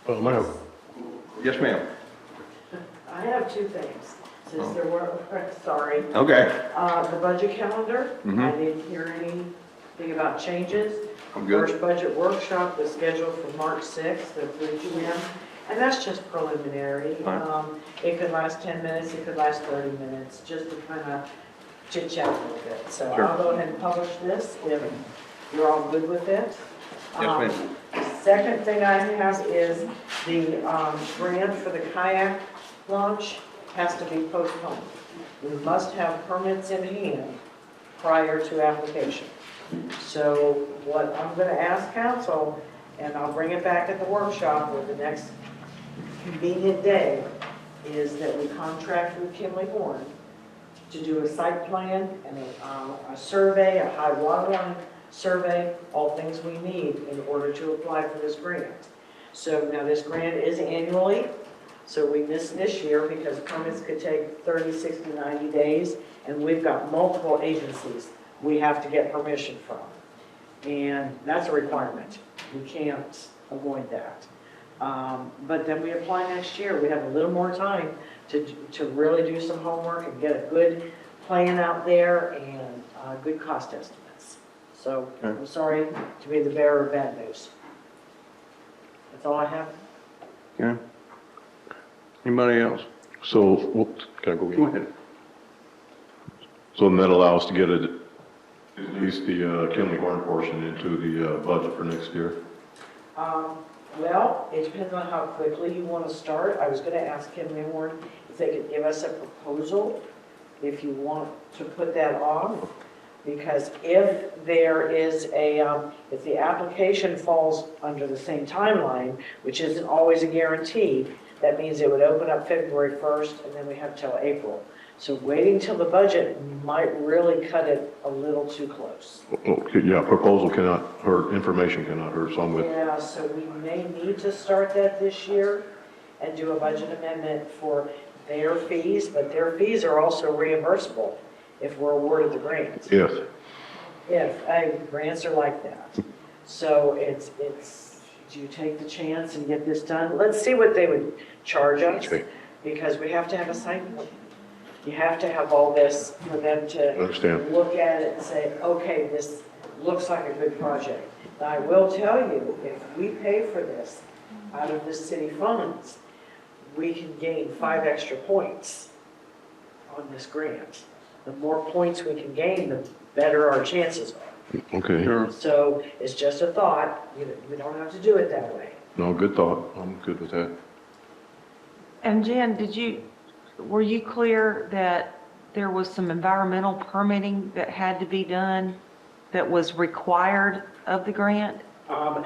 Ma'am. Yes, ma'am. I have two things, since there were, sorry. Okay, The budget calendar, I Mhm. didn't hear anything about changes. I'm good. First budget workshop was scheduled for March 6th at 3 p.m., and that's just preliminary. Right. It could last 10 minutes, it could last 30 minutes, just to kind of chit chat a little bit. So Sure. I'll go ahead and publish this if you're all good with it. Yes, Second thing I have is the grant for the kayak launch has to be postponed. We must have permits in hand prior to application. So what I'm going to ask council, and I'll bring it back at the workshop or the next convenient day, is that we contract with Kimley Horn to do a site plan and a survey, a high water line survey, all things we need in order to apply for this grant. So now this grant is annually, so we missed this year because permits could take 30, 60, 90 days, and we've got multiple agencies we have to get permission from. And that's a requirement. We can't avoid that. But then we apply next year. We have a little more time to really do some homework and get a good plan out there and good cost estimates. So I'm sorry to be the bearer of bad news. That's all I have. Okay. Anybody else? So, whoops, can I go Go again? ahead. So then that allows to get at least the Kinley Horn portion into the budget for next year? Well, it depends on how quickly you want to start. I was going to ask Kim Horn if they could give us a proposal, if you want to put that on. Because if there is if the application falls under the same timeline, which isn't always a guarantee, that means it would open up February 1st and then we have till April. So waiting till the budget might really cut it a little too close. Okay, yeah, proposal cannot hurt, information cannot hurt, so I'm with. Yeah, so we may need to start that this year and do a budget amendment for their fees, but their fees are also reimbursable if we're awarded the grant. Yes. Grants are like that. So it's, do you take the chance and get this done? Let's see what they would charge us, Okay. because we have to have a site plan. You have to have all this for them to Understand. look at it and say, okay, this looks like a good project. Now, I will tell you, if we pay for this out of the city funds, we can gain 5 extra points on this grant. The more points we can gain, the better our chances are. Okay. Sure. So it's just a thought. You don't have to do it that way. No, good thought. I'm good with that. And Jen, were you clear that there was some environmental permitting that had to be done that was required of the grant?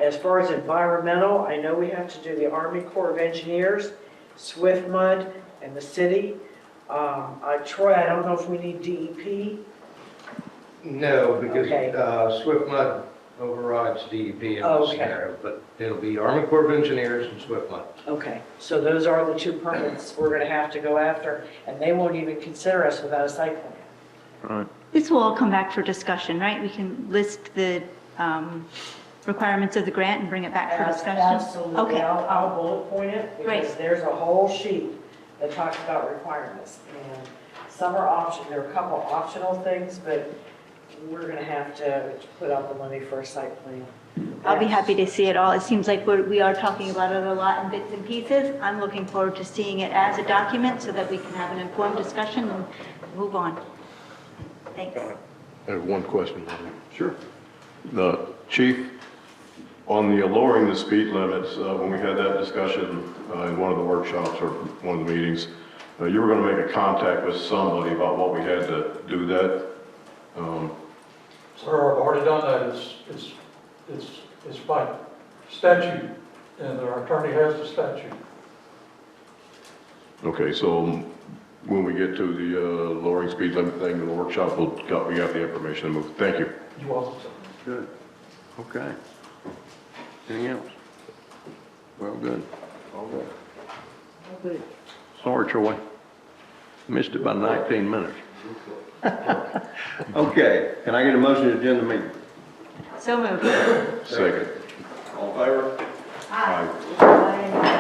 As far as environmental, I know we have to do the Army Corps of Engineers, Swift Mud, and the city. Troy, I don't know if we need DEP. No, because Okay. Swift Mud overrides DEP in Oh, this okay. scenario, but it'll be Army Corps of Engineers and Swift Mud. Okay, so those are the 2 permits we're going to have to go after, and they won't even consider us without a site plan. All right. This will all come back for discussion, right? We can list the requirements of the grant and bring it back for discussion? Absolutely. Okay. I'll bullet point it, because Great. there's a whole sheet that talks about requirements. And some are there are a couple optional things, but we're going to have to put out the money for a site plan. I'll be happy to see it all. It seems like we are talking about it a lot in bits and pieces. I'm looking forward to seeing it as a document so that we can have an informed discussion and move on. Thanks. I have one question. Sure. The chief, on the lowering the speed limits, when we had that discussion in one of the workshops or one of the meetings, you were going to make a contact with somebody about what we had to do that. Sir, I've already done that. It's by statute, and our attorney has the statute. Okay, so when we get to the lowering speed limit thing in the workshop, we got the information to move. Thank you. You're welcome, sir. Good. Okay. Anything else? Well, good. All good. Sorry, Troy. Missed it by 19 minutes. Okay, can I get a motion to adjourn the meeting? So moved. Second. All in favor? Aye. Aye.